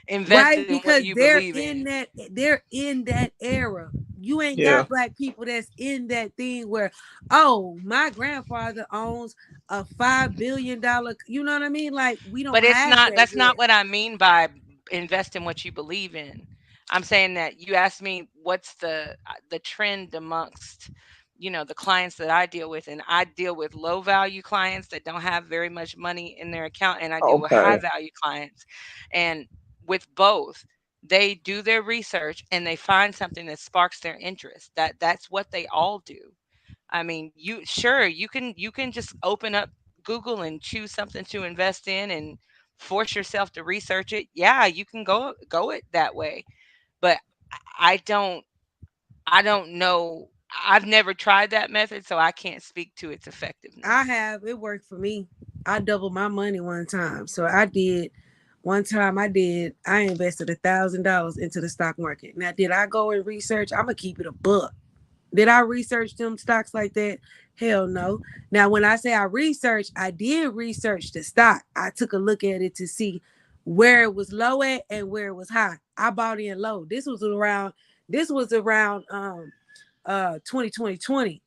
Invest Right, in what because you believe in. they're in that era. You ain't Yeah. got black people that's in that thing where, oh, my grandfather owns a $5 billion. You know what I mean? Like we But don't it's have not that that's not yet. what I mean by invest in what you believe in. I'm saying that you asked me what's the trend amongst, the clients that I deal with, and I deal with low value clients that don't have very much money in their account, and I deal with high Okay. value clients. And with both, they do their research and they find something that sparks their interest. That's what they all do. I mean, you can just open up Google and choose something to invest in and force yourself to research it. Yeah, you can go it that way. But I don't I don't know. I've never tried that method, so I can't speak to its I effectiveness. have. It worked for me. I doubled my money one time. So I did. One time I did. I invested $1,000 into the stock market. Now, did I go and research? I'm gonna keep it a buck. Did I research them stocks like that? Hell no. Now, when I say I researched, I did research the stock. I took a look at it to see where it was low at and where it was high. I bought in low. This was around 2020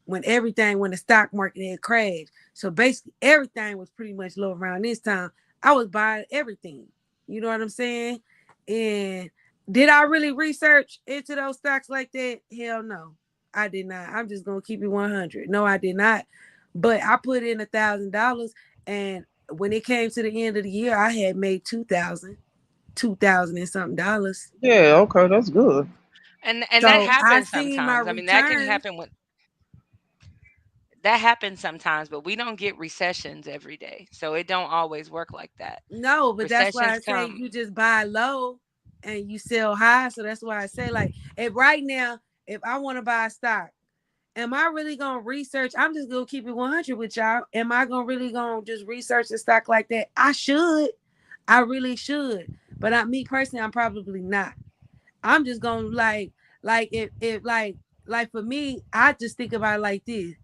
when the stock market had crashed. So basically everything was pretty much low around this time. I was buying everything. You know what I'm saying? And did I really research into those stocks like that? Hell no. I did not. I'm just gonna keep it 100. No, I did not. But I put in $1,000, and when it came to the end of the year, I had made 2,000 and something dollars. Yeah. Okay. That's good. And that So I happens seen my sometimes. I mean, that can returns. happen when that happens sometimes, but we don't get recessions every day. So it don't always work like that. No, but that's why Recessions I say come. you just buy low and you sell high. So that's why I say, like, if right now, if I want to buy a stock, am I really gonna research? I'm just gonna keep it 100 with y'all. Am I gonna really gonna just research the stock like that? I should. I really should. But me personally, I'm probably not. I'm just gonna like if like for me, I just think about it like this.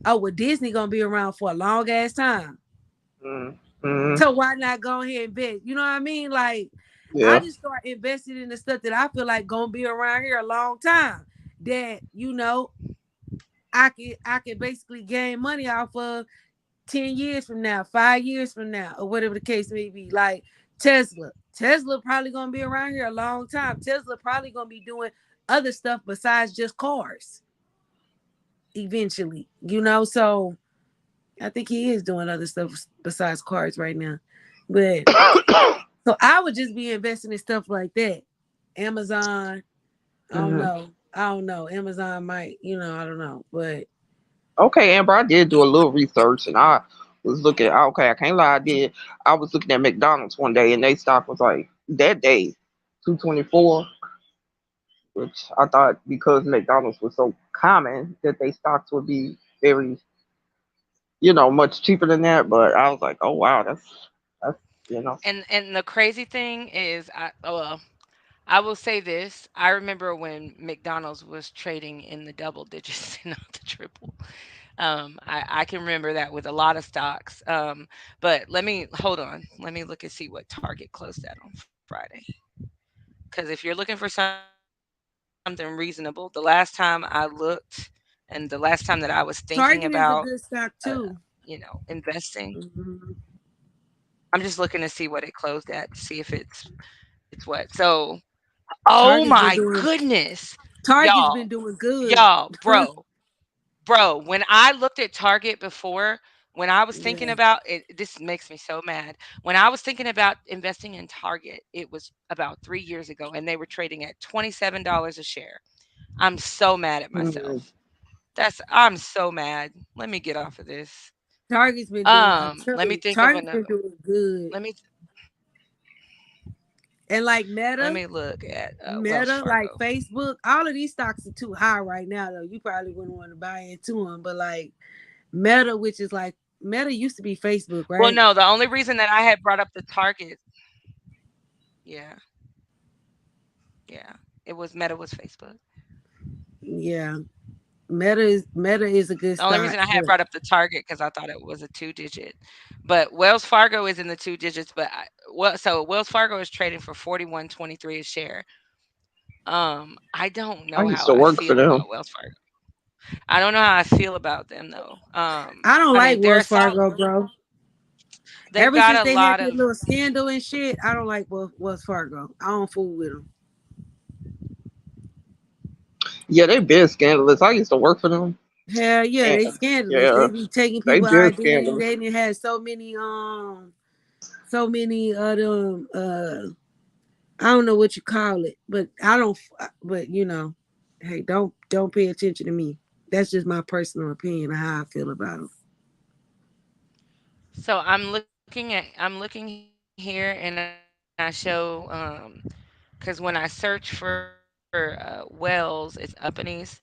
Oh, well, Disney gonna be around for a long ass time. Mm. Mm. So why not go ahead and bet? You know what I mean? Like I Yeah. just start investing in the stuff that I feel like gonna be around here a long time. That I can basically gain money off of 10 years from now, 5 years from now, or whatever the case may be. Like Tesla. Tesla probably gonna be around here a long time. Tesla probably gonna be doing other stuff besides just cars eventually. So I think he is doing other stuff besides cars right now. But so I would just be investing in stuff like that. Amazon, I don't Mhm. know. I don't know. Amazon might, I don't know. But Okay, Amber, I did do a little research and I was looking. Okay, I can't lie, I did. I was looking at McDonald's one day and they stock was like that day 224, which I thought because McDonald's was so common that they stocks would be very, much cheaper than that. But I was like, oh wow, that's you know. And the crazy thing is, I will say this. I remember when McDonald's was trading in the double digits and not the triple. I can remember that with a lot of stocks. But let me hold on. Let me look and see what Target closed at on Friday. Because if you're looking for something reasonable, the last time I looked, and the last time that I was thinking about, Target is a good stock too. investing, Mhm. I'm just looking to see what it closed at to see if it's what. So, oh Target's my been doing goodness, Target's y'all, been doing good. y'all, bro, when I looked at Target before, when I was thinking Yeah. about it, this makes me so mad. When I was thinking about investing in Target, it was about 3 years ago, and they were trading at $27 a share. I'm so mad at Mm, myself. I'm so mad. Let me get off of this. Target's been doing. I'm Let telling me you, think of Target's been another. doing good. Let me And like let Meta, me look at Wells Meta, like Fargo. Facebook, all of these stocks are too high right now. Though you probably wouldn't want to buy into them, but like Meta, which is like Meta used to be Facebook, Well, right? no, the only reason that I had brought up the Target, Yeah, yeah. It was Meta was Facebook. Yeah, Meta is a good The only start, reason I had but brought up the Target because I thought it was a two digit, but Wells Fargo is in the two digits. But so Wells Fargo is trading for 41.23 a share. I don't I know used how to I work for feel them. about Wells Fargo. I don't know how I feel about them though. I don't I like mean, they're a Wells solid. Fargo, bro. They've Ever got since a they had lot that of. little scandal and shit, I don't like Wells Fargo. I don't fool with them. Yeah, they been scandalous. I used to work for them. Hell yeah, And they scandalous. yeah, They be taking they people been identity. scandalous. They didn't have so many of them. I don't know what you call it, but I don't. But hey, don't pay attention to me. That's just my personal opinion of how I feel about them. So I'm looking here and I show because when I search for Wells, it's companies,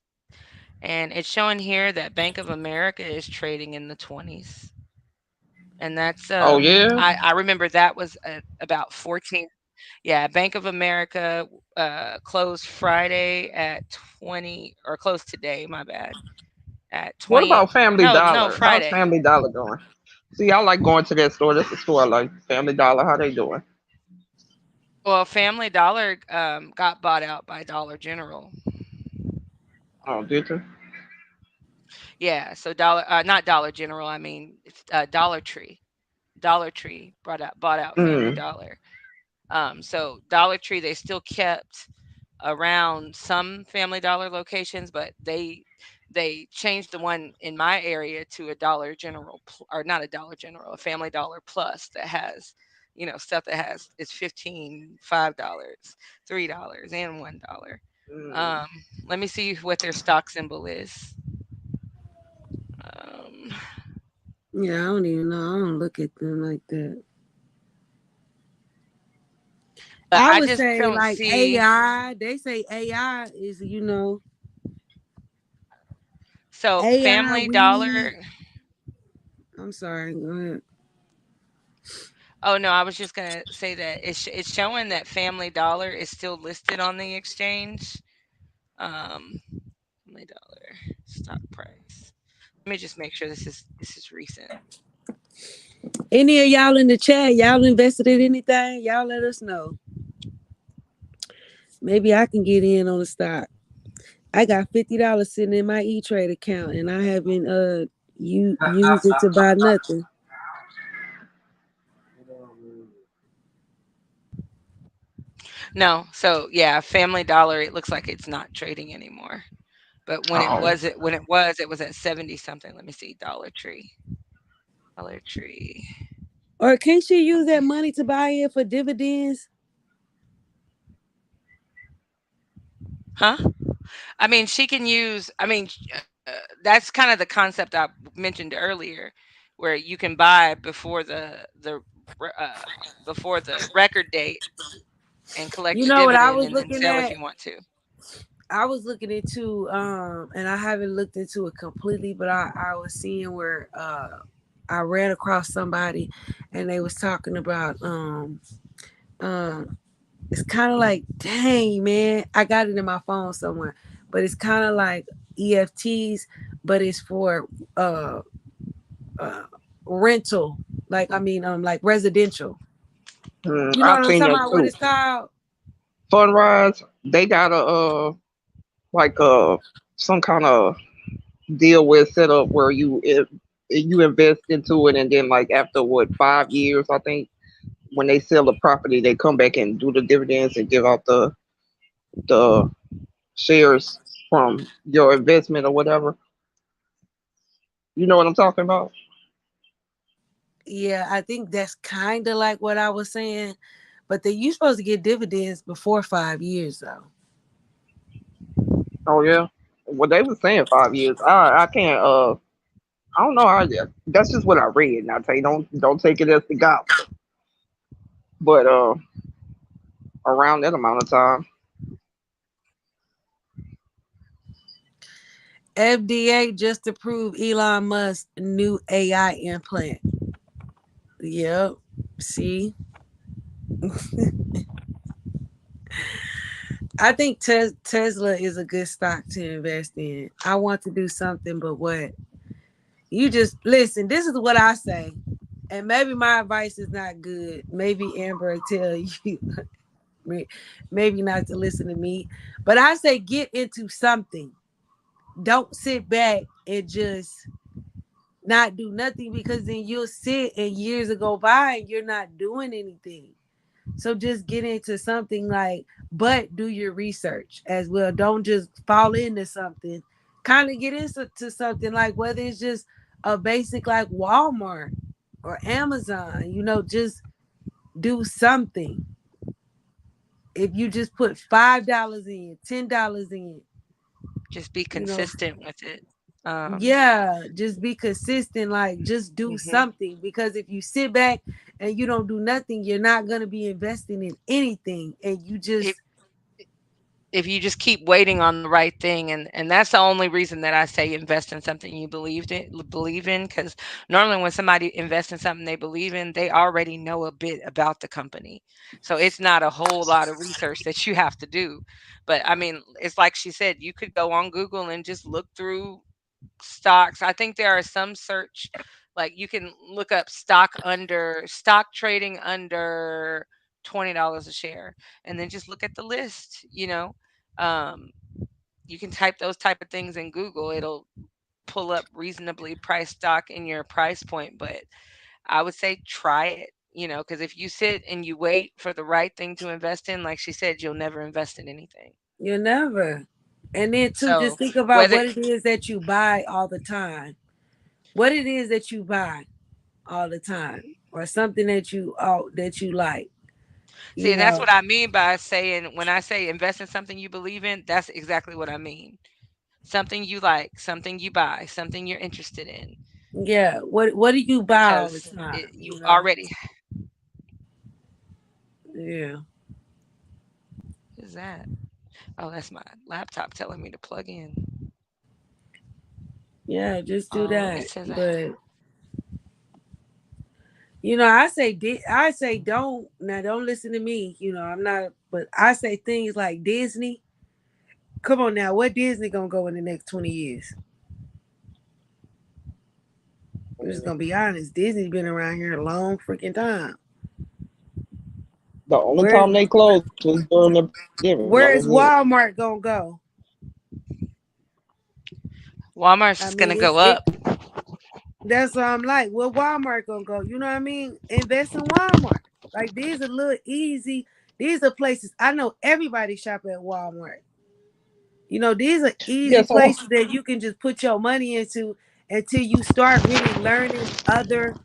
and it's showing here that Bank of America is trading in the 20s. And that's Oh I yeah. remember that was about 14. Yeah, Bank of America closed Friday at 20, or closed today, my bad, at What 20. about Family No, Dollar? How's Friday. Family Dollar doing? See, I like going to that store. That's the store I like. Family Dollar. How they doing? Well, Family Dollar got bought out by Dollar General. Oh, did you? Yeah, so not Dollar General, I mean it's, Dollar Tree. Dollar Tree bought out Family Mm. Dollar. So Dollar Tree, they still kept around some Family Dollar locations, but they changed the one in my area to a Dollar General, or not a Dollar General, a Family Dollar Plus that has, stuff that has is 15, $5, $3, and $1. Mm. Um, Let me see what their stock symbol is. Um, Yeah, I don't even know. I don't look at them like that. but I I would just say don't like see. AI. They say AI is So AI. Family Dollar. I'm sorry. Go ahead. Oh no, I was just gonna say that it's showing that Family Dollar is still listed on the exchange. Family Dollar stock price. Let me just make sure this is recent. Any of y'all in the chat, y'all invested in anything? Y'all let us know. Maybe I can get in on the stock. I got $50 sitting in my E Trade account, and I haven't used it to buy nothing. No, so yeah, Family Dollar. It looks like it's not trading anymore. But Oh. it was at 70 something. Let me see. Dollar Tree. Dollar Tree. Or can't she use that money to buy it for dividends? Huh? I mean, she can use. I mean, that's kind of the concept I mentioned earlier, where you can buy re- uh, before the record date and collect You the know what I dividend, was and then looking sell if at? you want to. I was looking into and I haven't looked into it completely, but I was seeing where I ran across somebody and they was talking about uh it's kind of like, dang man, I got it in my phone somewhere, but it's kind of like EFTs, but it's for uh rental, like I mean like residential. Mm, You know I've what I'm seen talking that about? What too. it's called? Sunrise. They got a like some kind of deal with setup where you invest into it, and then like after what 5 years, I think when they sell the property, they come back and do the dividends and give out the shares from your investment or whatever. You know what I'm talking about? Yeah, I think that's kind of like what I was saying, but you supposed to get dividends before 5 years though. Oh yeah. Well, they were saying 5 years. I can't. I don't know how. That's just what I read. Now, tell you, don't take it as the gospel. But around that amount of time. FDA just approved Elon Musk's new AI implant. Yep. See? I think Tesla is a good stock to invest in. I want to do something, but what? You just listen. This is what I say, and maybe my advice is not good. Maybe Amber will tell you, maybe not to listen to me, but I say get into something. Don't sit back and just not do nothing because then you'll sit and years will go by and you're not doing anything. So just get into something like, but do your research as well. Don't just fall into something. Kind of get into something like whether it's just a basic like Walmart or Amazon, just do something. If you just put $5 in, $10 in, Just be you know, consistent with it. Um, yeah, just be consistent, like just do mhm. something. Because if you sit back and you don't do nothing, you're not gonna be investing in anything. And you If just if you just keep waiting on the right thing, and that's the only reason that I say invest in something you believe in, because normally when somebody invests in something they believe in, they already know a bit about the company, so it's not a whole lot of research that you have to do. But I mean, it's like she said, you could go on Google and just look through stocks. I think there are some search, like you can look up stock trading under $20 a share, and then just look at the list. Um, you can type those type of things in Google. It'll pull up reasonably priced stock in your price point. But I would say try it. Because if you sit and you wait for the right thing to invest in, like she said, you'll never invest in anything. you'll never. And then too, just So think about whether what it is that you buy all the time. What it is that you buy all the time, or something that you like. See, You and that's know, what I mean by saying, when I say invest in something you believe in, that's exactly what I mean. Something you like, something you buy, something you're interested in, yeah. What do you buy all the because time? you already. Yeah, What is that? Oh, that's my laptop telling me to plug in. yeah. Just do that. It says But I say don't now. Don't listen to me. I'm not. But I say things like Disney. Come on now, what Disney gonna go in the next 20 years? I'm just gonna be honest. Disney's been around here a long freaking time. The only Where's time they closed was during the pandemic. That was Where's it. Walmart gonna go? Walmart's I just gonna mean, go up. that's what I'm like. Where Walmart gonna go? You know what I mean? Invest in Walmart. Like these are little easy. These are places I know everybody shop at Walmart. These are Yeah. easy So places that you can just put your money into until you start really learning other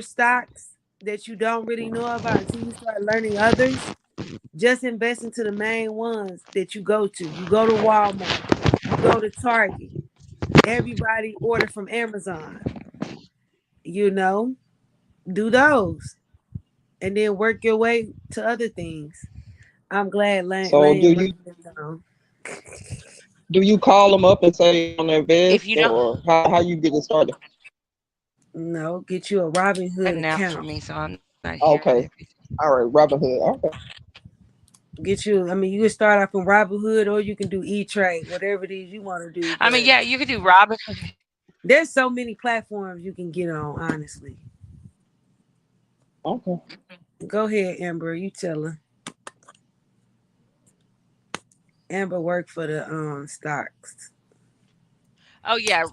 stocks that you don't really know about. Until you start learning others, just invest into the main ones that you go to. You go to Walmart, you go to Target. Everybody order from Amazon. You know, do those, and then work your way to other things. I'm glad so Lane bringing it down. do you call them up and say you want to invest, If you don't, or how you get it started? No, get you a Robin Hood cutting out for account. me, so I'm not hearing Okay. everything. All right, Robinhood. Okay. You can start off from Robinhood or you can do E Trade, whatever it is you want to do. I mean, But yeah, you could do Robin. there's so many platforms you can get on, honestly. Okay. Go ahead, Amber. You tell her. Amber worked for the stocks. Oh yeah,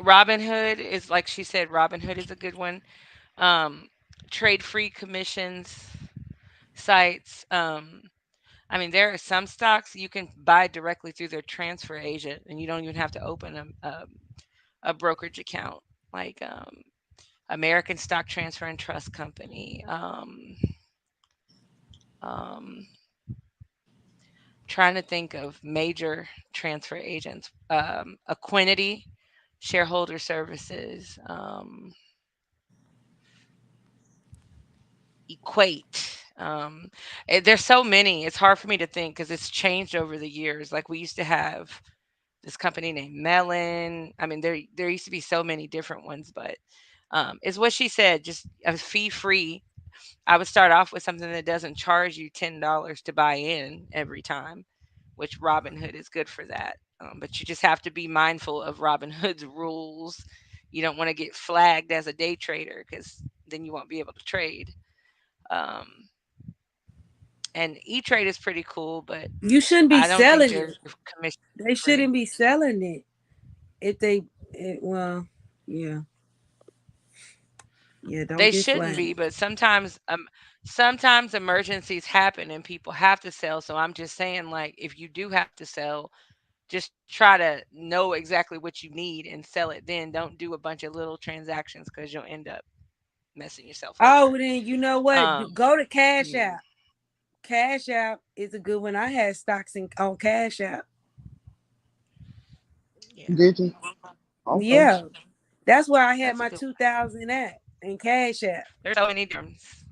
Robinhood is, like she said. Robinhood is a good one. Um, Trade free commissions sites. I mean, there are some stocks you can buy directly through their transfer agent, and you don't even have to open a brokerage account, like American Stock Transfer and Trust Company. Um, Trying to think of major transfer agents. Equinity, Shareholder Services, Equate. There's so many. It's hard for me to think because it's changed over the years. Like we used to have this company named Melon. I mean, there used to be so many different ones, but it's what she said. Just a fee free. I would start off with something that doesn't charge you $10 to buy in every time, which Robinhood is good for that. But you just have to be mindful of Robinhood's rules. You don't want to get flagged as a day trader because then you won't be able to trade. Um, and E Trade is pretty cool, but You shouldn't be I don't think selling their it. commission is They free. shouldn't be selling it. If they, well, yeah, yeah. Don't They get shouldn't flagged. be, but sometimes emergencies happen and people have to sell. So I'm just saying, like, if you do have to sell, just try to know exactly what you need and sell it then. Don't do a bunch of little transactions because you'll end up messing yourself Oh, over. then you know what? Um, Go to Cash yeah, App. Cash App is a good one. I had stocks on Cash App. yeah, Did you? Okay. Yeah, that's where I had that's a my good one. 2000 at in Cash App. There's so many terms.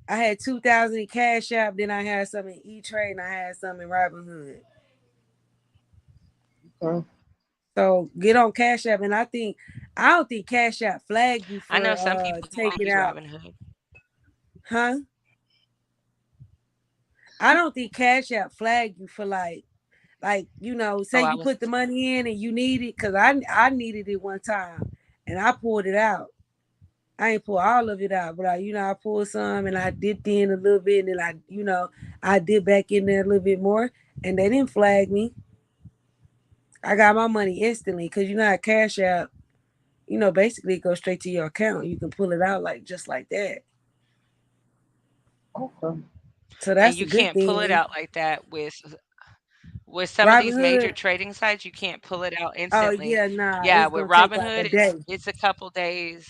I had 2000 in Cash App, then I had some in E Trade, and I had some in Robinhood. Okay. So get on Cash App, and I don't think Cash App flagged you I know for some people don't taking use out, Robinhood. huh? I don't think Cash App flagged you for like say Oh, I you was put the money in and you need it, because I needed it one time and I pulled it out. I ain't pull all of it out, but I pulled some and I dipped in a little bit, and then I did back in there a little bit more, and they didn't flag me. I got my money instantly, because how Cash App, basically it goes straight to your account. You can pull it out like just like that. Okay. So and that's a you good can't pull it thing. out like that with some of these major Robinhood, trading sites. You can't pull it out oh instantly. yeah, nah, Yeah, it's with gonna take like a Robinhood, day. it's a couple days.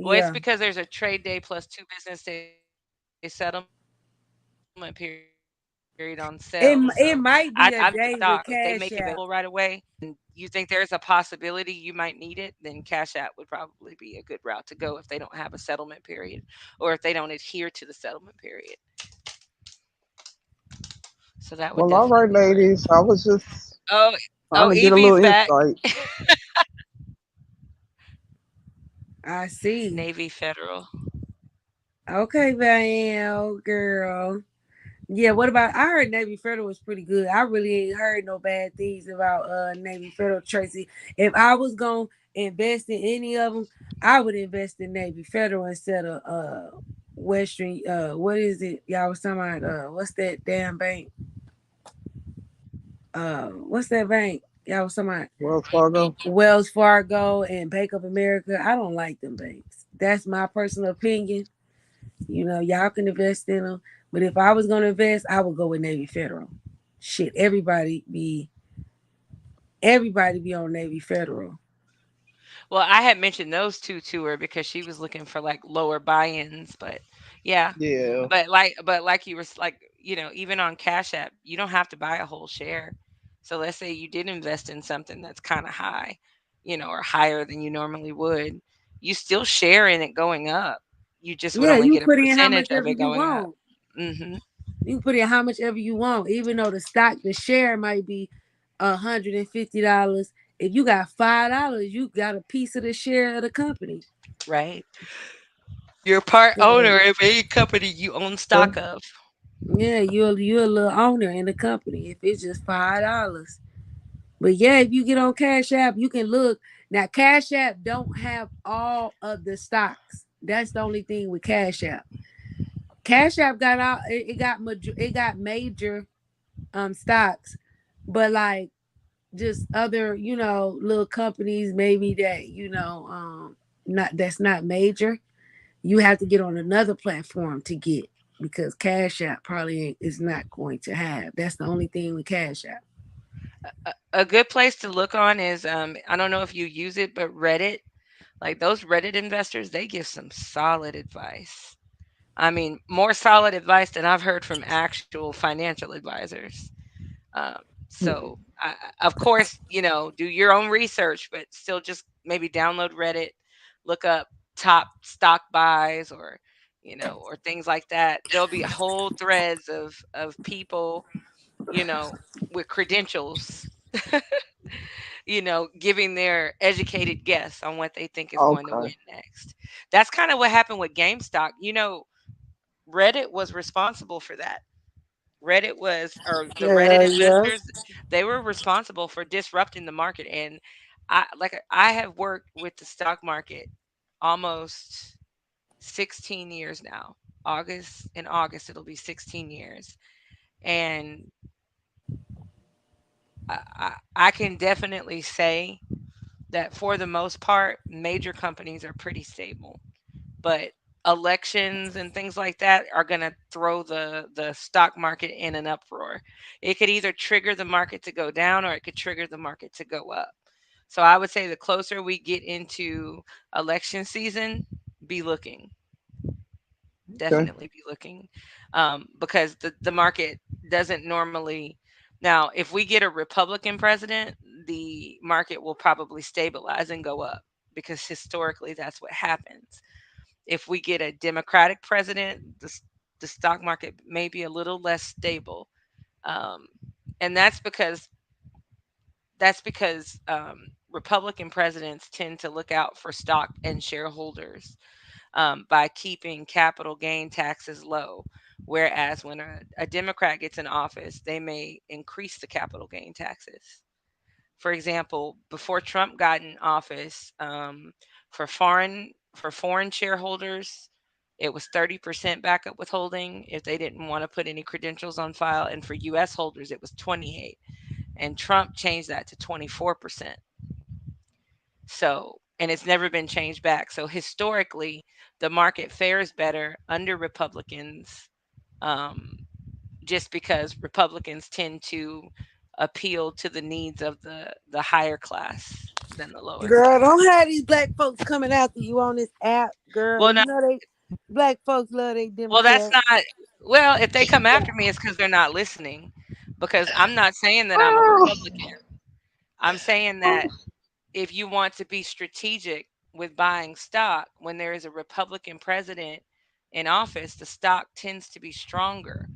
Well, it's Yeah. because there's a trade day plus 2 business day settlement period on sell. So I think with It stocks, if they might make be it a day available with right Cash away App. and you think there's a possibility you might need it, then Cash App would probably be a good route to go if they don't have a settlement period or if they don't adhere to the settlement period. So that would Well, all right, definitely work. ladies. I was just Oh, trying oh, to get a Evie's little back. insight. I see. Navy Federal. Okay, Val, girl. Yeah, what about I heard Navy Federal was pretty good. I really ain't heard no bad things about Navy Federal, Tracy. If I was gonna invest in any of them, I would invest in Navy Federal instead of Western what is it? Y'all was talking about what's that damn bank? What's that bank? Y'all was talking about Wells Fargo. Wells Fargo and Bank of America. I don't like them banks. That's my personal opinion. Y'all can invest in them. But if I was gonna invest, I would go with Navy Federal. Shit, everybody be on Navy Federal. Well, I had mentioned those two to her because she was looking for like lower buy-ins, but yeah. Yeah. But like you were like, even on Cash App, you don't have to buy a whole share. So let's say you did invest in something that's kind of high, or higher than you normally would. You still share in it going up. You just would Yeah, only you get a put in how much percentage of ever it you going up. want. Mhm. You can put in how much ever you want, even though the share might be $150. If you got $5, you got a piece of the share of the company. Right. You're part So owner of any company you own Okay. stock of. yeah, you're a little owner in the company if it's just $5. But yeah, if you get on Cash App, you can look. Now Cash App don't have all of the stocks. That's the only thing with Cash App. Cash App got out. It got major stocks, but like just other little companies maybe that not that's not major. You have to get on another platform to get, because Cash App probably is not going to have. That's the only thing with Cash App. A good place to look on is I don't know if you use it, but Reddit. Like those Reddit investors, they give some solid advice. I mean, more solid advice than I've heard from actual financial advisors. Um, so, of course, do your own research, but still just maybe download Reddit, look up top stock buys or things like that. There'll be whole threads of people, you know, with credentials giving their educated guess on what they think is going to Okay. win next. That's kind of what happened with GameStop. Reddit was responsible for that. Reddit was, or the Reddit Yeah, yeah. investors, they were responsible for disrupting the market. And I have worked with the stock market almost 16 years now. In August it'll be 16 years. And I can definitely say that for the most part, major companies are pretty stable. But elections and things like that are going to throw the stock market in an uproar. It could either trigger the market to go down or it could trigger the market to go up. So I would say the closer we get into election season, be looking. Okay. Definitely be looking, because the market doesn't normally. Now, if we get a Republican president, the market will probably stabilize and go up because historically that's what happens. If we get a Democratic president, the stock market may be a little less stable, um, and that's because Republican presidents tend to look out for stock and shareholders, by keeping capital gain taxes low. Whereas when a Democrat gets in office, they may increase the capital gain taxes. For example, before Trump got in office, for foreign shareholders, it was 30% backup withholding if they didn't want to put any credentials on file, and for U.S. holders, it was 28. And Trump changed that to 24%. So, and it's never been changed back. So historically, the market fares better under Republicans, um, just because Republicans tend to appeal to the needs of the higher class than the lower Girl, class. don't have these black folks coming after you on this app, girl. Well, You no, know they black folks love they well, that's Democrats. not. Well, if they come after me, it's because they're not listening. Because I'm not saying that I'm a Ah, Republican. I'm saying that if you want to be strategic with buying stock when there is a Republican president in office, the stock tends to be stronger.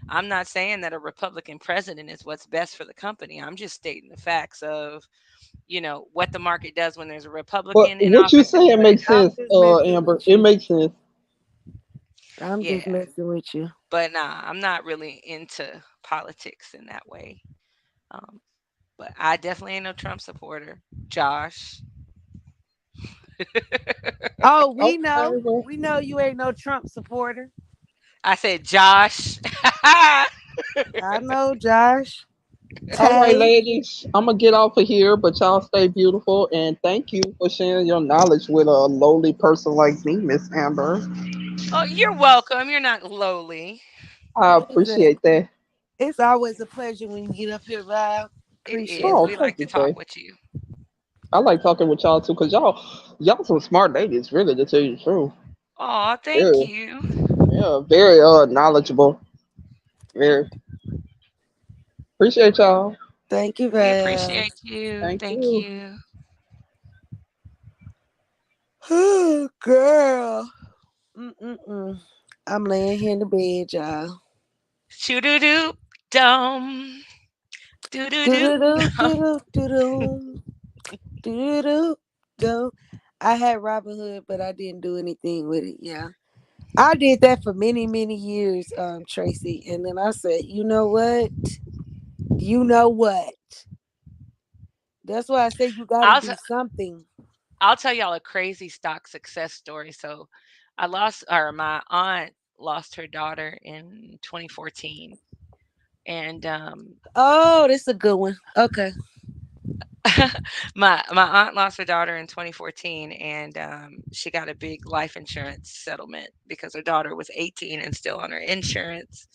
I'm not saying that a Republican president is what's best for the company. I'm just stating the facts of, what the market does when there's a but Republican in what you office and saying what it makes I'm sense, does. just messing Amber. with It you. makes sense. I'm just Yeah. messing with you. But nah, I'm not really into politics in that way. Um, but I definitely ain't no Trump supporter. Josh. Oh, we know. Okay, well, We know you ain't no Trump supporter. I said Josh. I know, Josh. all right, Tay. ladies. I'm gonna get off of here, but y'all stay beautiful and thank you for sharing your knowledge with a lowly person like me, Miss Amber. Oh, you're welcome. You're not lowly. I Listen, appreciate that. it's always a pleasure when you get up here, Val. It Appreciate is. Oh, We it. like thank to you, talk Tay. with you. I like talking with y'all too, cause y'all some smart ladies, really, to tell you the truth. Oh, thank Very, you. yeah, very knowledgeable. Very appreciate y'all. Thank you, We Val. appreciate you. Thank Thank you. you. Oh, girl. Mm-mm-mm. I'm laying here in the bed, y'all. Shoo doo doo dum. Doo doo doo. Do-do-do, do-do-do-do, do-do-do, do. I had Robin Hood, but I didn't do anything with it. Yeah. I did that for many, many years, Tracy. And then I said, you know what? You know what? That's why I say you got to I'll t- do something. I'll tell y'all a crazy stock success story. So, my aunt lost her daughter in 2014, and Oh, this is a good one. Okay. my aunt lost her daughter in 2014, and she got a big life insurance settlement because her daughter was 18 and still on her insurance.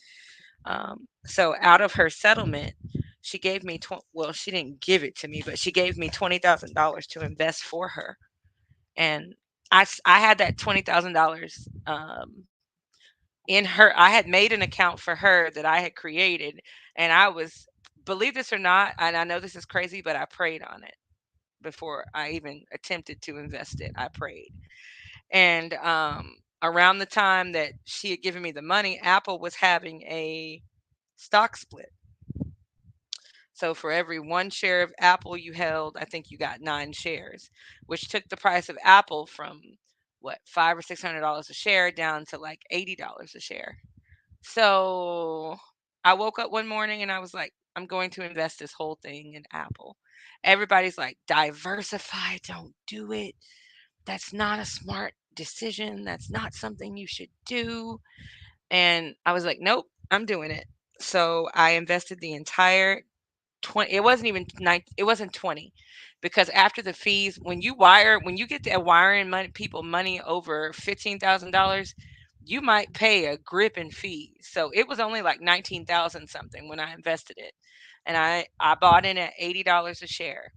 So out of her settlement, she gave me well, she didn't give it to me, but she gave me $20,000 to invest for her, and I had that $20,000, in her. I had made an account for her that I had created, and I was, believe this or not, and I know this is crazy, but I prayed on it before I even attempted to invest it. I prayed. And around the time that she had given me the money, Apple was having a stock split. So for every one share of Apple you held, I think you got 9 shares, which took the price of Apple from what, $500 or $600 a share down to like $80 a share. So I woke up one morning and I was like, I'm going to invest this whole thing in Apple. Everybody's like, diversify, don't do it. That's not a smart decision. That's not something you should do. And I was like, nope, I'm doing it. So I invested the entire 20. It wasn't even 9, it wasn't 20, because after the fees, when you get to wiring money, people money over $15,000, you might pay a grip in fees. So it was only like 19,000 something when I invested it, and I bought in at $80 a share.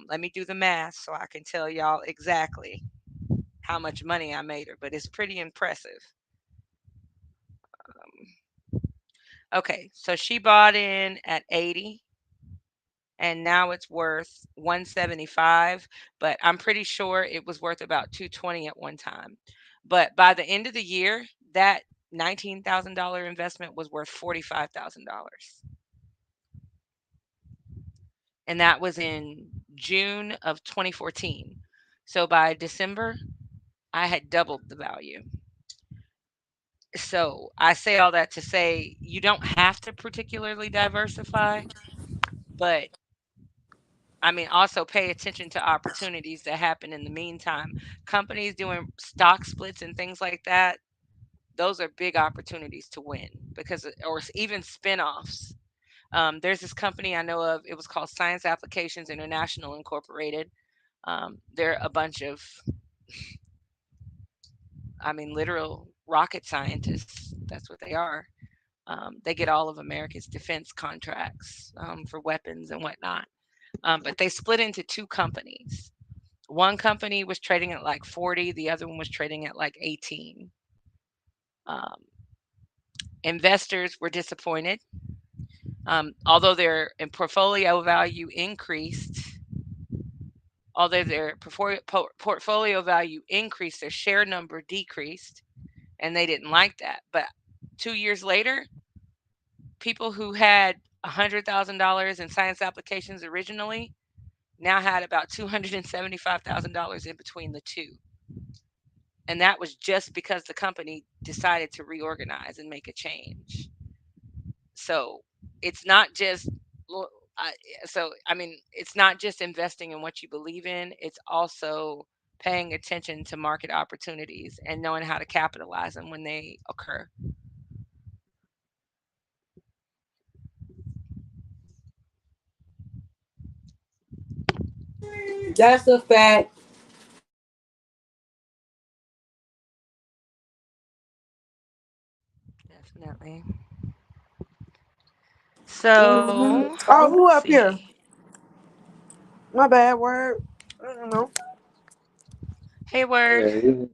Let me do the math so I can tell y'all exactly how much money I made her, but it's pretty impressive. Okay, so she bought in at 80 and now it's worth 175, but I'm pretty sure it was worth about 220 at one time. But by the end of the year, that $19,000 investment was worth $45,000. And that was in June of 2014. So by December, I had doubled the value. So I say all that to say you don't have to particularly diversify, but I mean, also pay attention to opportunities that happen in the meantime. Companies doing stock splits and things like that, those are big opportunities to win because, or even spinoffs. There's this company I know of. It was called Science Applications International Incorporated. They're a bunch of, I mean, literal rocket scientists. That's what they are. They get all of America's defense contracts for weapons and whatnot. But they split into two companies. One company was trading at like 40, the other one was trading at like 18. Um, Investors were disappointed. Although their portfolio value increased, although their portfolio value increased, their share number decreased, and they didn't like that. But 2 years later, people who had $100,000 in science applications originally now had about $275,000 in between the two. And that was just because the company decided to reorganize and make a change. So it's not just, so I mean, it's not just investing in what you believe in, it's also paying attention to market opportunities and knowing how to capitalize them when they occur. That's a fact. Definitely. Hmm. So Oh, let's who up see. here? My bad word. I don't know. Hey, word. Yeah,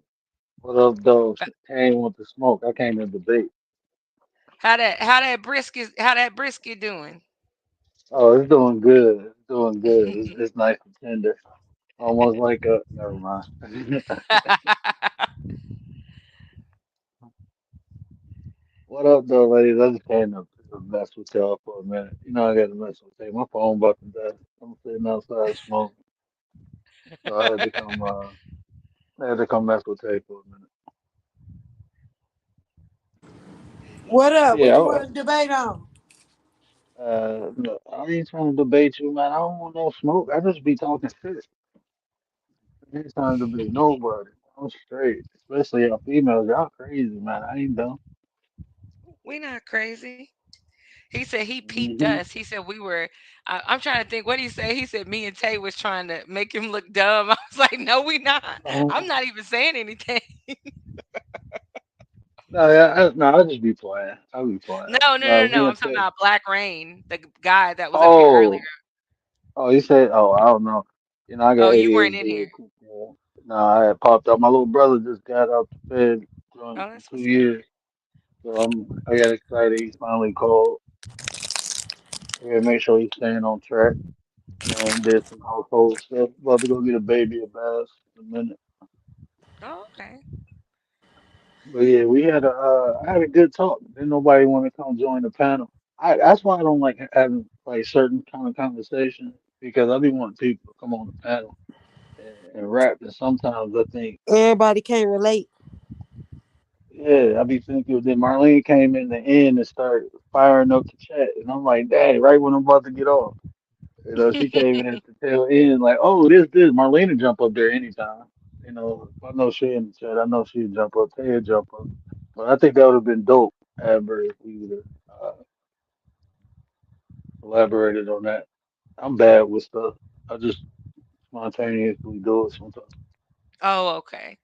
what up, though? Came with the smoke. I came in debate. How that brisket doing? Oh, it's doing good. It's doing good. It's nice and tender. Almost like a. Never mind. What up, though, ladies? I just came to mess with y'all for a minute. You know, I got to mess with you. My phone about to die. I'm sitting outside smoking, so I had to come. I had to come mess with you for a minute. What up? Yeah. What you want to debate on? No, I ain't trying to debate you, man. I don't want no smoke. I just be talking shit. Ain't trying to debate nobody. I'm straight. Especially y'all females. Y'all crazy, man. I ain't dumb. We not crazy. He said he peeped Hmm. us. He said we were. I'm trying to think. What did he say? He said me and Tay was trying to make him look dumb. I was like, no, we not. I'm No, not even saying anything. yeah, no, I just be playing. I be playing. No, no, No, no, me no. I'm and talking Tay. about Black Rain, the guy that was up here earlier. Oh, oh, you said, oh, I don't know. You know, I got Oh, you weren't in ADHD. here. No, I had popped up. My little brother just got out the bed drunk Oh, for that's two what's up. years, so I got excited. He finally called. I gotta make sure he's staying on track. You know, and did some household stuff. About to go get a baby a bath in a minute. Oh, okay. But yeah, we had I had a good talk. Didn't nobody want to come join the panel. That's why I don't like having like certain kind of conversation because I be wanting people to come on the panel and rap, and sometimes I think, Everybody can't relate. yeah, I be thinking. Then Marlene came in the end and started firing up the chat, and I'm like, dang, right when I'm about to get off. You know, she came in at the tail end, like, oh, this. Marlene would jump up there anytime. You know, if I know she in the chat, I know she'd jump up. Tay'd jump up. But I think that would have been dope, Amber, if we would have elaborated on that. I'm bad with stuff. I just spontaneously do it sometimes. Oh, okay.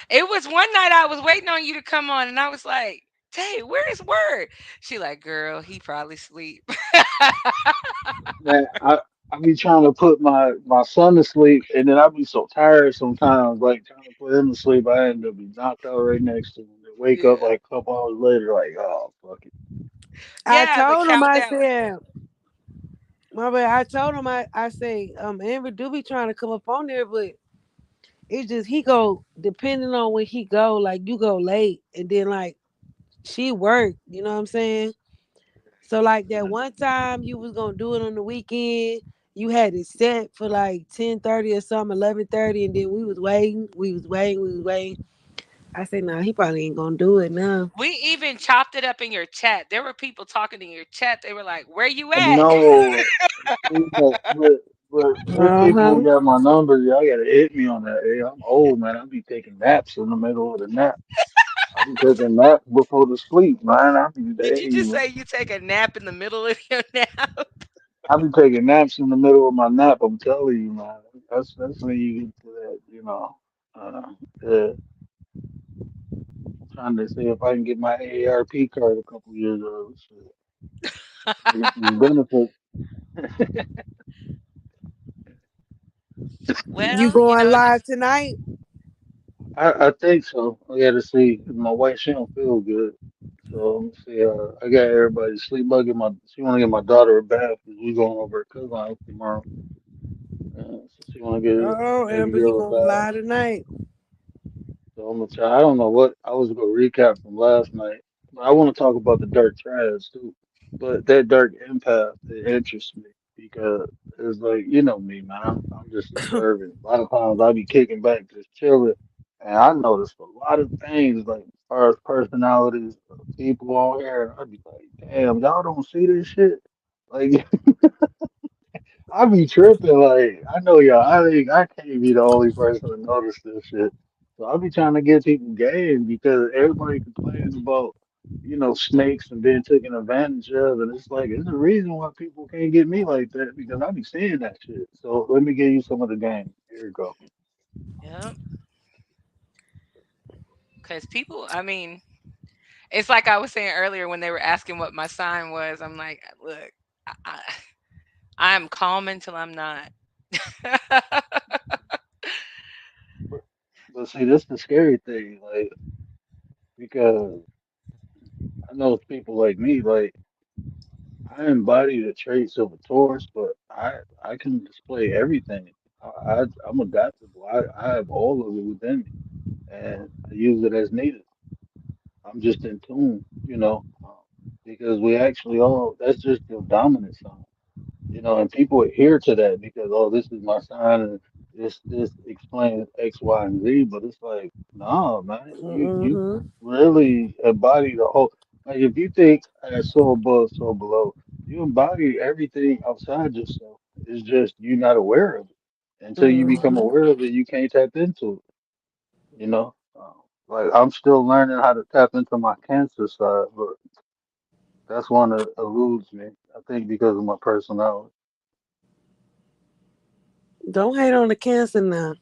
It was one night I was waiting on you to come on, and I was like, "Tay, where's Word?" She like, "Girl, he probably sleep." Man, I be trying to put my son to sleep, and then I be so tired sometimes, like trying to put him to sleep. I end up be knocked out right next to him. And wake up Yeah. like a couple hours later, like, oh fuck it. I Yeah, the told him, I countdown. said, my bad. I told him, I say, Amber do be trying to come up on there, but it's just he go depending on when he go. Like you go late, and then like she work. You know what I'm saying? So like that Man, one time you was gonna do it on the weekend, you had it set for like 10:30 or something, 11:30, and then we was waiting. I said, nah, he probably ain't gonna do it now. We even chopped it up in your chat. There were people talking in your chat. They were like, "Where you I at?" know, see, but them Uh people who huh. got my numbers, y'all gotta hit me on that. Hey, I'm old, man. I be taking naps in the middle of the nap. I be taking naps before the sleep, man. I be, Did you hey, just man. say you take a nap in the middle of your nap? I be taking naps in the middle of my nap. I'm telling you, man. That's when you get to that, you know. Uh, yeah, I'm trying to see if I can get my AARP card a couple years early. So I get some benefits. You Well, going live just tonight? I think so. I got to see. My wife, she don't feel good. So let me see. I got everybody sleep. I get my. She want to get my daughter a bath because we going over her cousin house tomorrow. So she want to get the Oh, baby Amber, you girl a going bath. live tonight? So I'm gonna try. I don't know what I was gonna recap from last night, but I want to talk about the Dark Triads too. But that Dark Empath, it interests me because it's like you know me, man. I'm just observing. A lot of times I be kicking back, just chilling, and I noticed a lot of things like as far as personalities of people on here, and I'd be like, damn, y'all don't see this shit. Like I be tripping. Like I know y'all. I think I can't be the only person to notice this shit. So I be trying to get people game because everybody complains about, you know, snakes and being taken advantage of, and it's like it's the reason why people can't get me like that because I be seeing that shit. So let me give you some of the game. Here you go. yeah, because people. I mean, it's like I was saying earlier when they were asking what my sign was. I'm like, look, I'm calm until I'm not. But, but see, this the scary thing, like because I know people like me, like. I embody the traits of a Taurus, but I can display everything. I'm adaptable. I have all of it within me, and I use it as needed. I'm just in tune, you know, because we actually all that's just your dominant sign, you know, and people adhere to that because oh, this is my sign and this explains X, Y, and Z. But it's like, no, man, you Mm-hmm. really embody the whole. Like if you think so above, so below, you embody everything outside yourself. It's just you're not aware of it. Until you become Mm-hmm. aware of it, you can't tap into it. You know, like I'm still learning how to tap into my Cancer side, but that's one that eludes me. I think because of my personality. Don't hate on the cancer now.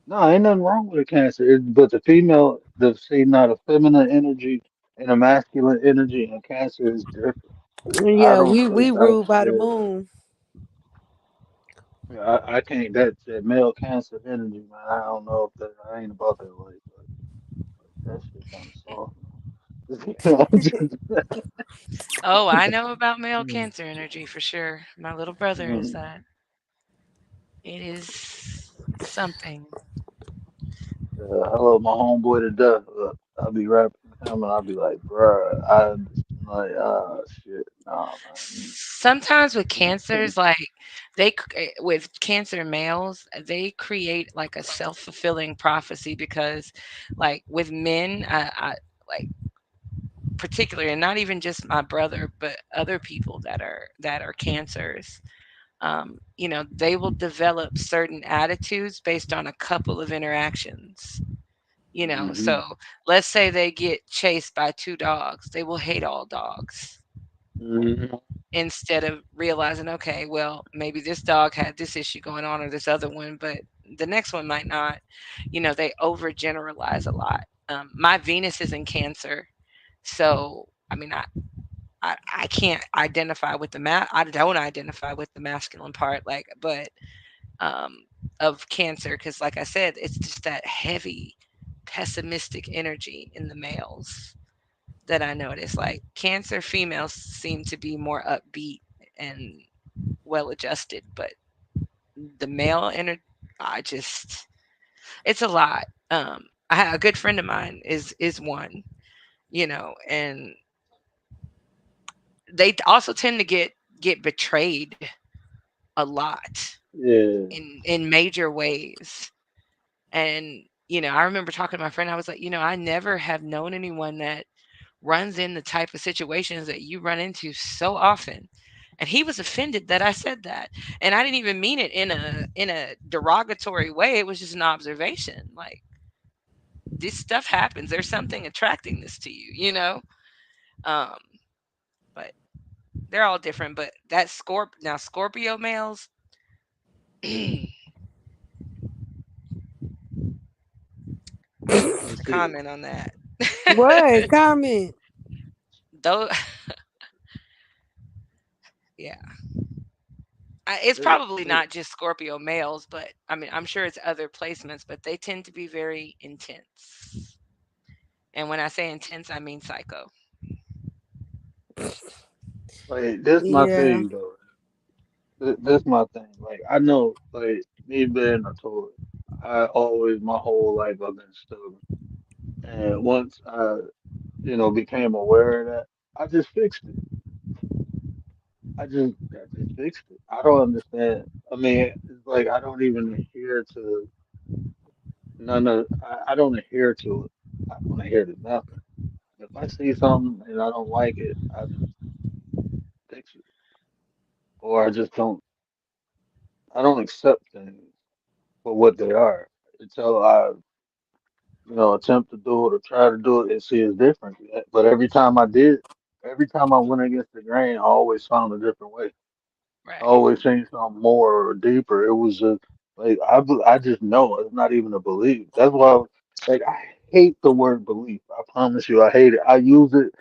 No, ain't nothing wrong with a Cancer. But the female, the see, not a feminine energy and a masculine energy, and Cancer is different. I Yeah, don't we think I, ruled by the yeah, moon. yeah, I can't. That male Cancer energy, man. I don't know if that. I ain't about that life, but that shit kind of soft. I'm just, Oh, I know about male mm, Cancer energy for sure. My little brother is mm. that. It is something. I love my homeboy to death. I'll be rapping with him, and I'll be like, bruh, I understand. like, shit, nah, man. Sometimes with cancers, like with cancer males, they create like a self-fulfilling prophecy because, like with men, I like particularly, and not even just my brother, but other people that are cancers. They will develop certain attitudes based on a couple of interactions. Mm-hmm. So let's say they get chased by two dogs, they will hate all dogs Mm-hmm. instead of realizing, okay, well, maybe this dog had this issue going on or this other one, but the next one might not. They overgeneralize a lot. My Venus is in Cancer, so I mean, I can't identify with I don't identify with the masculine part, like, but um, of Cancer, because like I said, it's just that heavy, pessimistic energy in the males that I notice. Like Cancer females seem to be more upbeat and well adjusted, but the male energy, I just, it's a lot. A good friend of mine is one, and they also tend to get betrayed a lot Yeah. in major ways. And I remember talking to my friend. I was like, I never have known anyone that runs in the type of situations that you run into so often. And he was offended that I said that. And I didn't even mean it in a derogatory way. It was just an observation. Like, this stuff happens. There's something attracting this to you. Um, but they're all different. But that Scorpio males, I don't You want to see, comment on that. What? Comment. Though, yeah, it's this, probably this, not just Scorpio males, but I mean, I'm sure it's other placements, but they tend to be very intense. And when I say intense, I mean psycho. like, this my Yeah. thing though. This my thing. Like, I know, like, me being a Taurus, I always, my whole life, I've been stubborn. And once became aware of that, I just fixed it. I just fixed it. I don't understand. I mean, it's like I don't even adhere to none of. I don't adhere to it. I don't adhere to nothing. If I see something and I don't like it, I just fix it, or I just don't. I don't accept things for what they are until I, attempt to do it or try to do it and see it's different. But every time I did, every time I went against the grain, I always found a different way. I Right. always seen something more or deeper. It was just like I just know it's not even a belief. That's why, like, I hate the word belief. I promise you, I hate it. I use it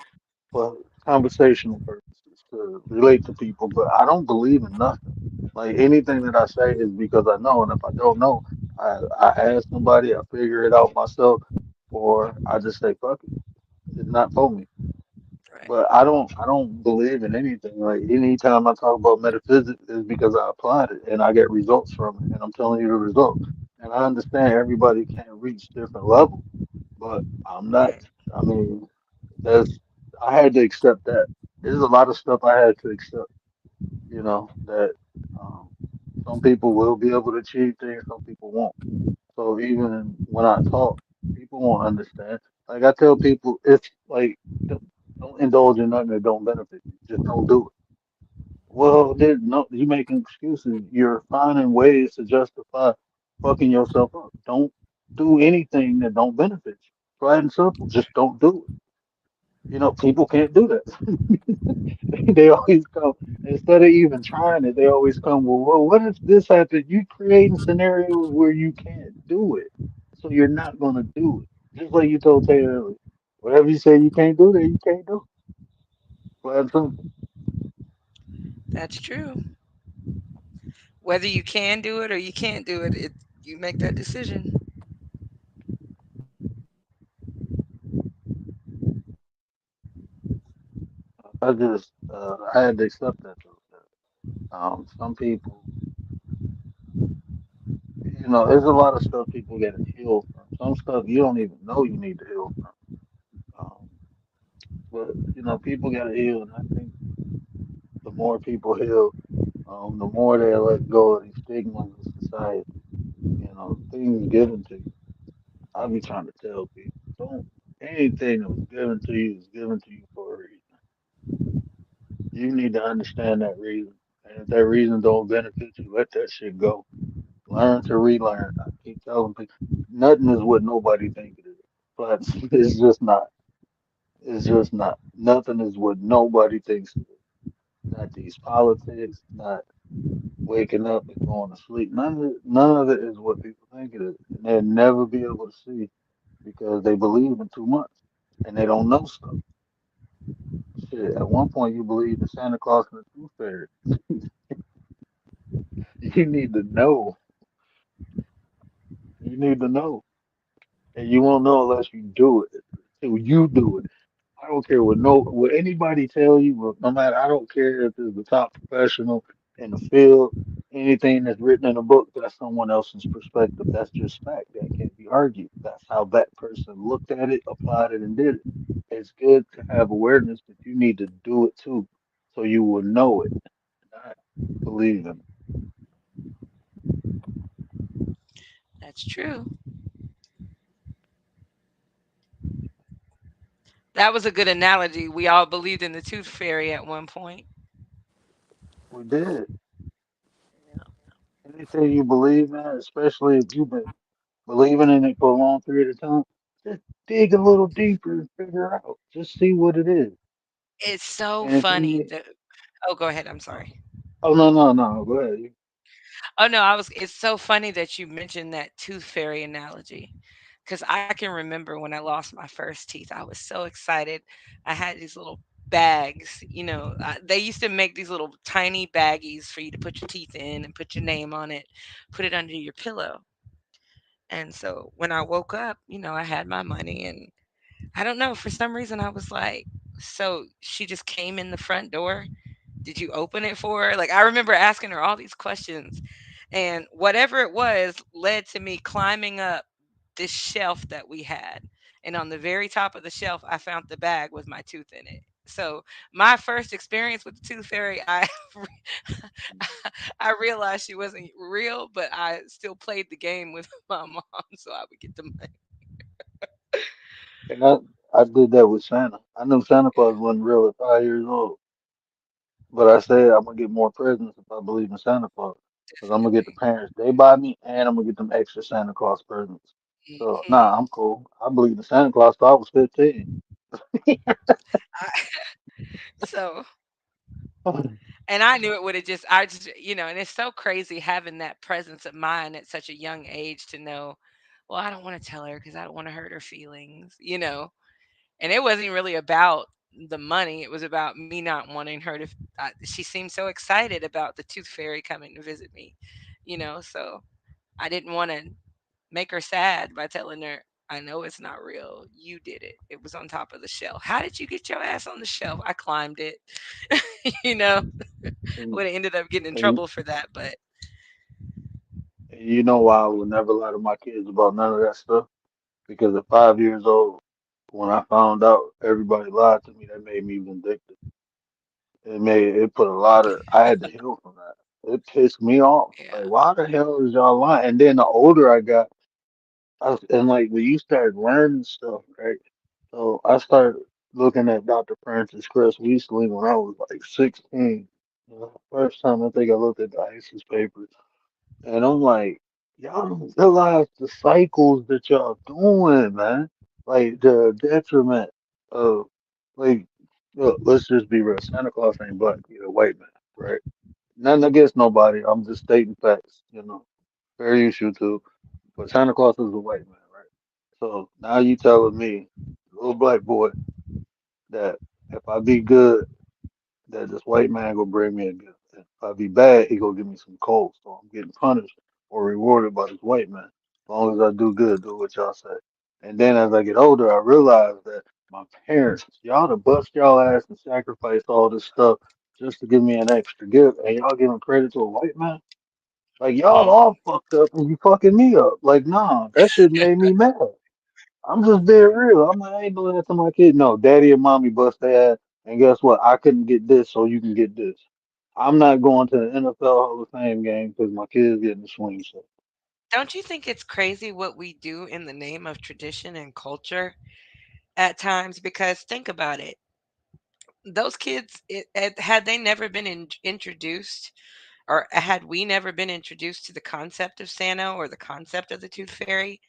for conversational purposes to relate to people, but I don't believe in nothing. Like anything that I say is because I know, and if I don't know, I ask somebody, I figure it out myself, or I just say fuck it. It's not for me. Right. But I don't believe in anything. Like anytime I talk about metaphysics is because I applied it and I get results from it. And I'm telling you the result. And I understand everybody can't reach different levels, but I'm not. Right. I mean, that's I had to accept that. There's a lot of stuff I had to accept. That um, some people will be able to achieve things, some people won't. So even when I talk, people won't understand. Like I tell people, it's like don't indulge in nothing that don't benefit you. Just don't do it. Well, there's no you making excuses. You're finding ways to justify fucking yourself up. Don't do anything that don't benefit you. Plain and simple. Just don't do it. People can't do that. They always come instead of even trying it. They always come. Well, what if this happened? You creating scenarios where you can't do it, so you're not gonna do it. Just like you told Taylor earlier. Whatever you say you can't do, that you can't do. Plain and simple. That's true. Whether you can do it or you can't do it, you make that decision. I had to accept that though. Some people, there's a lot of stuff people get healed from. Some stuff you don't even know you need to heal from. Um, But people gotta heal, and I think the more people heal, the more they let go of these stigmas of society. Things given to you. I be trying to tell people, don't anything that was given to you is given to you for a reason. You need to understand that reason. And if that reason don't benefit you, let that shit go. Learn to relearn. I keep telling people, nothing is what nobody think it is. But it's just not. It's just not. Nothing is what nobody thinks it is. Not these politics, not waking up and going to sleep. None of it is what people think it is. And they'll never be able to see because they believe in too much and they don't know stuff. Shit, at one point you believed in Santa Claus and the Tooth Fairy. You need to know. You need to know. And you won't know unless you do it. Till you do it. I don't care what anybody tell you, no matter I don't care if it's the top professional in the field, anything that's written in a book, that's someone else's perspective. That's just fact. That can't be argued. That's how that person looked at it, applied it, and did it. It's good to have awareness, but you need to do it too. So you will know it. Not believe in it. That's true. That was a good analogy. We all believed in the tooth fairy at one point. We did. Anything you believe in, especially if you've been believing in it for a long period of time, just dig a little deeper and figure out. Just see what it is. It's so And if funny any, that oh, go ahead, I'm oh, sorry. oh no, no, no, go ahead. Oh no, I was it's so funny that you mentioned that tooth fairy analogy. Cause I can remember when I lost my first teeth, I was so excited. I had these little bags, they used to make these little tiny baggies for you to put your teeth in and put your name on it, put it under your pillow. And so when I woke up, I had my money and I don't know, for some reason I was like, so she just came in the front door. Did you open it for her? Like I remember asking her all these questions and whatever it was led to me climbing up this shelf that we had. And on the very top of the shelf, I found the bag with my tooth in it. So my first experience with the tooth fairy, I I realized she wasn't real, but I still played the game with my mom so I would get the money. And I did that with Santa. I knew Santa Claus wasn't real at 5 years old, but I said I'm gonna get more presents if I believe in Santa Claus, because I'm gonna get the Definitely. parents they buy me, and I'm gonna get them extra Santa Claus presents. So nah, Hmm. I'm cool. I believe in Santa Claus till I was 15. So and I knew it would have just I just and it's so crazy having that presence of mind at such a young age to know, well, I don't want to tell her because I don't want to hurt her feelings. And it wasn't really about the money. It was about me not wanting her to. She seemed so excited about the tooth fairy coming to visit me. So I didn't want to make her sad by telling her, I know it's not real. You did it. It was on top of the shelf. How did you get your ass on the shelf? I climbed it. you know, And, would have ended up getting in and trouble for that, but and you know why I would never lie to my kids about none of that stuff? Because at 5 years old, when I found out everybody lied to me, that made me vindictive. It put a lot of I had to heal from that. It pissed me off. yeah. Like, why the hell is y'all lying? And then the older I got, and like when you start learning stuff, right? So I started looking at Dr. Francis Cress Weasley when I was like 16. First time I think I looked at the ISIS papers, and I'm like, y'all don't realize the cycles that y'all doing, man. Like the detriment of like, look, let's just be real. Santa Claus ain't black, he's a white man, right? Nothing against nobody. I'm just stating facts. Fair use YouTube. But Santa Claus is a white man, right? So now you telling me, little black boy, that if I be good, that this white man gonna bring me a gift. If I be bad, he gonna give me some cold. So I'm getting punished or rewarded by this white man. As long as I do good, do what y'all say. And then as I get older, I realize that my parents, y'all to bust y'all ass and sacrifice all this stuff just to give me an extra gift, and y'all giving credit to a white man. Like y'all Mm. all fucked up and you fucking me up. Like nah, that shit made me mad. I'm just being real. I'm like, I ain't doing that to my kid. No, daddy and mommy bust their ass, and guess what? I couldn't get this, so you can get this. I'm not going to the NFL Hall of Fame game because my kid's getting the swing set. Don't you think it's crazy what we do in the name of tradition and culture at times? Because think about it. Those kids, had they never been introduced, or had we never been introduced to the concept of Santa or the concept of the Tooth Fairy,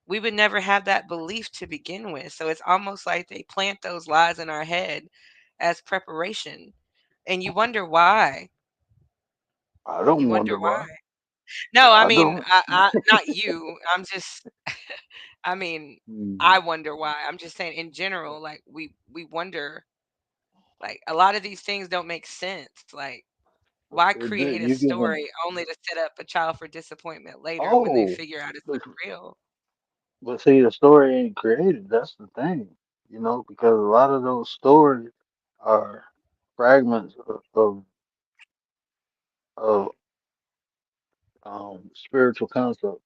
we would never have that belief to begin with. So it's almost like they plant those lies in our head as preparation. And you wonder why. I You don't wonder wonder why. why. No, I I mean, don't. I not you. I'm just I mean, Mm, I wonder why. I'm just saying in general, like we wonder, like a lot of these things don't make sense. Like why create a you giving. story only to set up a child for disappointment later when they Oh, figure out it's but, not real? but see, the story ain't created. That's the thing, because a lot of those stories are fragments of spiritual concepts.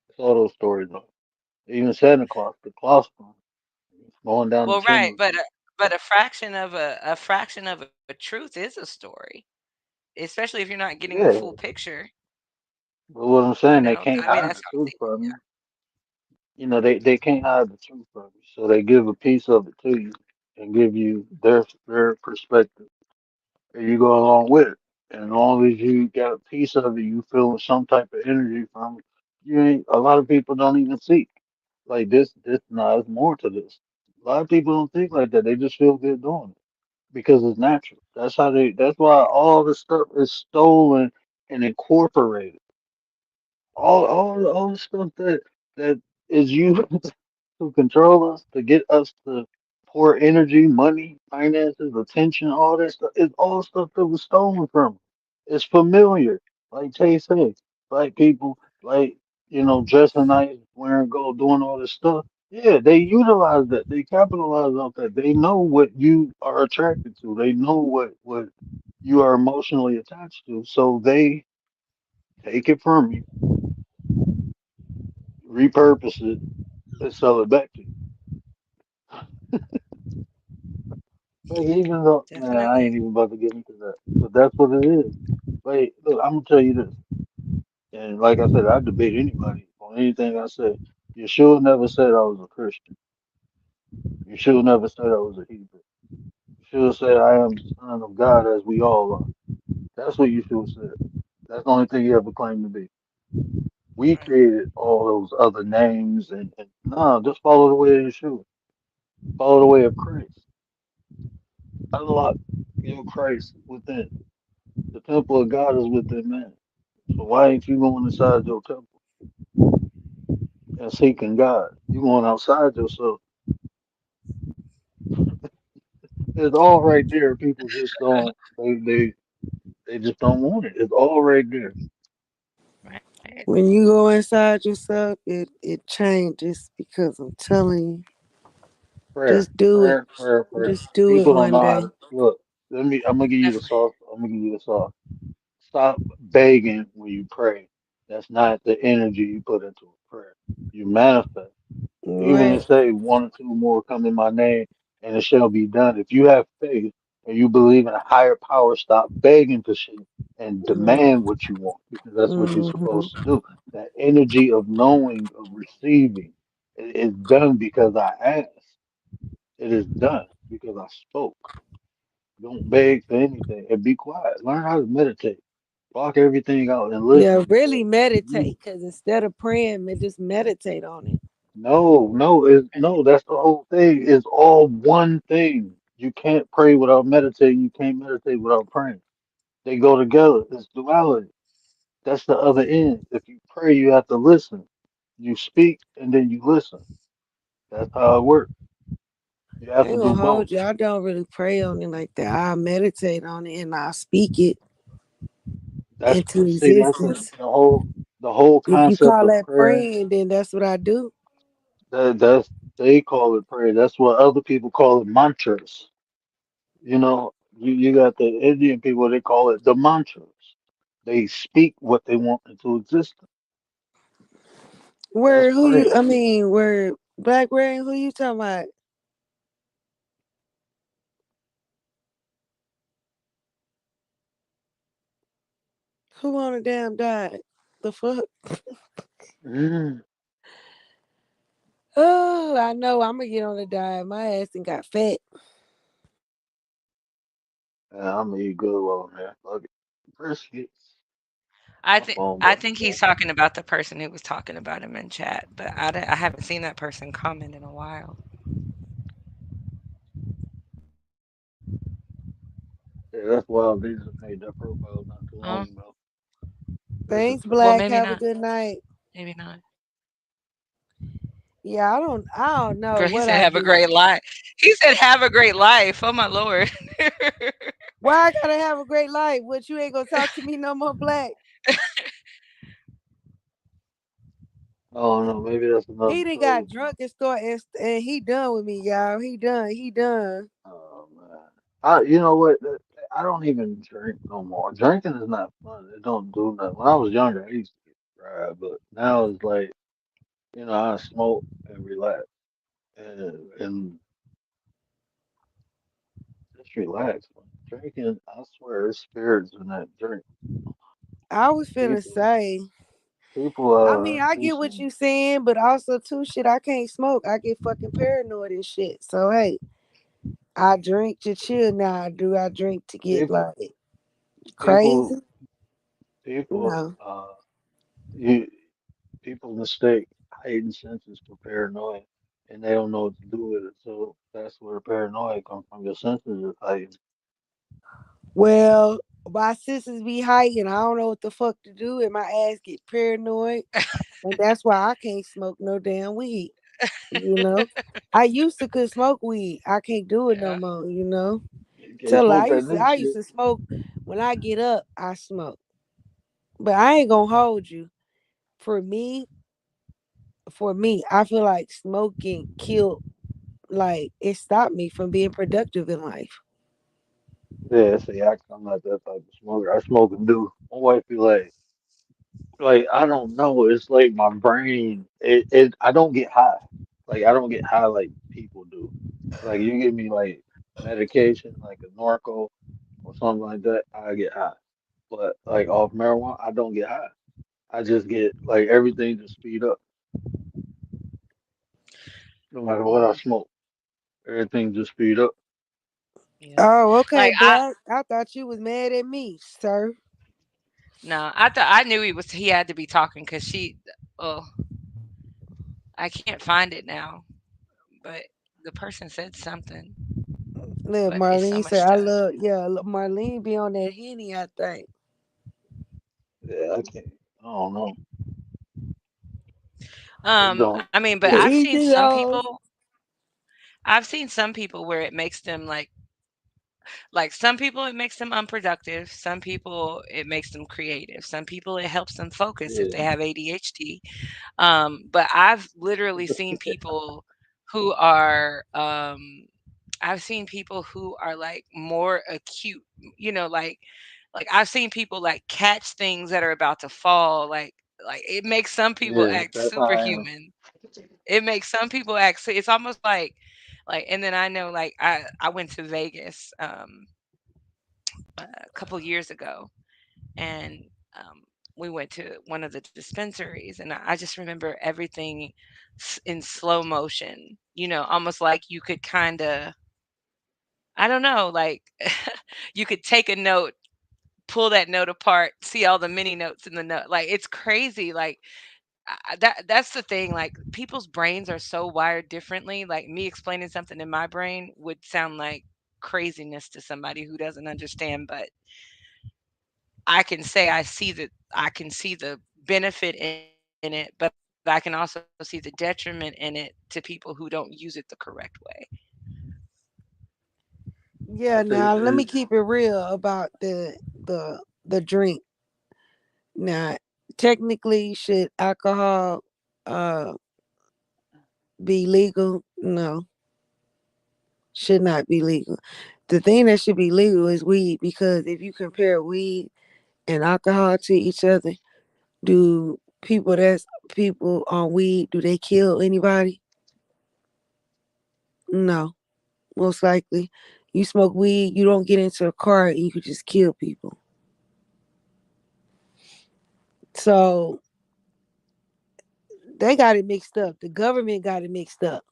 That's all those stories are. Even Santa Claus, the Claus one, going down the Well, right, chimney. but a fraction of a truth is a story, especially if you're not getting the full Yeah, picture. but what I'm You saying, they know, can't I mean, hide that's the what I'm truth thinking. from you. They can't hide the truth from you. So they give a piece of it to you and give you their perspective, and you go along with it. And as long as you got a piece of it, you feel some type of energy from it. You ain't. A lot of people don't even seek like this. No, there's more to this. A lot of people don't think like that. They just feel good doing it because it's natural. That's how they. That's why all the stuff is stolen and incorporated. All the stuff that is used to control us, to get us to pour energy, money, finances, attention, all that stuff is all stuff that was stolen from. Us. It's familiar. Like Tay said, black people, like, dressing nice, wearing gold, doing all this stuff. Yeah, they utilize that. They capitalize off that. They know what you are attracted to. They know what you are emotionally attached to. So they take it from you, repurpose it, and sell it back to you. Like, even though, man, I Definitely. ain't even about to get into that, but that's what it is. Like, look, I'm gonna tell you this, and like I said, I debate anybody on anything I say. Yeshua never said I was a Christian. Yeshua never said I was a Hebrew. Yeshua said I am the Son of God, as we all are. That's what Yeshua said. That's the only thing he ever claimed to be. We Right. created all those other names, and no, just follow the way of Yeshua. Follow the way of Christ. Unlock your Christ within. The temple of God is within man. So why ain't you going inside your temple and seeking God? You going outside yourself. It's all right there. People just don't. They just don't want it. It's all right there. Right. When you go inside yourself, it changes because I'm telling you, Prayer, just do it. prayer, prayer, prayer. Just do it People don't one know how day. to look. Let me. I'm gonna give you the Definitely. sauce. I'm gonna give you the sauce. Stop begging when you pray. That's not the energy you put into a prayer. You manifest. Even Right. if say one or two more come in my name and it shall be done. If you have faith and you believe in a higher power, stop begging for shit and demand what you want because that's what you're Mm-hmm. supposed to do. That energy of knowing, of receiving, it is done because I asked. It is done because I spoke. Don't beg for anything and be quiet. Learn how to meditate. Block everything out and Yeah, listen. really You meditate because instead of praying, just meditate on it. no, that's the whole thing. It's all one thing. You can't pray without meditating. You can't meditate without praying. They go together. It's duality. That's the other end. If you pray, you have to listen. You speak and then you listen. That's how it works. You I have to ain't do gonna both. hold you. I don't really pray on it like that. I meditate on it and I speak it That's into see, that's existence. the whole If you concept call of that prayer. praying, then that's what I do. That's they call it prayer. That's what other people call it mantras. You got the Indian people, they call it the mantras. They speak what they want into existence. That's Where who you? prayer. I mean, where? Black Rain, who you talking about? Who on the damn died? The fuck? Mm. Oh, I know. I'm gonna get on the diet. My ass and got fat. Yeah, I'm gonna eat good while I'm here. Fuck it. Briskets. I My think phone I about to think die. he's talking about the person who was talking about him in chat, but I haven't seen that person comment in a while. Yeah, that's wild. They just made that profile not too long Oh, ago. Rest in Thanks, peace. well, Black. maybe Have a not. good night. Maybe not. Yeah, I don't know Girl, he what said, I "Have a do. great life." He said, "Have a great life." Oh my lord. Why I gotta have a great life? What, you ain't gonna talk to me no more, Black? Oh no, maybe that's another He done got troll account. drunk and and he done with me, y'all. He done. He done. Oh man. You know what? I don't even drink no more. Drinking is not fun. It don't do nothing. When I was younger, I used to get fried, but now it's like, I smoke and relax and just relax. Man. Drinking, I swear, there's spirits in that drink. I was finna People, say. people, I mean, I do get what some you saying, but also too, shit, I can't smoke. I get fucking paranoid and shit. So hey, I drink to chill now. Do I drink to get people, like people, crazy? people. No. You people mistake heightened senses for paranoia, and they don't know what to do with it. So that's where paranoia comes from. Your senses is heightened. Well, my sisters be heightened. I don't know what the fuck to do, and my ass get paranoid, and that's why I can't smoke no damn weed. You know, I used to could smoke weed. I can't do it no Yeah. more. You know, You can't tell her smoke that new I used shit. to smoke when I get up. I smoke, but I ain't gonna hold you. For me, I feel like smoking killed. Like it stopped me from being productive in life. Yeah, see, I'm not that type of smoker. I smoke and do. My wife be like I don't know. It's like my brain. I don't get high. Like I don't get high like people do. Like you give me like medication, like a Norco or something like that, I get high. But like off marijuana, I don't get high. I just get like everything just speed up. No matter what I Mm, smoke, everything just speed up. yeah. Oh, okay, Like I Black. I thought you was mad at me, sir. no, I thought I knew he had to be talking because she. Oh, I can't find it now, but the person said something, Look, but it's so Marlene much said, I stuff. love, yeah, Marlene be on that Henny, I think. Yeah, I can't. I don't know. It don't. I mean, but The Yeah, easy goes. I've seen some people where it makes them like some people it makes them unproductive, some people it makes them creative, some people it helps them focus if they yeah. have ADHD. But I've literally seen people who are I've seen people who are like more acute, you know, like I've seen people like catch things that are about to fall, like it makes some people Yeah, act that's how I am. superhuman. It makes some people act it's almost like and then I know like I went to Vegas a couple years ago and we went to one of the dispensaries and I just remember everything in slow motion, you know, almost like you could kind of I don't know, like you could take a note, pull that note apart, see all the mini notes in the note. Like it's crazy. Like that's the thing. Like people's brains are so wired differently. Like me explaining something in my brain would sound like craziness to somebody who doesn't understand, but I can see the benefit in it, but I can also see the detriment in it to people who don't use it the correct way. I Yeah, think now let me keep it real about the drink. Now, technically, should alcohol uh be legal? No, should not be legal. The thing that should be legal is weed because if you compare weed and alcohol to each other, do people on weed do they kill anybody? No, most likely. You smoke weed, you don't get into a car and you could just kill people. So they got it mixed up. The government got it mixed up.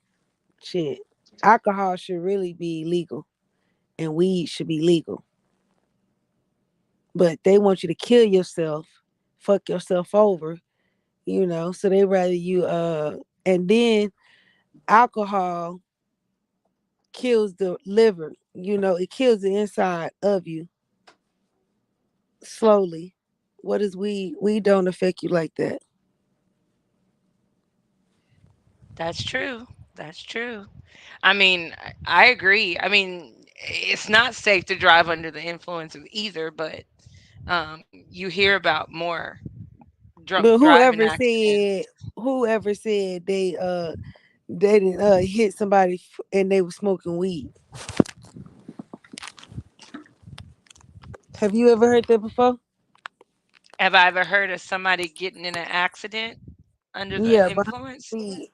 Shit. Alcohol should really be legal and weed should be legal. But they want you to kill yourself, fuck yourself over, so they rather you and then alcohol kills the liver, it kills the inside of you slowly. What is weed? Weed don't affect you like that. That's true. That's true. I mean, I agree. I mean, it's not safe to drive under the influences either, but you hear about more drunk But driving accidents. whoever said they didn't hit somebody and they were smoking weed. Have you ever heard that before? Have I ever heard of somebody getting in an accident under the Yeah, behind influence? weed.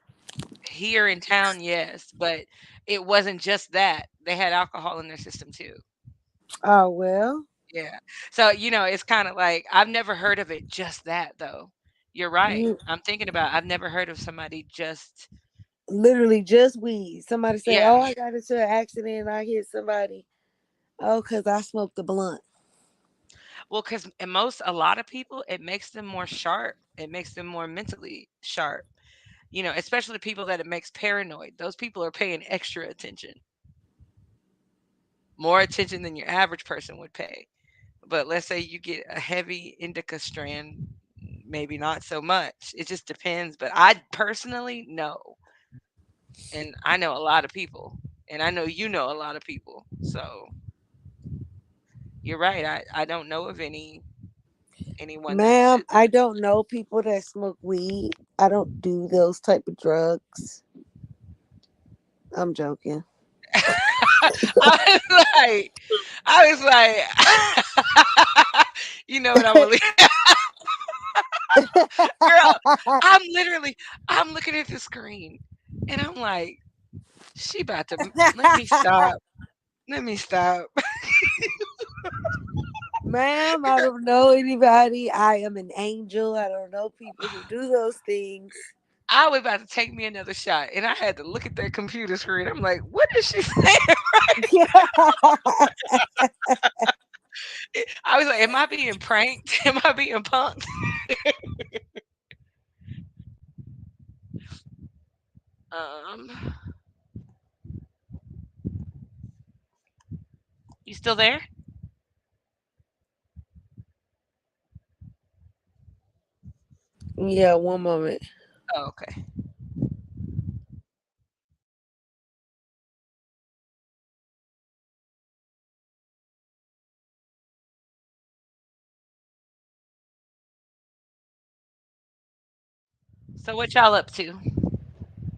Here in town, yes, but it wasn't just that. They had alcohol in their system too. Oh well. Yeah. So, it's kind of like I've never heard of it just that though. You're right. You I'm thinking about I've never heard of somebody just literally just weed. Somebody say, yeah. "Oh, I got into an accident and I hit somebody." Oh, cause I smoked a blunt. Well, cuz a lot of people it makes them more sharp. It makes them more mentally sharp. Especially the people that it makes paranoid. Those people are paying extra attention. More attention than your average person would pay. But let's say you get a heavy indica strand, maybe not so much. It just depends. But I personally know, and I know a lot of people, and I know you know a lot of people. So you're right. I don't know of anyone that's Ma'am, I don't know people that smoke weed. I don't do those type of drugs. I'm joking. I was like, you know what? I'm gonna leave. Girl, I'm looking at the screen, and I'm like, she about to let me stop. Let me stop. Ma'am, I don't know anybody. I am an angel. I don't know people who do those things. I was about to take me another shot, and I had to look at that computer screen. I'm like, what is she saying? I was like, am I being pranked? Am I being punked? Um, you still there? Yeah, one moment. Oh, okay. So what y'all up to?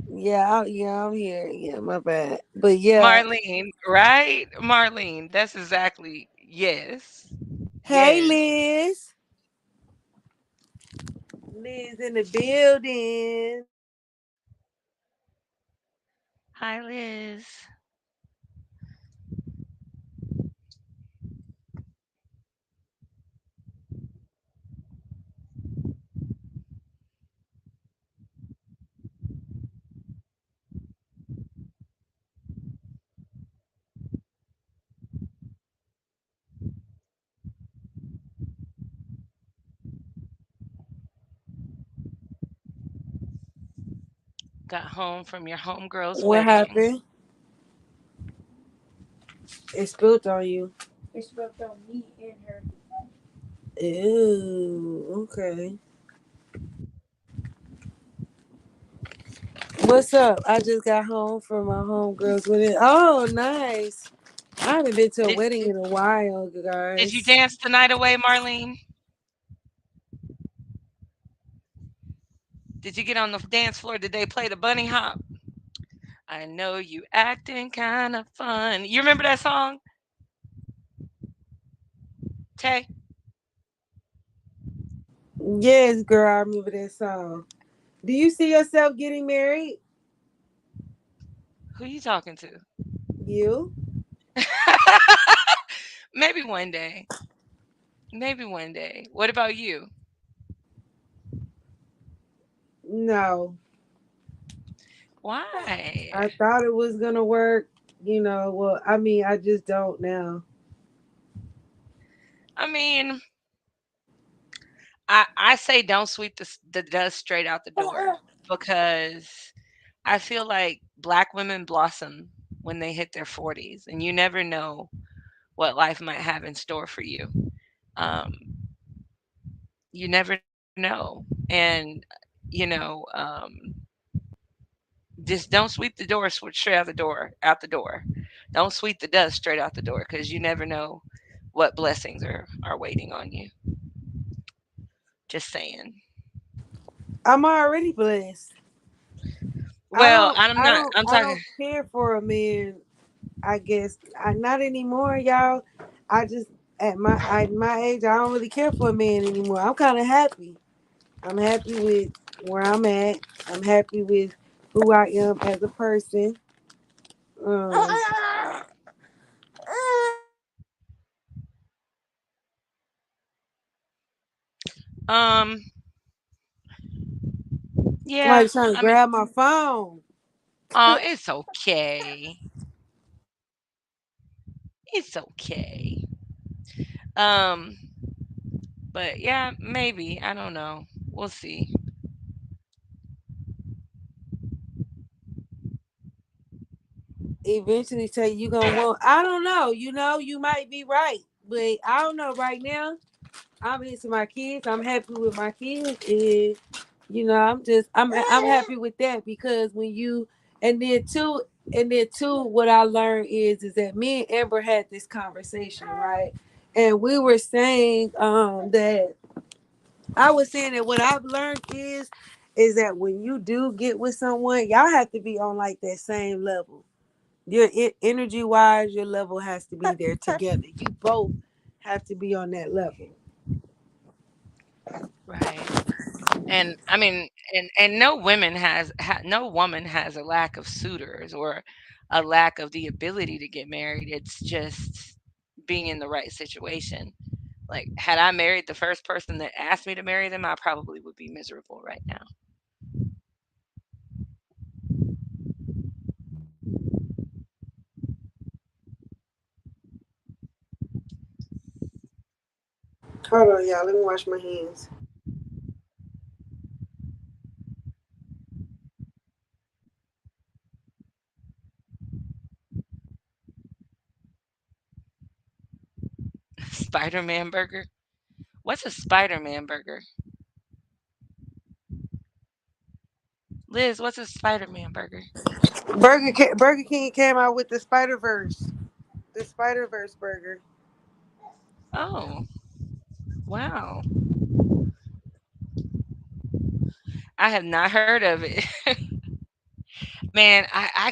Yeah, I'm here. Yeah, my bad. But yeah, Marlene, right? Marlene, that's exactly yes. hey Yes. Liz. Liz in the building. Hi, Liz. Got home from your homegirl's What wedding. happened? It spilled on you. Ew, okay. What's up? I just got home from my homegirl's wedding. Oh, nice. I haven't been to a Did wedding in a while, did you guys. dance the night away, Marlene? Did you get on the dance floor? Did they play the bunny hop? I know you acting kind of fun. You remember that song, Tay? Yes, girl, I remember that song. Do you see yourself getting married? Who you talking to? You? Maybe one day. Maybe one day. What about you? No. Why? I thought it was gonna work. Well, I mean, I just don't now. I mean, I say don't sweep the dust straight out the door because I feel like black women blossom when they hit their 40s, and you never know what life might have in store for you. Um, you never know, and you know, just don't sweep the door straight out the door, out the door. Don't sweep the dust straight out the door because you never know what blessings are waiting on you. Just saying. I'm already blessed. I Well, don't. I'm I not. don't. I'm I talking. don't care for a man. I guess not anymore, y'all. I just at my age, I don't really care for a man anymore. I'm kind of happy. I'm happy with where I'm at. I'm happy with who I am as a person. Um, Um. Yeah. Somebody trying to I mean. grab my phone. Oh, it's okay. It's okay. Um. But yeah, maybe. I don't know. We'll see. Eventually, tell you gonna want. I don't know. You might be right, but I don't know. Right now, I'm into my kids. I'm happy with my kids, and I'm happy with that because when you and then two, what I learned is that me and Amber had this conversation, right? And we were saying that I was saying that what I've learned is that when you do get with someone, y'all have to be on like that same level. Your energy wise, your level has to be there together. You both have to be on that level. Right. And I mean, and no no woman has a lack of suitors or a lack of the ability to get married. It's just being in the right situation. Like, had I married the first person that asked me to marry them, I probably would be miserable right now. Hold on, y'all. Let me wash my hands. Spider Man burger. What's a Spider Man burger? Liz, what's a Spider Man burger? Burger King came out with the Spider Verse burger. Oh, wow. I have not heard of it. Man, I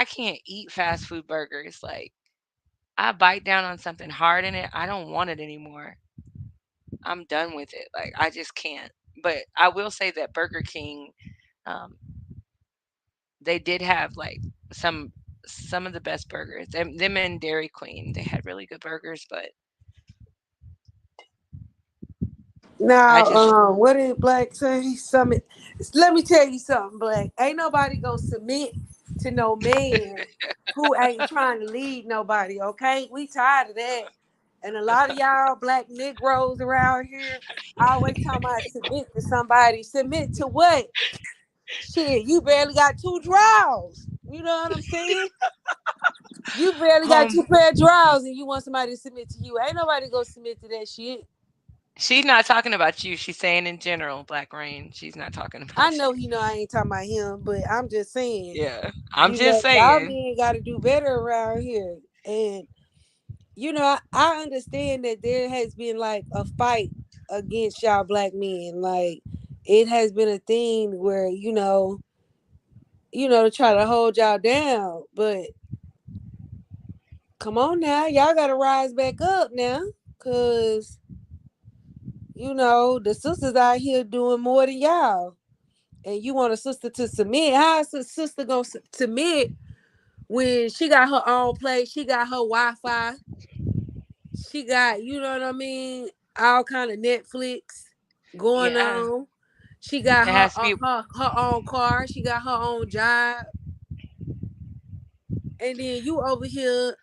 can't eat fast food burgers. Like, I bite down on something hard in it, I don't want it anymore. I'm done with it. Like, I just can't. But I will say that Burger King, um, they did have like some some of the best burgers. Them and Dairy Queen, they had really good burgers, but I Now, just what did Black say? Summit. Let me tell you something, Black. Ain't nobody gonna submit to no man who ain't trying to lead nobody. Okay, we tired of that. And a lot of y'all Black Negroes around here always talking about submit to somebody. Submit to what? Shit, you barely got two drawers. You know what I'm saying? You barely got home. two pair of drawers, and you want somebody to submit to you. Ain't nobody gonna submit to that shit. She's not talking about you. She's saying in general, Black Rain. She's not talking I about you. know he know I ain't talking about him, but I'm just saying, Yeah. I'm just y'all saying. men got to do better around here. And I understand that there has been like a fight against y'all Black men. Like it has been a thing where to try to hold y'all down. But come on now, y'all got to rise back up now, cause the sisters out here doing more than y'all. And you want a sister to submit? How is a sister gonna submit when she got her own place, she got her Wi-Fi, she got, you know what I mean, all kind of Netflix going Yeah, on. She got it has to be. her own car. She got her own job, and then you over here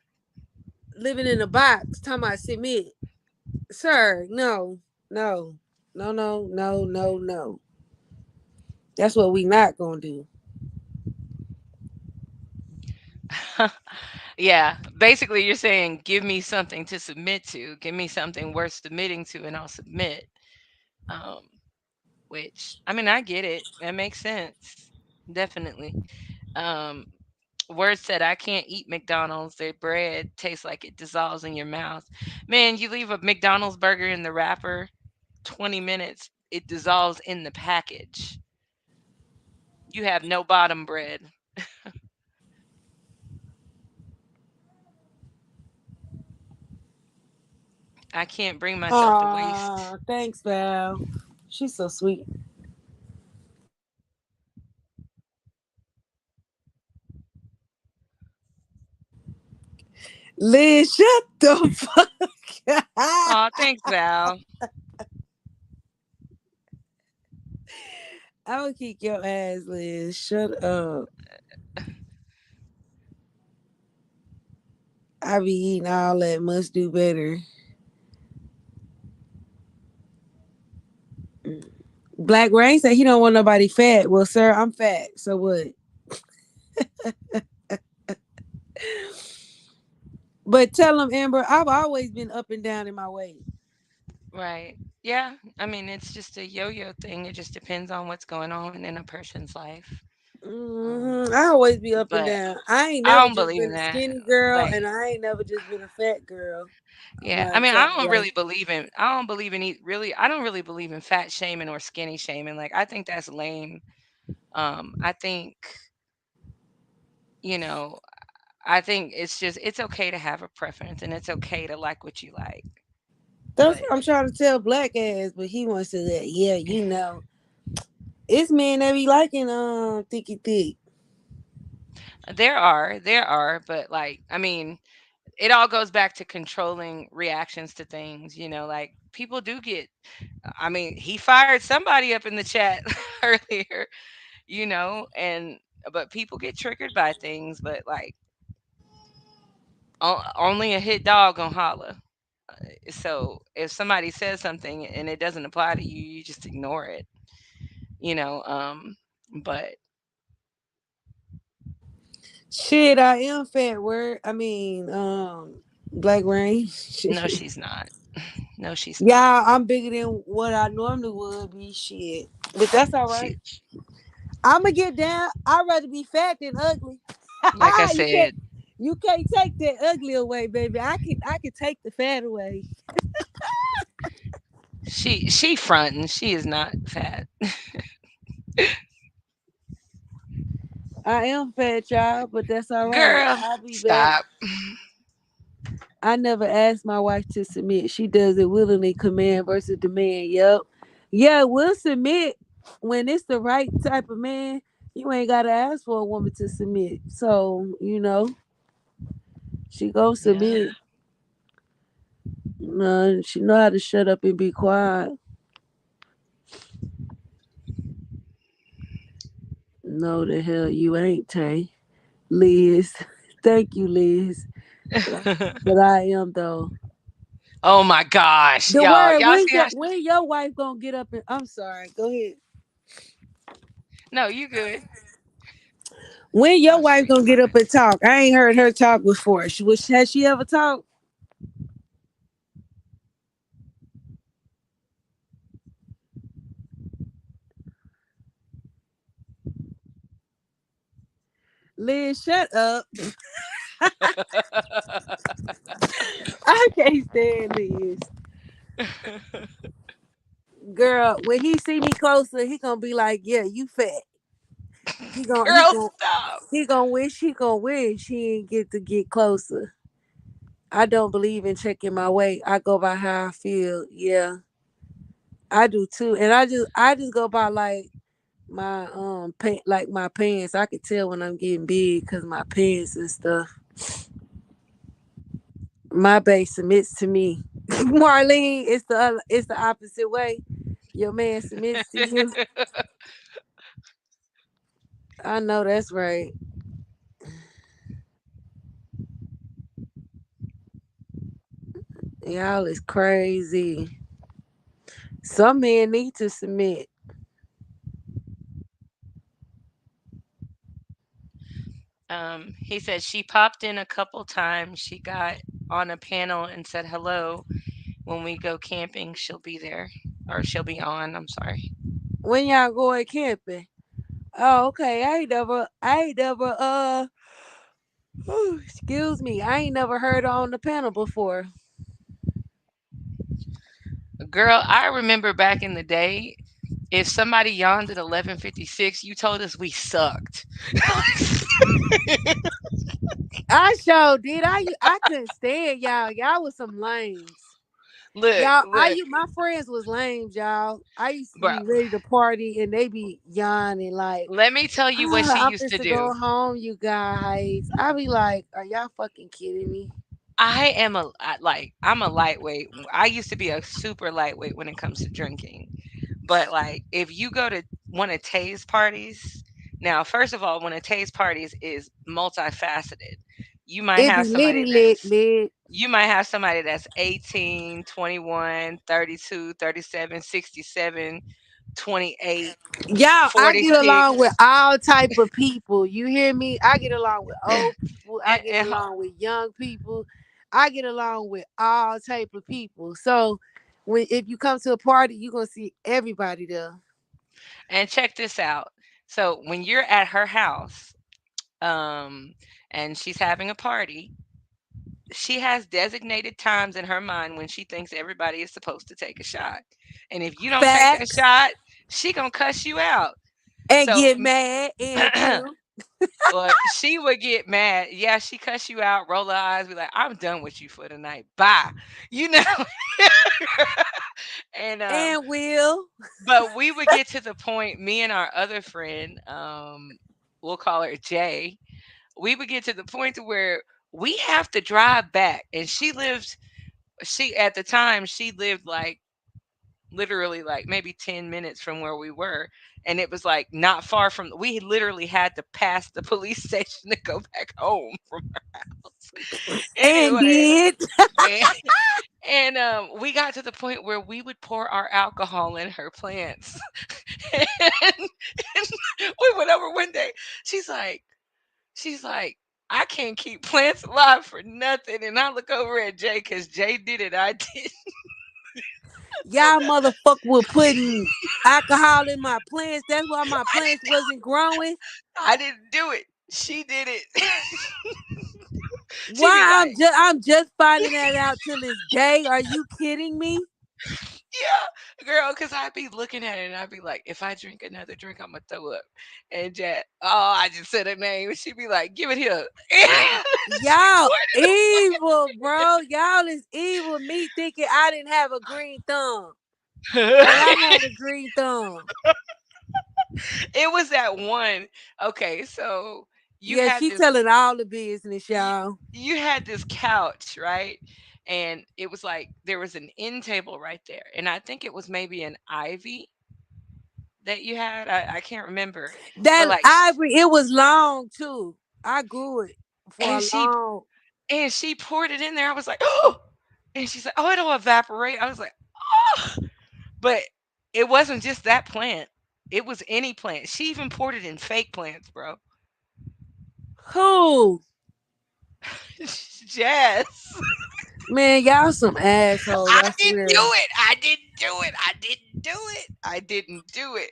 living in a box talking about submit, sir. No, no, no, no, no, no, no. That's what we not gonna do. Yeah, basically, you're saying, give me something to submit to, give me something worth submitting to, and I'll submit. Um, which, I mean, I get it. That makes sense. Definitely. Um, Word said, I can't eat McDonald's. Their bread tastes like it dissolves in your mouth. Man, you leave a McDonald's burger in the wrapper 20 minutes, it dissolves in the package. You have no bottom bread. I can't bring myself to waste. Ah, thanks, Val. She's so sweet. Liz, shut the fuck up. Aw, thanks, Val. I'm gonna kick your ass, Liz. Shut up. I be eating all that. Must do better. Black Rain said he don't want nobody fat. Well, sir, I'm fat. So what? But tell him, Amber, I've always been up and down in my weight. Right. Yeah. I mean, it's just a yo yo thing. It just depends on what's going on in a person's life. Um, I always be up and but down. I ain't I never don't just believe been in a that. skinny girl, Like, and I ain't never just been a fat girl. I'm yeah. I not mean, I trying to don't like. really believe in, I don't believe in, I don't really believe in fat shaming or skinny shaming. Like, I think that's lame. I think, you know, I think it's just, it's okay to have a preference and it's okay to like what you like. That's But what I'm trying to tell Black ass, but he wants to that. Yeah, it's men that be liking thicky thick. there are, but like, I mean, it all goes back to controlling reactions to things, like people do get, I mean, he fired somebody up in the chat earlier, and but people get triggered by things, but like only a hit dog gonna holler. So if somebody says something and it doesn't apply to you, you just ignore it, you know. But Shit, I am fat. Word. I mean, Black Rain. no, she's not. No, she's not. Yeah, I'm bigger than what I normally would be. Shit, but that's all right. She, I'ma get down. I'd rather be fat than ugly. like I you can't said, you can't take that ugly away, baby. I can take the fat away. she fronting. She is not fat. I am fat, y'all, but that's all right. Girl, I'll be back. stop. I never asked my wife to submit. She does it willingly, command versus demand. Yep. Yeah, we'll submit when it's the right type of man. You ain't gotta ask for a woman to submit. So, she gonna Yeah. submit. No, she know how to shut up and be quiet. No, the hell you ain't, Tay. Liz. Thank you, Liz. But I am though. Oh my gosh, The y'all. word Y'all see how when your wife gonna get up and I'm sorry, go ahead. no, you good. When your Y'all wife street gonna get up smart. and talk? I ain't heard her talk before. Has she ever talked? Liz, shut up. I can't stand Liz. Girl, when he see me closer, he gonna be like, "Yeah, you fat." He gonna he Girl, gonna stop. he gonna wish he ain't get to get closer. I don't believe in checking my weight. I go by how I feel. Yeah, I do too, and I just go by like my like my pants. I could tell when I'm getting big because my pants and stuff. My base submits to me. Marlene, it's the opposite way. Your man submits to you. I know that's right. Y'all is crazy. Some men need to submit. He said she popped in a couple times. She got on a panel and said hello. When we go camping, she'll be there, or she'll be on. I'm sorry. When y'all going camping? Oh, okay. I ain't never excuse me. I ain't never heard her on the panel before. Girl, I remember back in the day, if somebody yawned at 11:56, you told us we sucked. I sure did. I couldn't stand y'all. Y'all was some lames. Look, Y'all, look, my friends was lame, y'all. I used to bro. be ready to party and they be yawning like, Let me tell you what she I'm used just to to do. go home, you guys. I be like, are y'all fucking kidding me? I'm a lightweight. I used to be a super lightweight when it comes to drinking. But like if you go to one of Tay's parties, now first of all, one of Tay's parties is multifaceted. You might It have be somebody litty lit, that's lit. you might have somebody that's 18, 21, 32, 37, 67, 28, Y'all, I get 46. along with all type of people. You hear me? I get along with old people. I and, get and, along with young people. I get along with all type of people. So when if you come to a party, you gonna see everybody there. and check this out. So when you're at her house, um, and she's having a party, she has designated times in her mind when she thinks everybody is supposed to take a shot. And if you don't take that Facts. shot, she gonna cuss you out. And So get mad and will. well, she would get mad. Yeah, she cuss you out, roll her eyes, be like, I'm done with you for the night. Bye. You know? and And will. but we would get to the point, me and our other friend, we'll call her Jay, we would get to the point to where we have to drive back. And she at the time she lived like literally like maybe 10 minutes from where we were, and it was like not far from, we literally had to pass the police station to go back home from her house. And Anyway, did. and, and we got to the point where we would pour our alcohol in her plants. And we went over one day, she's like I can't keep plants alive for nothing. And I look over at Jay because Jay did it. I did. Y'all motherfucker were putting alcohol in my plants. That's why my plants wasn't growing. I didn't do it. She did it. She be Why like, I'm just finding that out till this day. Are you kidding me? yeah, girl, because I'd be looking at it and I'd be like, if I drink another drink, I'm going to throw up. And Jack, oh, I just said her name. And she'd be like, give it here. She Y'all evil, bro. Y'all is evil. Me thinking I didn't have a green thumb. poured And I it. had a green thumb. It was that one. Okay, so you Yeah, had she this telling all the business, you, y'all. you had this couch, right? And it was like there was an end table right there. And I think it was maybe an ivy that you had. I can't remember. But That like ivory, it was long too. I grew it for and a she long. and she poured it in there. I was like, oh, and she's like, oh, it'll evaporate. I was like, oh, but it wasn't just that plant. It was any plant. She even poured it in fake plants, bro. Who? Jazz. Man, y'all some assholes, I I didn't do swear. it. I didn't do it. I didn't do it. I didn't do it.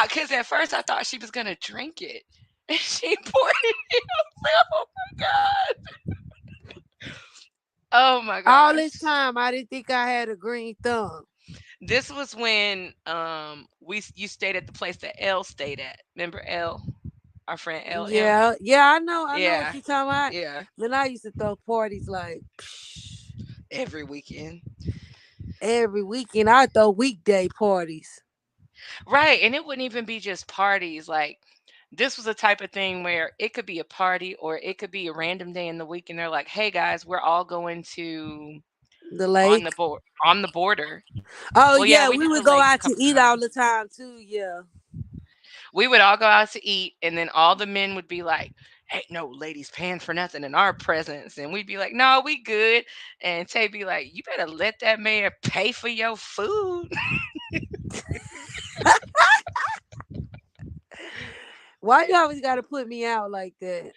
Because at first I thought she was gonna drink it, and she poured it in. I was like, oh my god. Oh my All gosh. this time I didn't think I had a green thumb. This was when you stayed at the place that L stayed at. Remember L, our friend LM? Yeah, yeah, I know what Yeah, you talking about. yeah. Then I used to throw parties like Every weekend. every weekend. I throw weekday parties. Right, and it wouldn't even be just parties, like, this was the type of thing where it could be a party or it could be a random day in the week, and they're like, "Hey, guys, we're all going to The lake. on the border." Oh Well, yeah, yeah, we we did the would go lake a out to couple eat all the times. time too. Yeah. We would all go out to eat, and then all the men would be like, "Hey, no ladies paying for nothing in our presence," and we'd be like, "No, we good," and Tay be like, "You better let that man pay for your food." Why you always got to put me out like that?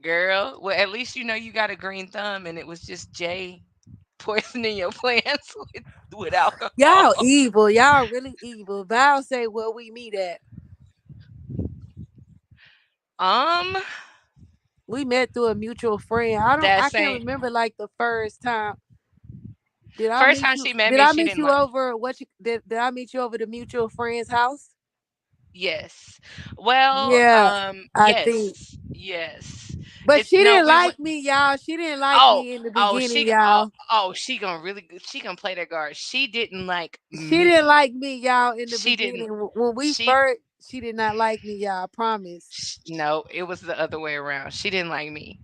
Girl, well, at least you know you got a green thumb, and it was just Jay poisoning your plants with alcohol. Y'all evil. Y'all really evil. Val say where we meet at. Um, We met through a mutual friend. that I can't same remember like the first time. Did I first meet time you? she met Did me, I she meet didn't you like. over did I meet you over the mutual friend's house? Yes. Well, Yeah, I think. yes. But It she no, didn't we went. like me, y'all. She didn't like Oh, me in the oh, beginning, y'all. she gonna really good. She gonna play that guard. She didn't like She didn't me. like me, y'all, in the She didn't. beginning. When we She first, she did not like me, y'all. I promise. no. It was the other way around. She didn't like me.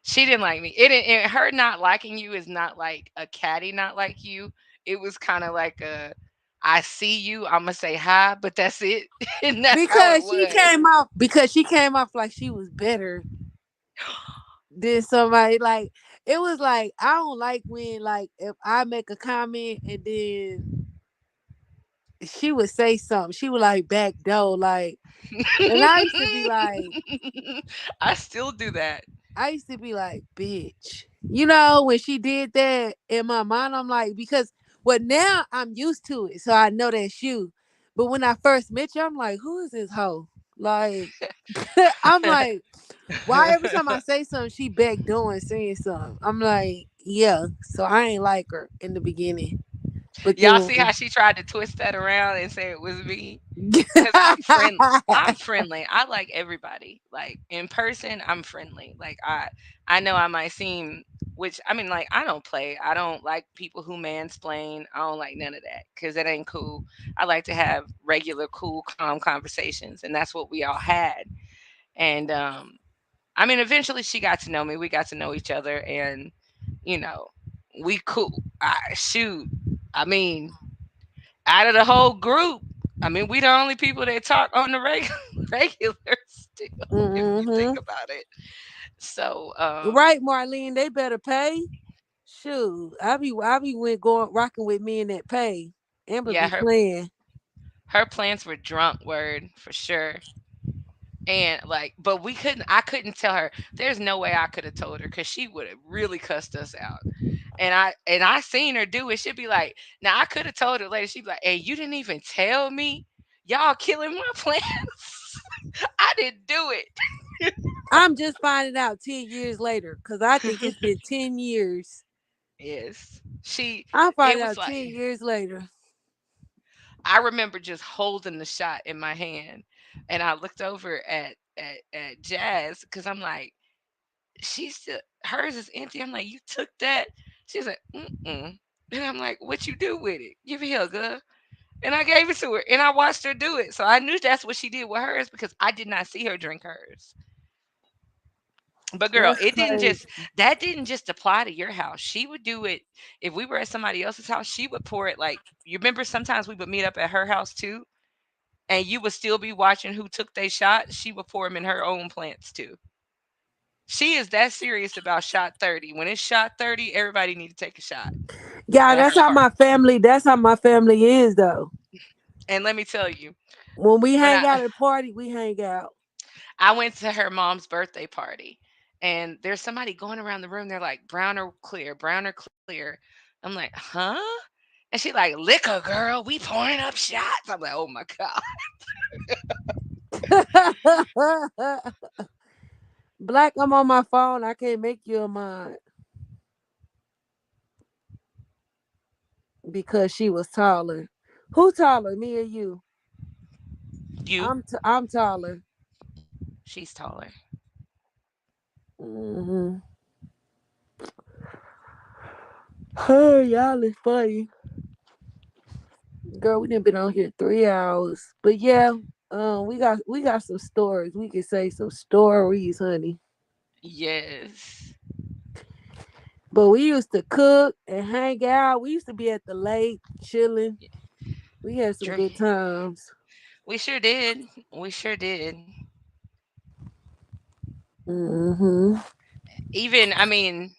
She didn't like me. It didn't. Her not liking you is not like a catty not like you. It was kind of like a. I see you. I'm gonna say hi, but that's it, and that's how it was. Because she came off like she was better than somebody. Like it was like I don't like when like if I make a comment and then she would say something. She would like backdoor like, and I still do that. I used to be like, bitch. You know, when she did that in my mind, I'm like, because well now I'm used to it, so I know that's you. But when I first met you, I'm like, who is this hoe? Like, I'm like, why every time I say something, she back doing saying something? I'm like, yeah. So I ain't like her in the beginning, but Y'all see then how she tried to twist that around and say it was me? Cause I'm friendly. I'm friendly. I like everybody. Like in person, I'm friendly. Like I know I might seem, which I mean, like I don't play. I don't like people who mansplain. I don't like none of that because it ain't cool. I like to have regular, cool, calm conversations, and that's what we all had. And I mean, eventually she got to know me. We got to know each other, and you know, we cool. Shoot. I mean, out of the whole group, I mean, we the only people that talk on the regular still, if you think hmm about it. So, right, Marlene, they better pay. Shoot, I be with going rocking with men that pay. Amber yeah, be playing. her plans were drunk word for sure. And like, but I couldn't tell her. There's no way I could have told her because she would have really cussed us out. And I seen her do it. She'd be like, now I could have told her later. She'd be like, hey, you didn't even tell me. Y'all killing my plans. I didn't do it. I'm just finding out 10 years later because I think it's been 10 years. Yes. I'm It finding was out like, 10 years later. I remember just holding the shot in my hand, and I looked over at Jazz because I'm like, she's still, hers is empty. I'm like, you took that? She's like, mm-mm. And I'm like, what you do with it? Give it here, girl. And I gave it to her, and I watched her do it. So I knew that's what she did with hers because I did not see her drink hers. But girl, That's it didn't crazy. just that didn't just apply to your house. She would do it if we were at somebody else's house. She would pour it like you remember. Sometimes we would meet up at her house too, and you would still be watching who took their shot. She would pour them in her own plants too. She is that serious about shot 30. When it's shot 30, everybody need to take a shot Yeah, at her party. that's how my family is though. And let me tell you, When we when hang I out at a party, we hang out. I went to her mom's birthday party, and there's somebody going around the room. They're like, brown or clear, brown or clear. I'm like, huh? And she like, liquor, girl. We pouring up shots. I'm like, oh my God. Black, I'm on my phone. I can't make you a mod because she was taller. Who taller, me or you? You, I'm taller. she's taller. hmm Oh, y'all is funny. Girl, we done been on here 3 hours. But yeah, we got some stories. We can say some stories, honey. Yes. But we used to cook and hang out. We used to be at the lake chilling. We had some Drink. good times. We sure did. We sure did. Hmm. Even, I mean,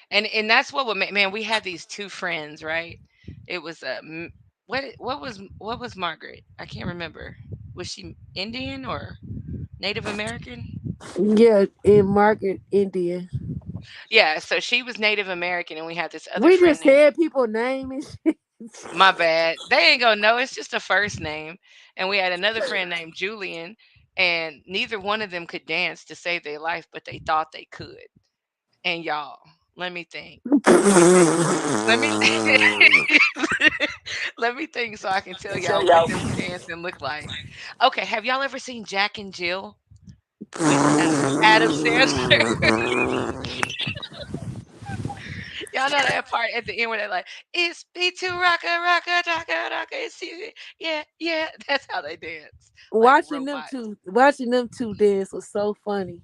and that's what would make, man, we had these two friends, right? It was what was Margaret? I can't remember. Was she Indian or Native American? Yeah, in Market, India. Yeah, so she was Native American, and we had this other We friend just named, said people name and shit. my bad. They ain't gonna know. It's just a first name. And we had another friend named Julian, and neither one of them could dance to save their life, but they thought they could. And y'all, let me think. Let me let me think so I can tell y'all what them dancing look like. Okay, have y'all ever seen Jack and Jill with Adam Sandler? Y'all know that part at the end where they're like, "It's B2 rocka rocka rocka rocka." Yeah, yeah. That's how they dance, like robots. Watching them two dance was so funny.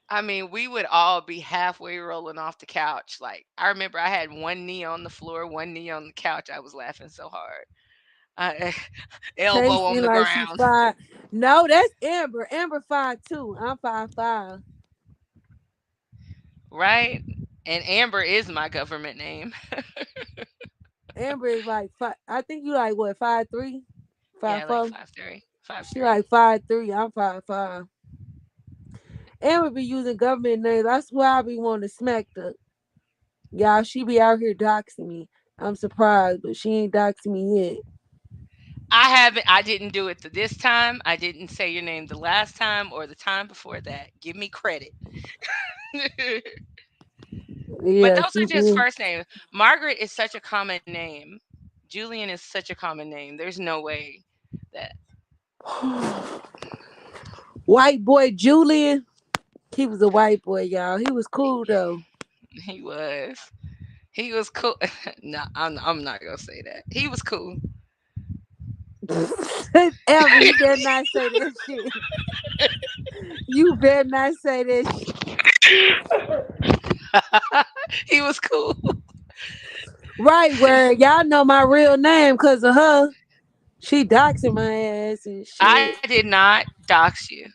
I mean, we would all be halfway rolling off the couch. Like I remember, I had one knee on the floor, one knee on the couch. I was laughing so hard. I, elbow on Tasting the like she ground, five. No, that's Amber. Amber 5'2". I'm 5'5". right? And Amber is my government name. Amber is like five. I think you like what, 5'3", Yeah, five like four. 5'3", five She three. like 5'3". I'm 5'5". Amber be using government names. That's why I be wanting to smack the y'all. She be out here doxing me. I'm surprised, but she ain't doxing me yet. I haven't. I didn't do it this time. I didn't say your name the last time or the time before that. Give me credit. But Yeah, those she are just did. first names. Margaret is such a common name. Julian is such a common name. There's no way that White boy Julian. He was a white boy, y'all. He was cool though. he was. He was cool. No, I'm not gonna say that. He was cool. Amber, you better not say that shit. You better not say that shit. He was cool. Right, where y'all know my real name because of her. She doxing my ass and I shit. did not dox you.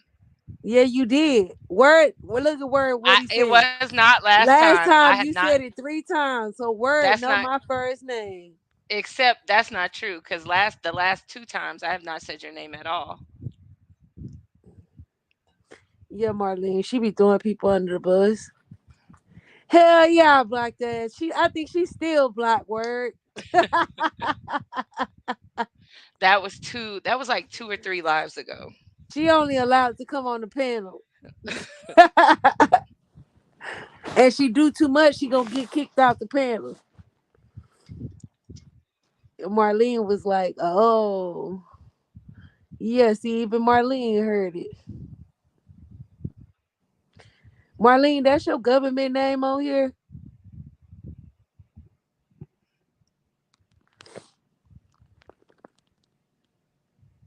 Yeah, you did. Word, well, look at Word what he It said. was not last Last time. I time had you not. said it 3 times, so Word That's know not. my first name. Except that's not true because the last two times I have not said your name at all. Yeah, Marlene, she be throwing people under the bus. Hell yeah, I blocked that. I think she still blocked Word. That was two. That was like 2 or 3 lives ago. She only allowed to come on the panel. And she do too much, she gonna get kicked out the panel. Marlene was like, "Oh, yeah." See, even Marlene heard it. Marlene, that's your government name on here.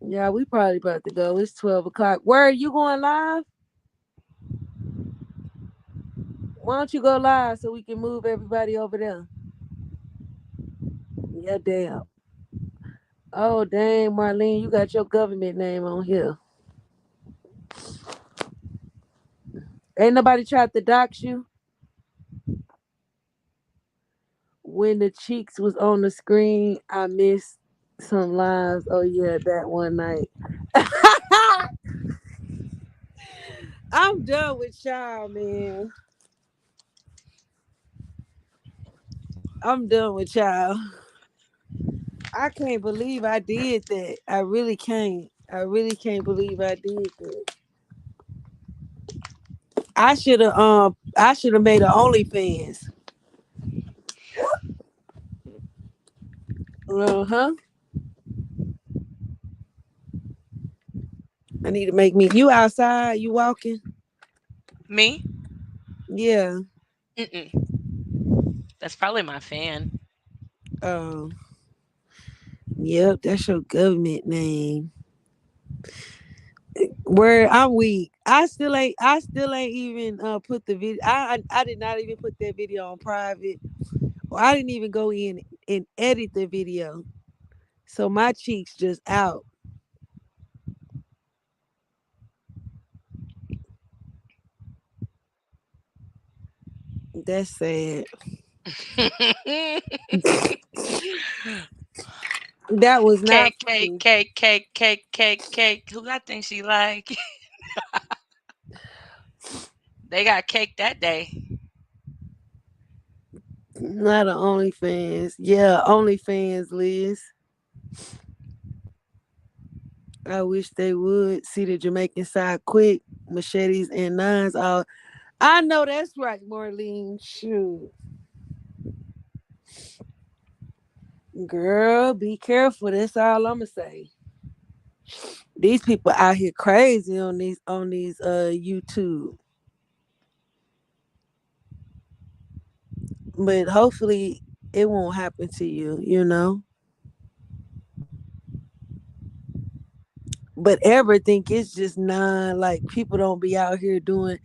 Yeah, we probably about to go. It's 12 o'clock. Where are you going live? Why don't you go live so we can move everybody over there? Yeah, damn. Oh, dang, Marlene, you got your government name on here. Ain't nobody tried to dox you when the cheeks was on the screen. I missed some lives. Oh yeah, that one night. I'm done with y'all, man. I'm done with y'all. I can't believe I did that. I really can't. I really can't believe I did that. I should have made an OnlyFans. Uh-huh. I need to make me. You outside, you walking? Me? Yeah. Mm-mm. That's probably my fan. Um Yep, that's your government name. Where I'm weak. I still ain't even put the video. I did not even put that video on private. Or I didn't even go in and edit the video. So my cheeks just out. That's sad. That was not Cake, cake, funny. cake, cake, cake, cake, cake. Who I think she like? They got cake that day. Not a OnlyFans. Yeah, OnlyFans, Liz. I wish they would see the Jamaican side quick. Machetes and nines. All I know that's right, Marlene. Shoot. Girl, be careful. That's all I'ma say. These people out here crazy on these YouTube. But hopefully it won't happen to you. But ever think it's just like people don't be out here doing.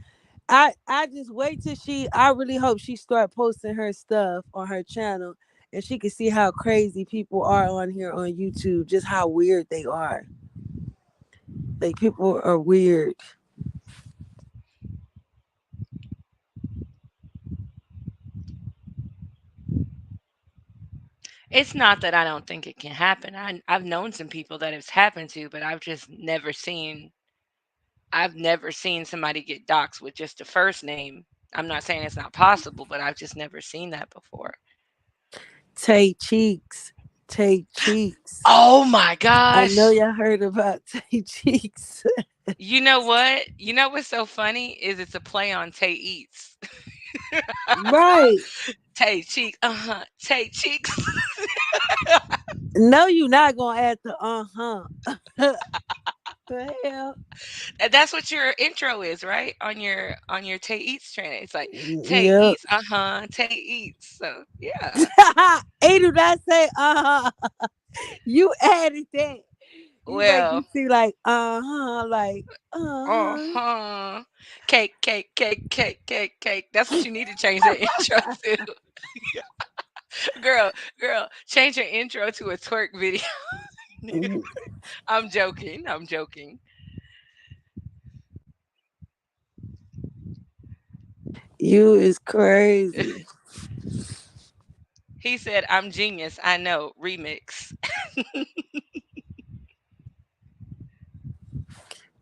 I just wait till I really hope she start posting her stuff on her channel and she can see how crazy people are on here on YouTube, just how weird they are. Like people are weird. It's not that I don't think it can happen. I've known some people that it's happened to, but I've never seen somebody get doxxed with just a first name. I'm not saying it's not possible, but I've just never seen that before. Tay Cheeks. Tay Cheeks. Oh my I know gosh. y'all heard about Tay Cheeks. You know what? You know what's so funny is it's a play on Tay Eats. Right. Tay Cheeks. Uh-huh. Tay Cheeks. No, you not gonna add the uh-huh. The hell? And that's what your intro is, right? On your Tay Eats training. It's like Tay Yep. Eats, uh-huh, Tay Eats. So yeah. He do not say uh-huh. You added that. You make Well, me see like uh-huh, like uh-huh. uh-huh. Cake, cake, cake, cake, cake, cake. That's what you need to change the intro to. Girl, girl, change your intro to a twerk video. I'm joking. I'm joking. You is crazy. He said, I'm genius. I know. Remix.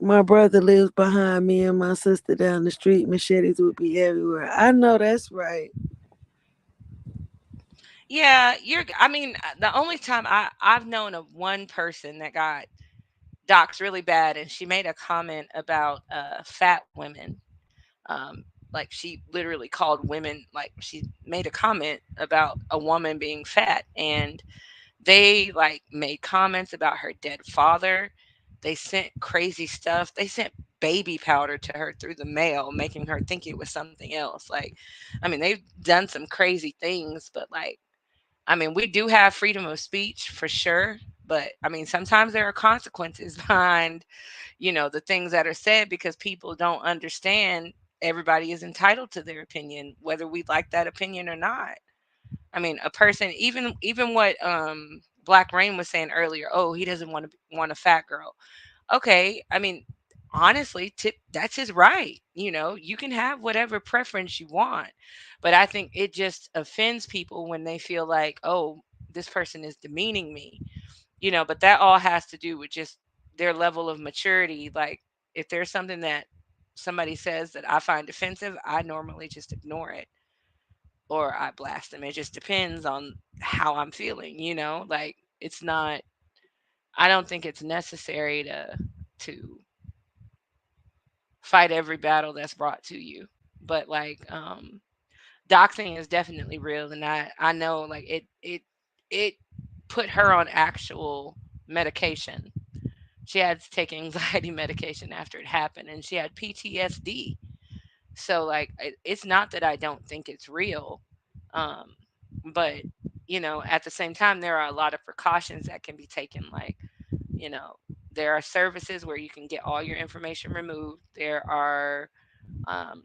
My brother lives behind me and my sister down the street. Machetes would be everywhere. I know that's right. Yeah, I mean, the only time I've known of one person that got docs really bad, and she made a comment about fat women. Um, like she literally called women, like she made a comment about a woman being fat, and they like made comments about her dead father. They sent crazy stuff. They sent baby powder to her through the mail, making her think it was something else. Like, I mean, they've done some crazy things, but like, I mean, we do have freedom of speech for sure. But I mean, sometimes there are consequences behind, the things that are said because people don't understand everybody is entitled to their opinion, whether we like that opinion or not. I mean, a person, even what Black Rain was saying earlier. Oh, he doesn't want a fat girl. Okay, I mean, honestly, that's his right. You can have whatever preference you want, but I think it just offends people when they feel like, oh, this person is demeaning me. But that all has to do with just their level of maturity. Like, if there's something that somebody says that I find offensive, I normally just ignore it or I blast them. It just depends on how I'm feeling, Like, it's not I don't think it's necessary to fight every battle that's brought to you. But like doxing is definitely real, and I know like it put her on actual medication. She had to take anxiety medication after it happened, and she had PTSD. So like it's not that I don't think it's real, um, but at the same time, there are a lot of precautions that can be taken. Like, you know, there are services where you can get all your information removed. There are, um,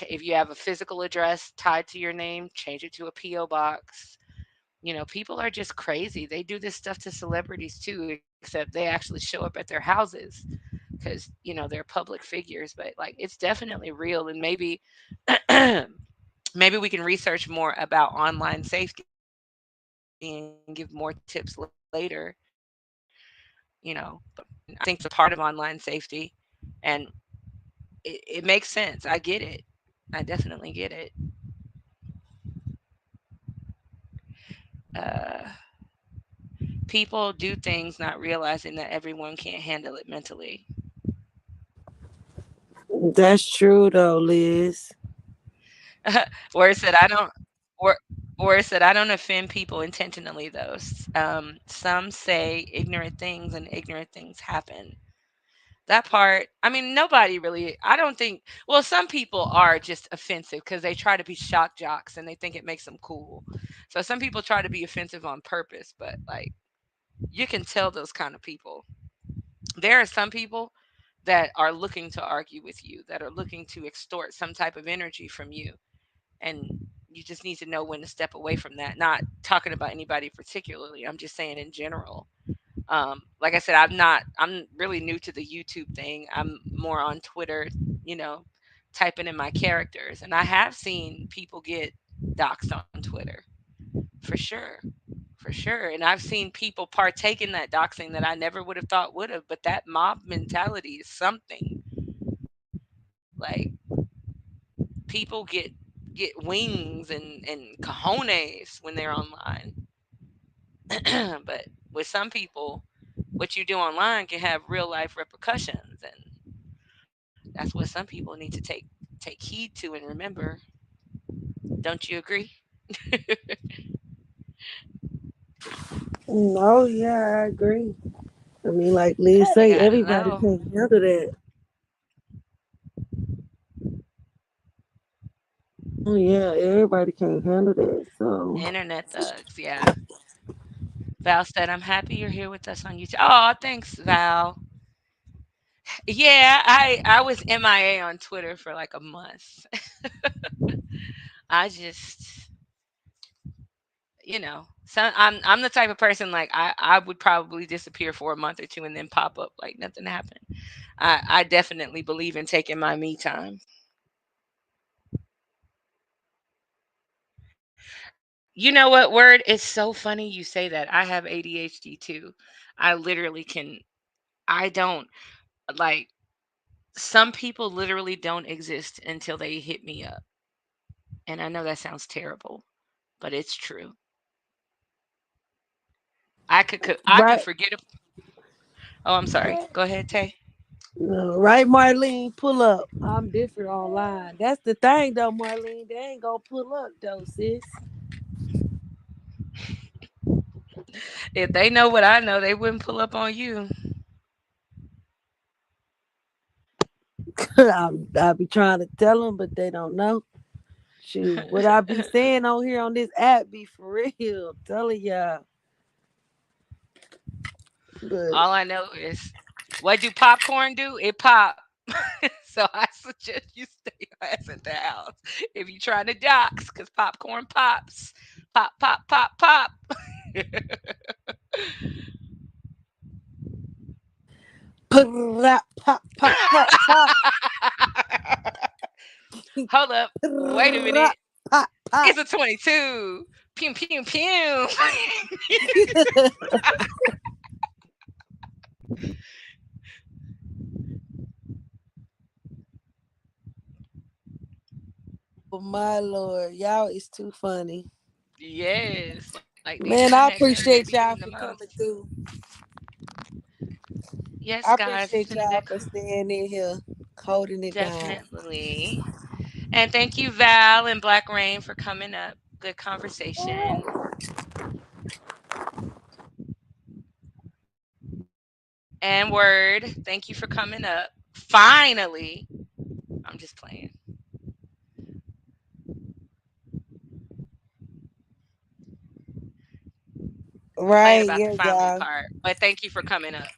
if you have a physical address tied to your name, change it to a PO box. People are just crazy. They do this stuff to celebrities too, except they actually show up at their houses because they're public figures. But like, it's definitely real, and maybe maybe we can research more about online safety and give more tips later. But I think it's a part of online safety, and it makes sense. I get it. I definitely get it. Uh, People do things not realizing that everyone can't handle it mentally. That's true though, Liz. Where it said I don't, or or it said I don't offend people intentionally though. Some say ignorant things and ignorant things happen. That part, I mean, nobody really, I don't think, well, some people are just offensive because they try to be shock jocks and they think it makes them cool. So some people try to be offensive on purpose, but like, you can tell those kind of people. There are some people that are looking to argue with you, that are looking to extort some type of energy from you. And you just need to know when to step away from that. Not talking about anybody particularly, I'm just saying in general. Like I said, I'm really new to the YouTube thing. I'm more on Twitter, you know, typing in my characters. And I have seen people get doxxed on Twitter. For sure. For sure. And I've seen people partake in that doxing that I never would have thought would have. But that mob mentality is something. Like, people get wings and cojones when they're online. But with some people, what you do online can have real life repercussions, and that's what some people need to take heed to and remember. Don't you agree? No, yeah, I agree. I mean, like Liz You say, gotta everybody know. can't handle that. Oh yeah, everybody can't handle that. So Internet thugs, yeah. Val said, I'm happy you're here with us on YouTube. Oh, thanks, Val. Yeah, I was MIA on Twitter for like a month. I just, I'm the type of person, like, I would probably disappear for a month or two and then pop up like nothing happened. I definitely believe in taking my me time. You know what, word? It's so funny you say that. I have ADHD too. I literally can. I don't like. Some people literally don't exist until they hit me up, and I know that sounds terrible, but it's true. I could right, forget. Oh, I'm sorry. Go ahead, Tay. right, Marlene, pull up. I'm different online. That's the thing, though, Marlene. They ain't gonna pull up, though, sis. If they know what I know, they wouldn't pull up on you. I be trying to tell them, but they don't know. Shoot, what I be saying on here on this app be for real. I'm telling y'all, but All I know is, what do popcorn do? It pop. So I suggest you stay your ass at the house if you're trying to dox, because popcorn pops. Pop, pop, pop, pop. pop, pop, pop, pop, pop, Hold up. Wait a minute. pop, pop. It's a 22. Pew, pew, pew. Oh my lord, y'all is too funny. Yes. Like, these Man, I internet girls, they be appreciate doing y'all the for coming most. through. Yes, I guys. It's appreciate been a y'all good, for staying in here, holding it down. definitely. And thank you, Val and Black Rain, for coming up. Good conversation. And Word, thank you for coming up. Finally. I'm just playing. complain Right. about the Yeah, family y'all. part. But thank you for coming up.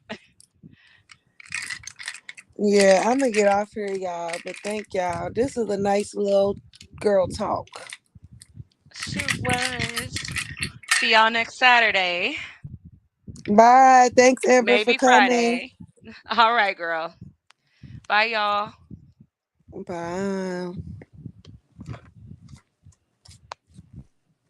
Yeah, I'm gonna get off here, y'all. But thank y'all. This is a nice little girl talk. Sure was. See y'all next Saturday. Bye. Thanks, Amber, for Maybe coming. Friday. All right, girl. Bye, y'all. Bye.